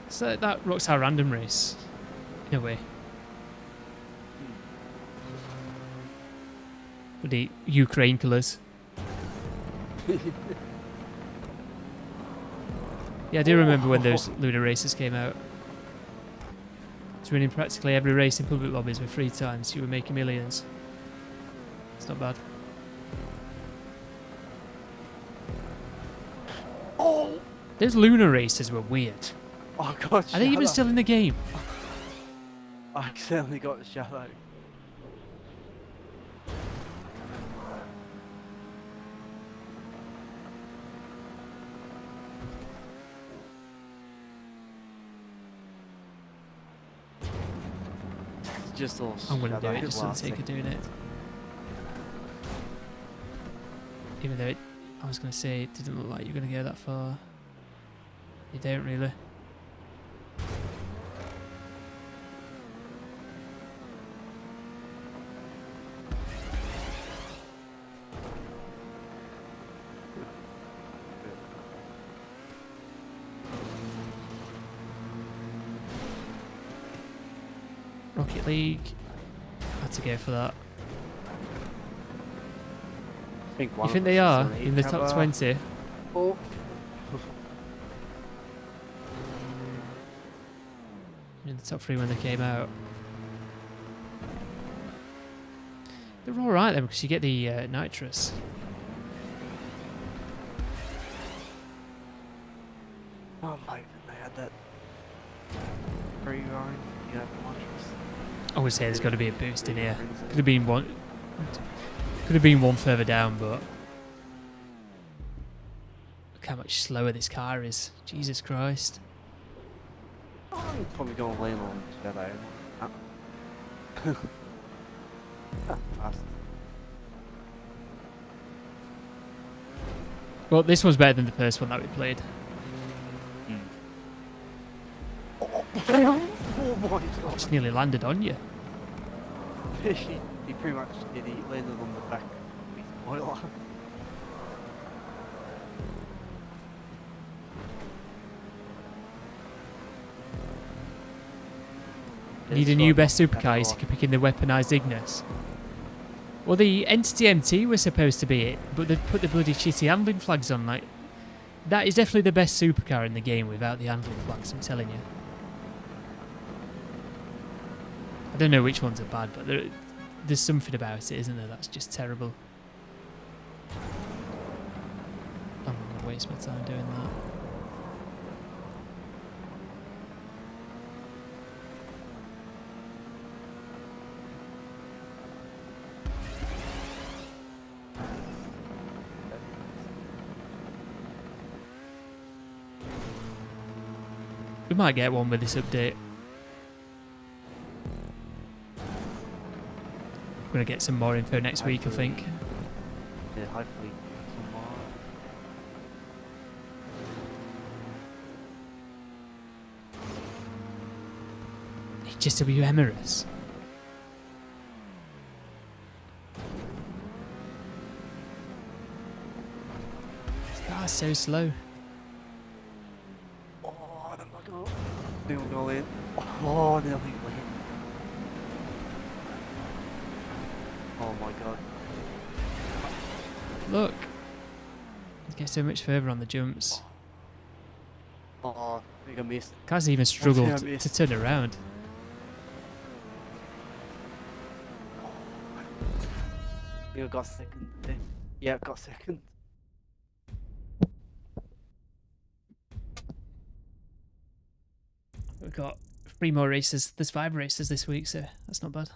So that rocks our random race, in a way. With the Ukraine colours. Yeah, I do remember when those lunar races came out. It's winning practically every race in public lobbies with 3 times. You were making millions. It's not bad. Oh! Those lunar races were weird. Oh god, Are they even still in the game? I accidentally got the shadow. It's just all I'm going to do shadow it just for the sake of blasting. doing it. Even though I was going to say it didn't look like you were going to go that far. You don't really. Rocket League. Had to go for that. You You think they are in the top 20? Oh. In the top 3 when they came out. They're alright then because you get the nitrous. Oh my god, they had that free ride. You have the nitrous. I would say there's got to be a boost in here. Could have been one. Could have been one further down, but look how much slower this car is. Jesus Christ. I'm probably going to lean on shadow. Fast. Well, this one's better than the first one that we played. Oh my god. Just nearly landed on you. He pretty much did. He landed on the back of his spoiler. Need a new best supercar so you can pick in the weaponized Ignis. Well, the Entity MT was supposed to be it, but they put the bloody shitty handling flags on. Like, that is definitely the best supercar in the game without the handling flags, I'm telling you. I don't know which ones are bad, but there's something about it, isn't there, that's just terrible. I'm not going to waste my time doing that. We might get one with this update. We're going to get some more info next week, I think. Yeah, hopefully tomorrow. HSW Emirates. Car's so slow. Oh, my God. Nearly go in. Oh, nearly went. Oh my God. Look. Get so much further on the jumps. Oh, I think I missed. Car's even struggled to turn around. I think I got second there. Yeah, I got second. We've got 3 more races. There's 5 races this week, so that's not bad.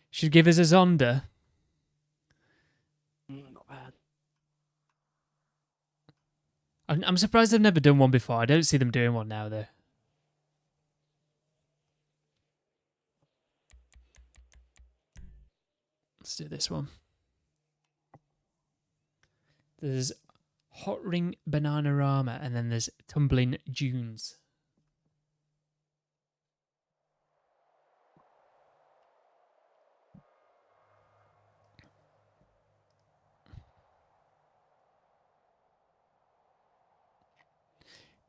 Should give us a Zonda. Not bad. I'm surprised they've never done one before. I don't see them doing one now, though. Let's do this one. There's Hot Ring Bananarama, and then there's Tumbling Dunes.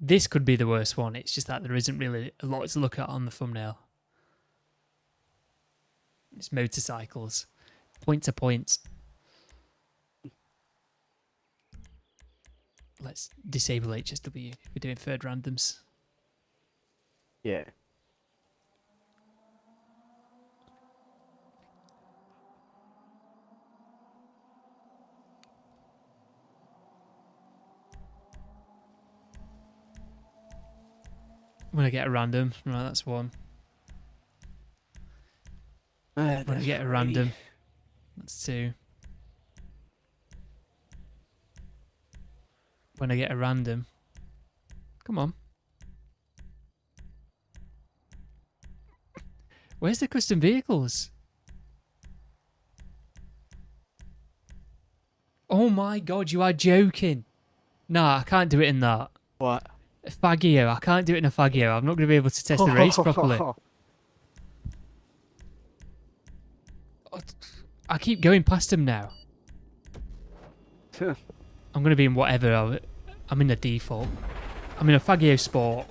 This could be the worst one. It's just that there isn't really a lot to look at on the thumbnail. It's motorcycles. Point to point. Let's disable HSW. We're doing third randoms. Yeah. When I get a random, right, that's 1. When I get a random, that's 2. When I get a random, come on. Where's the custom vehicles? Oh my God, you are joking. Nah, I can't do it in that. What? A Fagio, I can't do it in a Fagio. I'm not going to be able to test the race properly. I keep going past him now. I'm going to be in whatever. I'm in the default. I'm in a Fagio Sport.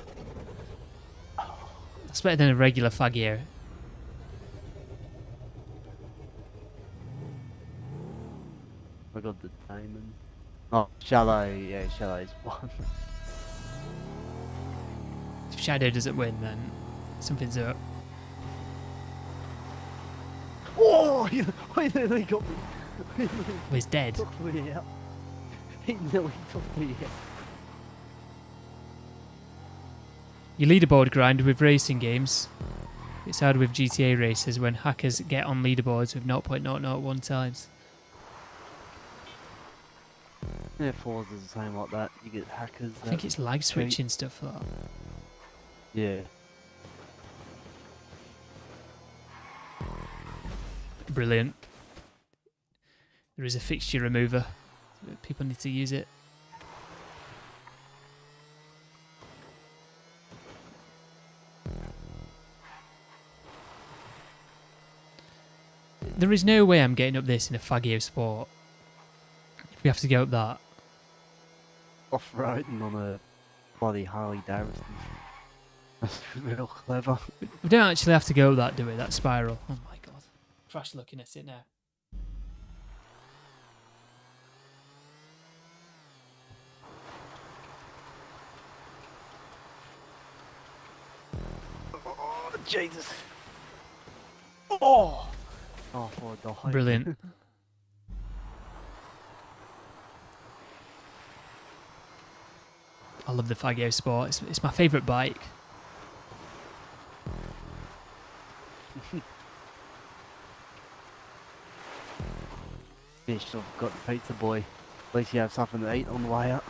That's better than a regular Fagio. I got the diamond. Oh, Shallow. Yeah, Shallow is 1. If Shadow doesn't win, then something's up. Oh, he nearly got me. Well, he's dead. Took me out. He nearly took me out. Your leaderboard grind with racing games. It's hard with GTA races when hackers get on leaderboards with 0.001 times. Yeah, Forza is the same like that. You get hackers. I think it's lag switching stuff for that. Yeah. Brilliant. There is a fixture remover. People need to use it. There is no way I'm getting up this in a Fagio Sport. If we have to go up that. Off-roading on a bloody Harley Davidson. That's real clever. We don't actually have to go up that, do we? That spiral. Oh my God. Crash looking at it now. Oh, Jesus. Oh! Oh, for the Brilliant. I love the Fagio Sport. It's my favourite bike. Yeah, should have got the pizza boy. At least you have something to eat on the way up.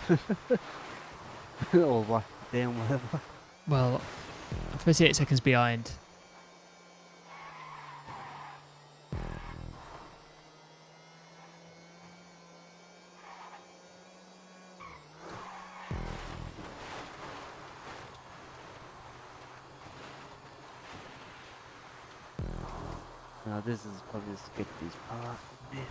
Or like down, whatever. Well, I'm 38 seconds behind. Now this is probably the sketchiest part of this.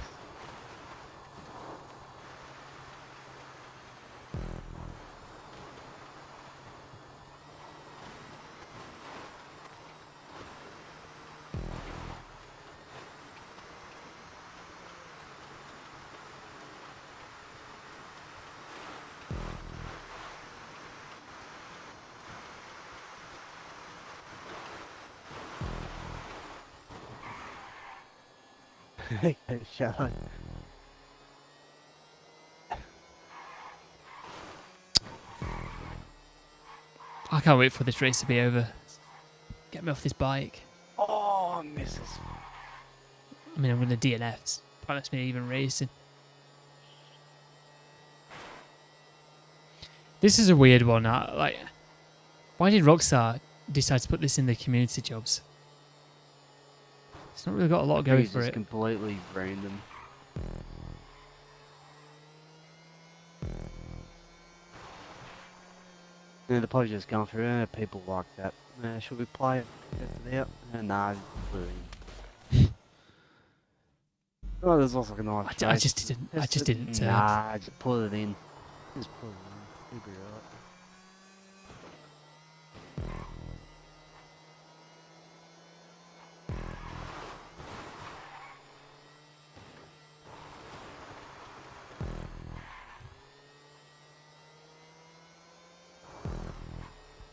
Shut up. I can't wait for this race to be over. Get me off this bike. Oh, misses. I mean, I'm going to DNF. That's me even racing. This is a weird one. Like, why did Rockstar decide to put this in the community jobs? It's not really got a lot going for It's it. completely random. Yeah, the probably just gone through. People like that. Should we play it? Test it out? Nah, just put it in. Oh, there's also a nice. I just didn't. Nah, just put it in. Just put it in. You'll be right.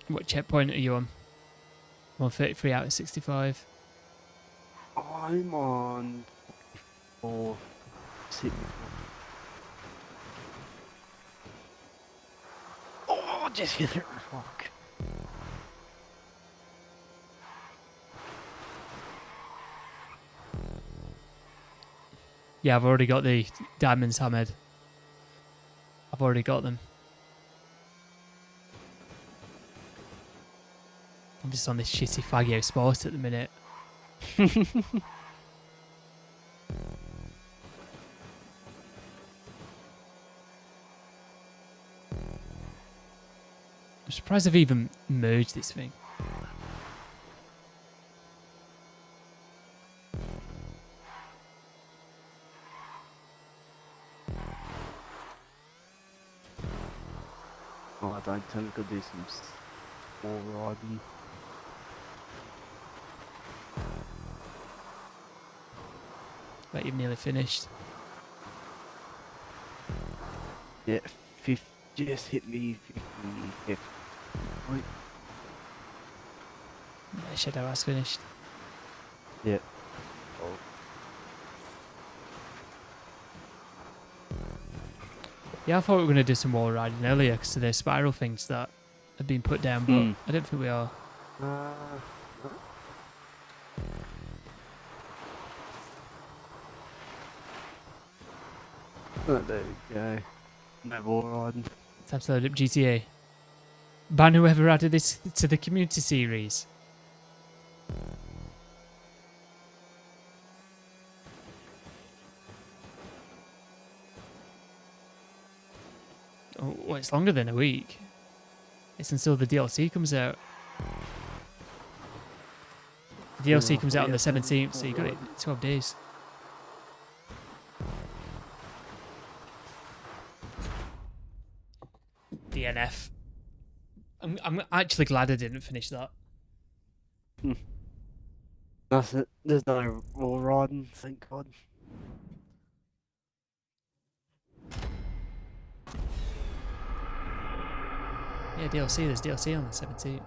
What checkpoint are you on? 133 out of 65. I'm on 4. Oh, just hit it. Fuck. Yeah, I've already got the diamonds hammered. I've already got them. I'm just on this shitty Fagio Sport at the minute. I'm surprised I've even merged this thing. Oh, I don't think I could do some wall riding. But you've nearly finished. Yeah, just hit me 50. Wait. Yeah, Shadow has finished. Yeah. Oh. Yeah, I thought we were going to do some wall riding earlier because of the spiral things that have been put down, but I don't think we are. Oh, there we go. No wall riding. Time to load up GTA. Ban whoever added this to the community series. Oh, well, it's longer than a week. It's until the DLC comes out. The DLC comes out on the 17th, so you got it 12 days. DNF. I'm actually glad I didn't finish that. That's it. There's no wall riding, thank God. Yeah, DLC. There's DLC on the 17th.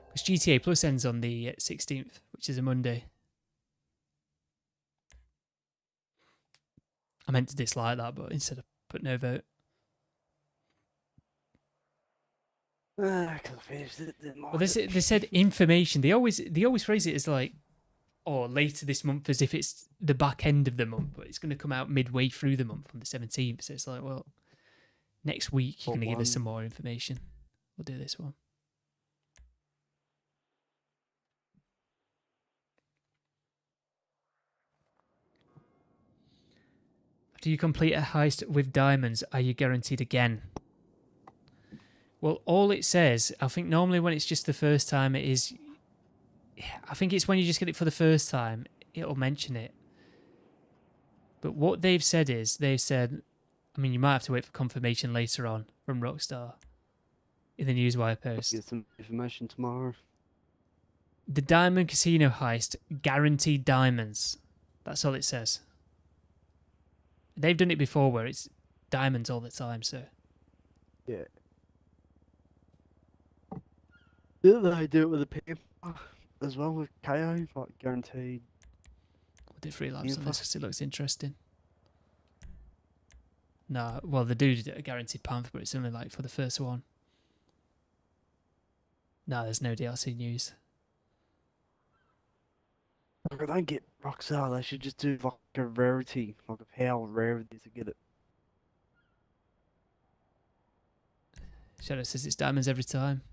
Because GTA Plus ends on the 16th, which is a Monday. I meant to dislike that, but instead of put no vote. I could have finished it. Well, they said information. They always phrase it as like, oh, later this month, as if it's the back end of the month, but it's going to come out midway through the month on the 17th. So it's like, well, next week you're going to give us some more information. We'll do this one. After you complete a heist with diamonds, are you guaranteed again? Well, all it says, I think normally when it's just the first time, it is I think it's when you just get it for the first time, it'll mention it. But what they've said is, I mean, you might have to wait for confirmation later on from Rockstar in the newswire post. Get some information tomorrow. The Diamond Casino Heist, guaranteed diamonds. That's all it says. They've done it before where it's diamonds all the time, so. Yeah. Didn't they do it with the Panda as well with KO? Like guaranteed. We'll do 3 laps on Info. this because it looks interesting. No, well, they do a guaranteed panther, but it's only like for the first one. No, there's no DLC news. Like, I don't get Rockstar. They should just do like a rarity, like of how rare it is to get it. Shadow says it's diamonds every time.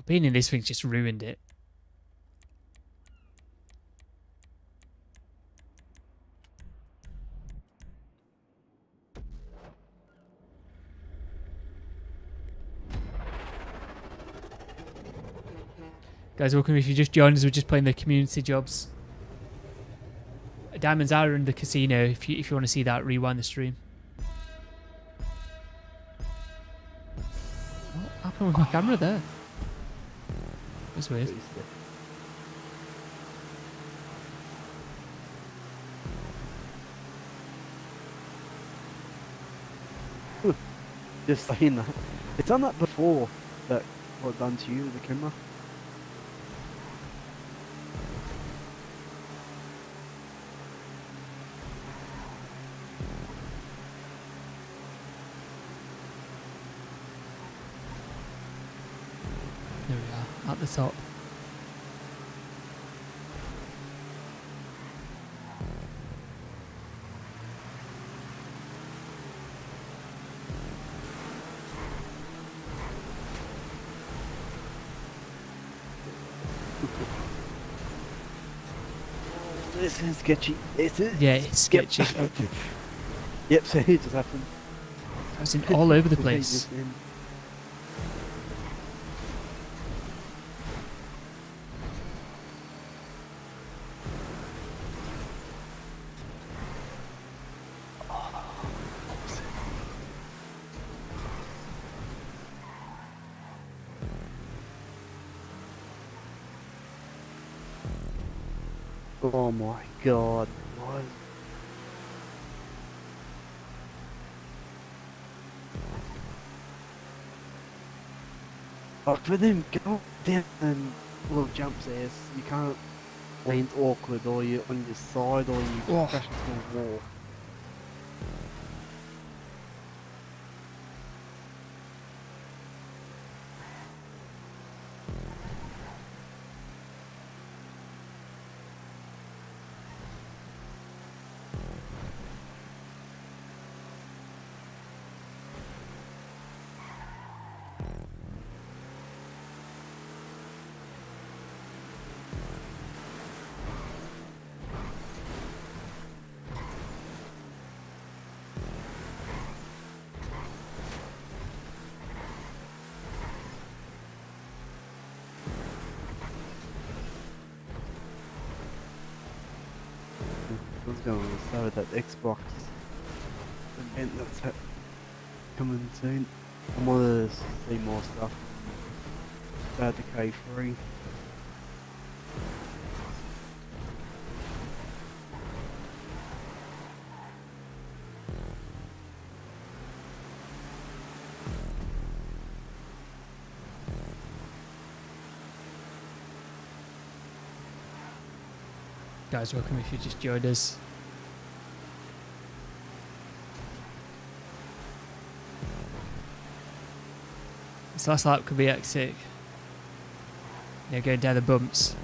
Being in this thing's just ruined it. Guys, welcome if you just joined us. We're just playing the community jobs. Diamonds are in the casino. If you want to see that, rewind the stream. What happened with my camera there? That's weird. Just saying that. It's done that before. That what done to you with the camera. There we are, at the top. This is sketchy. This is Yeah, it's sketchy. Yep, so it just happened. I was in all over the place. Oh my god. What? Like for them go down and little jumps there, you can't land awkward or you're on your side or you Oh. crash into a wall. What's going on so with that Xbox event that's coming soon? I want to see more stuff. Bad Decay 3. Guys, welcome if you just joined us. This last lap could be hectic. Yeah, going down the bumps.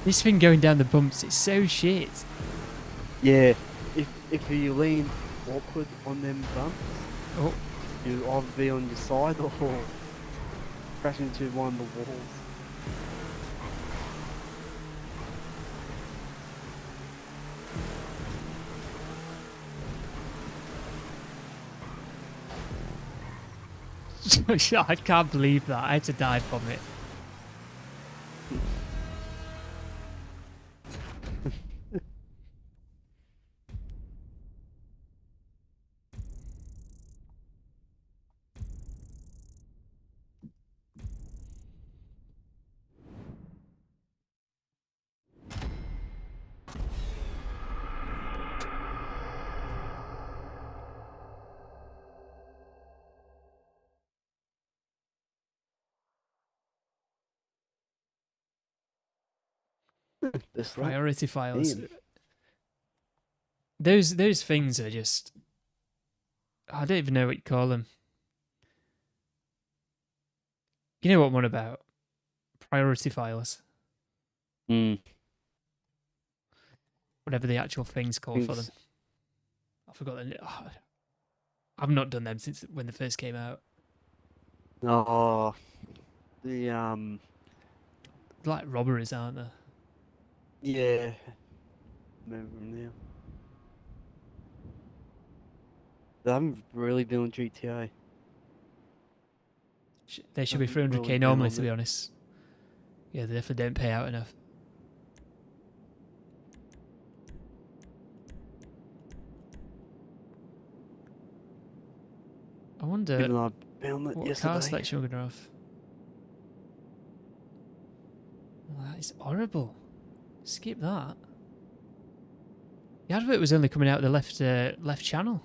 This thing going down the bumps, it's so shit. Yeah, if you lean awkward on them bumps, Oh, you either be on your side or crash into one of the walls. I can't believe that. I had to dive from it. This Priority files. Damn. Those things are just... I don't even know what you call them. You know what I'm on about? Priority files. Mm. Whatever the actual thing's called for them. I forgot the... Oh, I've not done them since when they first came out. Oh, the They're like robberies, aren't they? yeah. Remember them now. They haven't really been on GTA. They should be Haven't 300k really been normally, on to be it. honest. Yeah, they definitely don't pay out enough. I wonder Even though I found that what car yesterday. selection we're going to have. Oh, that is horrible. Skip that. The advert was only coming out the left channel.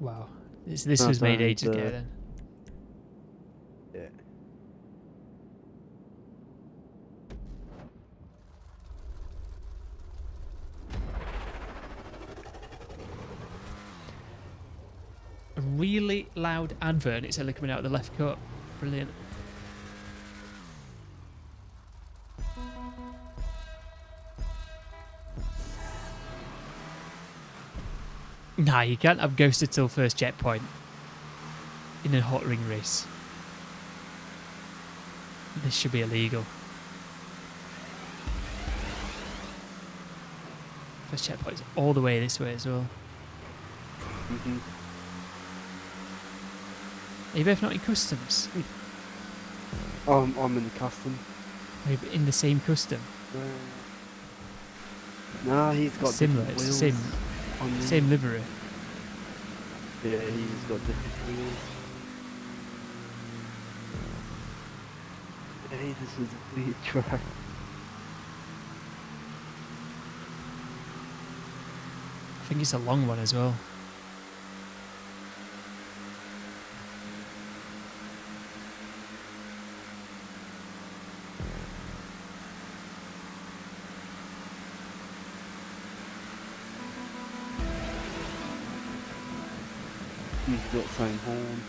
Wow. This was made ages ago then. Yeah. A really loud advert and it's only coming out of the left cut. Brilliant. Nah, you can't have ghosted till first checkpoint in a hot ring race. This should be illegal. First checkpoint's all the way this way as well. Mhm. Are you both not in customs? I'm in the custom. Are you in the same custom? Nah, he's got Similar, different it's the wheels. same, on there. same livery. Yeah, he's got different wheels. Hey, this was a weird track. I think it's a long one as well. He's got the same horn.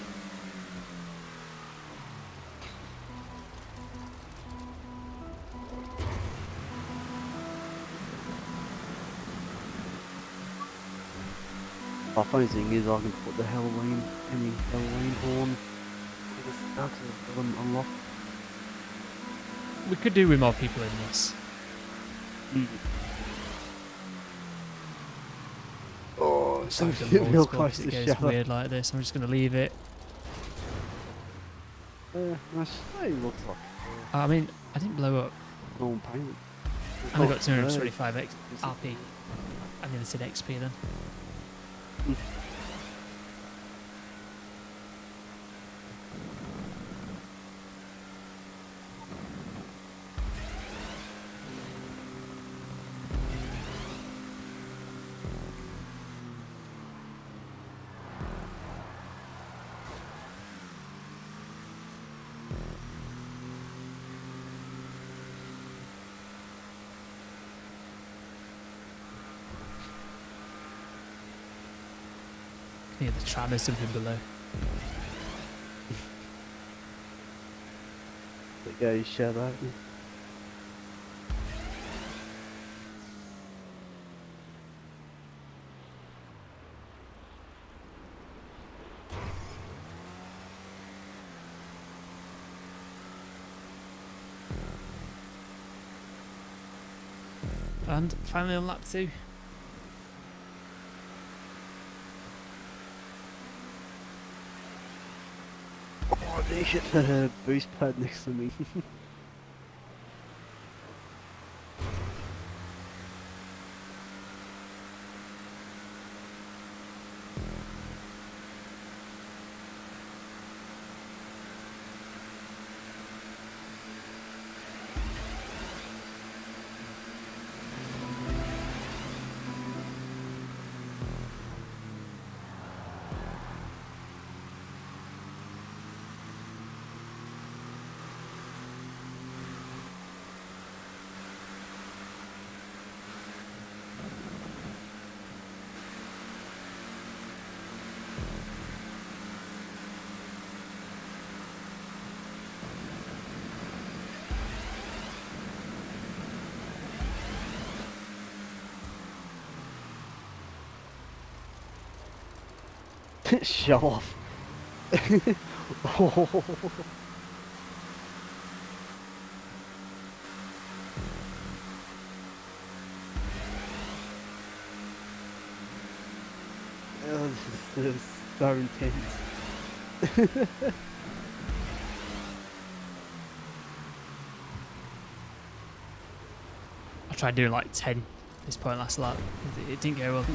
My funny thing is I can put the Halloween horn with the stacks of them unlocked. We could do with more people in this. Oh, So so I've done real multiple close because to it goes shadow. weird like this. I'm just going to leave it. It looks like I mean, I didn't blow up. normal paint. And I got 225 RP. I'm going to say XP then. Yeah, the tram or something below. That guy shot at me. And finally on lap 2. Oh, they hit the boost pad next to me. Show off. Oh. Oh, this is so intense. I tried doing like 10 this point last lap. It didn't go well.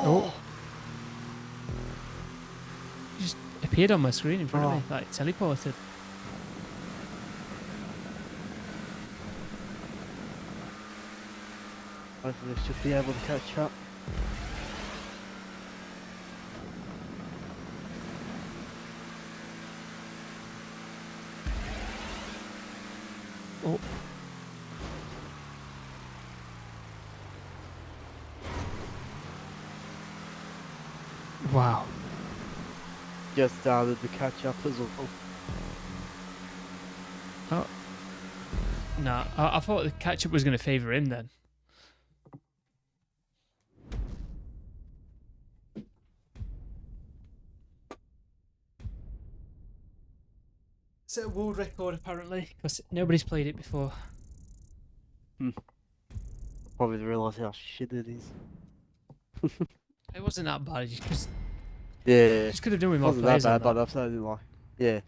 Oh. Just appeared on my screen in front of me, like teleported. Hopefully I should be able to catch up. Oh. Wow. Just started to catch up as well. Oh. No, I thought the catch-up was going to favour him then. Set a world record apparently, because nobody's played it before. Probably realise how shit it is. It wasn't that bad, just Yeah. could have done with more Wasn't players that on bad, that. but I've certainly like, yeah.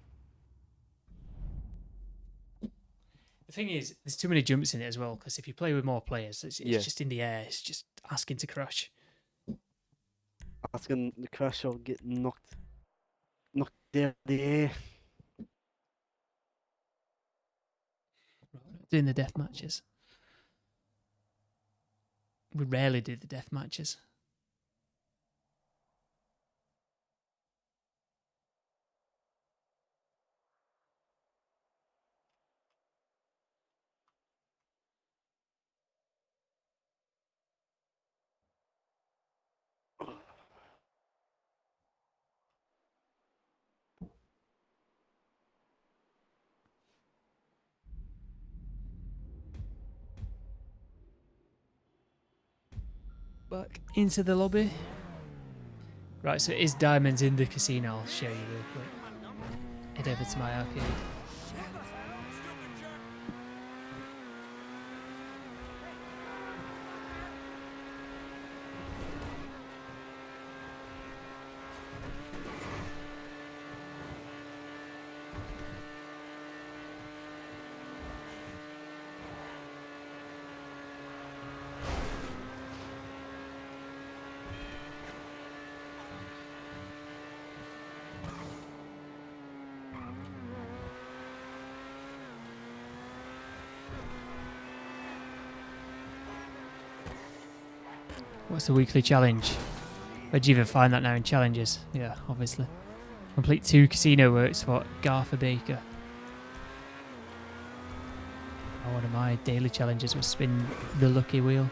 The thing is, there's too many jumps in it as well, because if you play with more players, it's just in the air, it's just asking to crash. Asking the crash or get knocked out of the air. Doing the death matches. We rarely do the death matches. Back into the lobby. Right, so it is diamonds in the casino. I'll show you real quick. Head over to my arcade. What's the weekly challenge? Where'd you even find that now in challenges? Yeah, obviously. Complete 2 casino works for Gartha Baker. Oh, one of my daily challenges was spin the lucky wheel.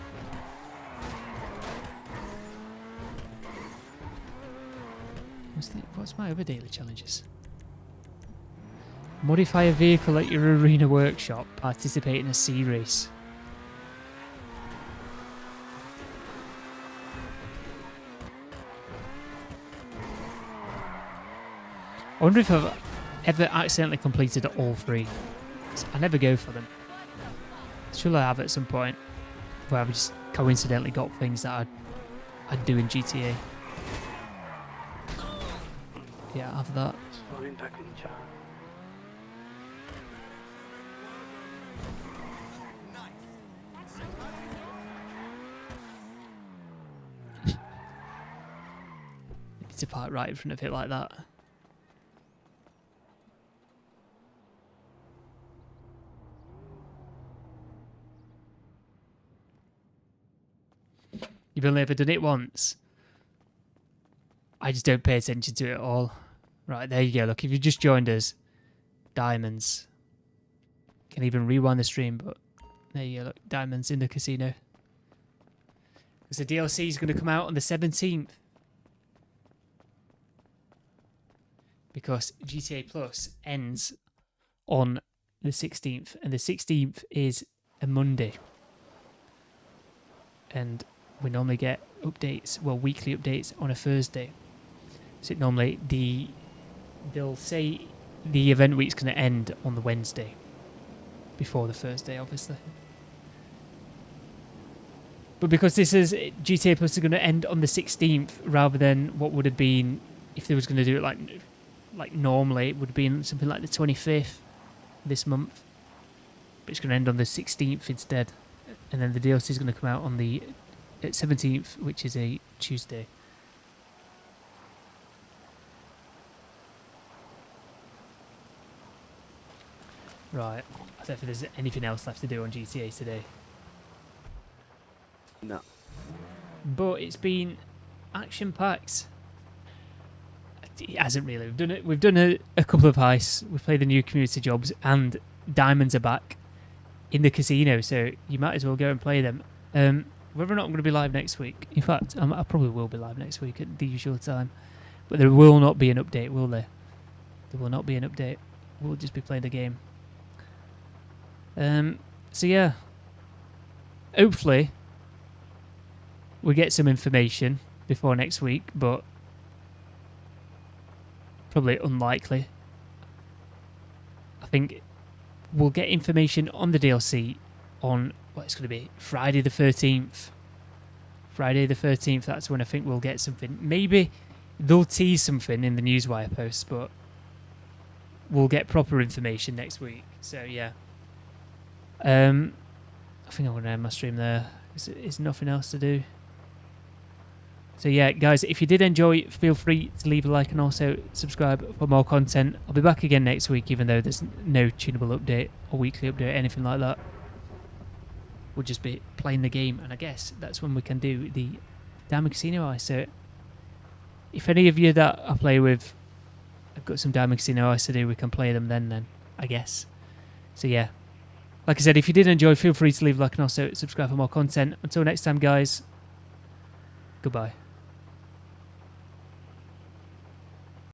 What's my other daily challenges? Modify a vehicle at your arena workshop. Participate in a sea race. I wonder if I've ever accidentally completed all 3. I never go for them. Surely I have at some point where I've just coincidentally got things that I'd do in GTA. Yeah, I have that. It's fine, back in chat. Need to park right in front of it like that. You've only ever done it once. I just don't pay attention to it at all. Right, there you go. Look, if you just joined us, diamonds. Can even rewind the stream, but there you go. Look, diamonds in the casino. Because the DLC is going to come out on the 17th. Because GTA Plus ends on the 16th. And the 16th is a Monday. And we normally get updates, well, weekly updates on a Thursday. So normally they'll say the event week's going to end on the Wednesday. Before the Thursday, obviously. But because this is GTA Plus is going to end on the 16th rather than what would have been if they was going to do it like normally, it would have been something like the 25th this month. But it's going to end on the 16th instead. And then the DLC is going to come out on the 17th, which is a Tuesday. Right. I don't think there's anything else left to do on GTA today. No. But it's been action-packed. It hasn't really. We've done a couple of heists. We've played the new community jobs, and diamonds are back in the casino, so you might as well go and play them. Whether or not I'm going to be live next week. In fact, I probably will be live next week at the usual time. But there will not be an update, will there? There will not be an update. We'll just be playing the game. So yeah. Hopefully we get some information before next week, but probably unlikely. I think we'll get information on the DLC on what it's going to be Friday the 13th. Friday the 13th, that's when I think we'll get something. Maybe they'll tease something in the newswire post, but we'll get proper information next week. So yeah. I think I'm going to end my stream there. There's nothing else to do. So yeah, guys, if you did enjoy, feel free to leave a like and also subscribe for more content. I'll be back again next week, even though there's no tunable update or weekly update, anything like that. We'll just be playing the game, and I guess that's when we can do the Diamond Casino Heist. So if any of you that I play with have got some Diamond Casino Heist to do, we can play them then, I guess. So yeah. Like I said, if you did enjoy, feel free to leave a like and also subscribe for more content. Until next time, guys, goodbye.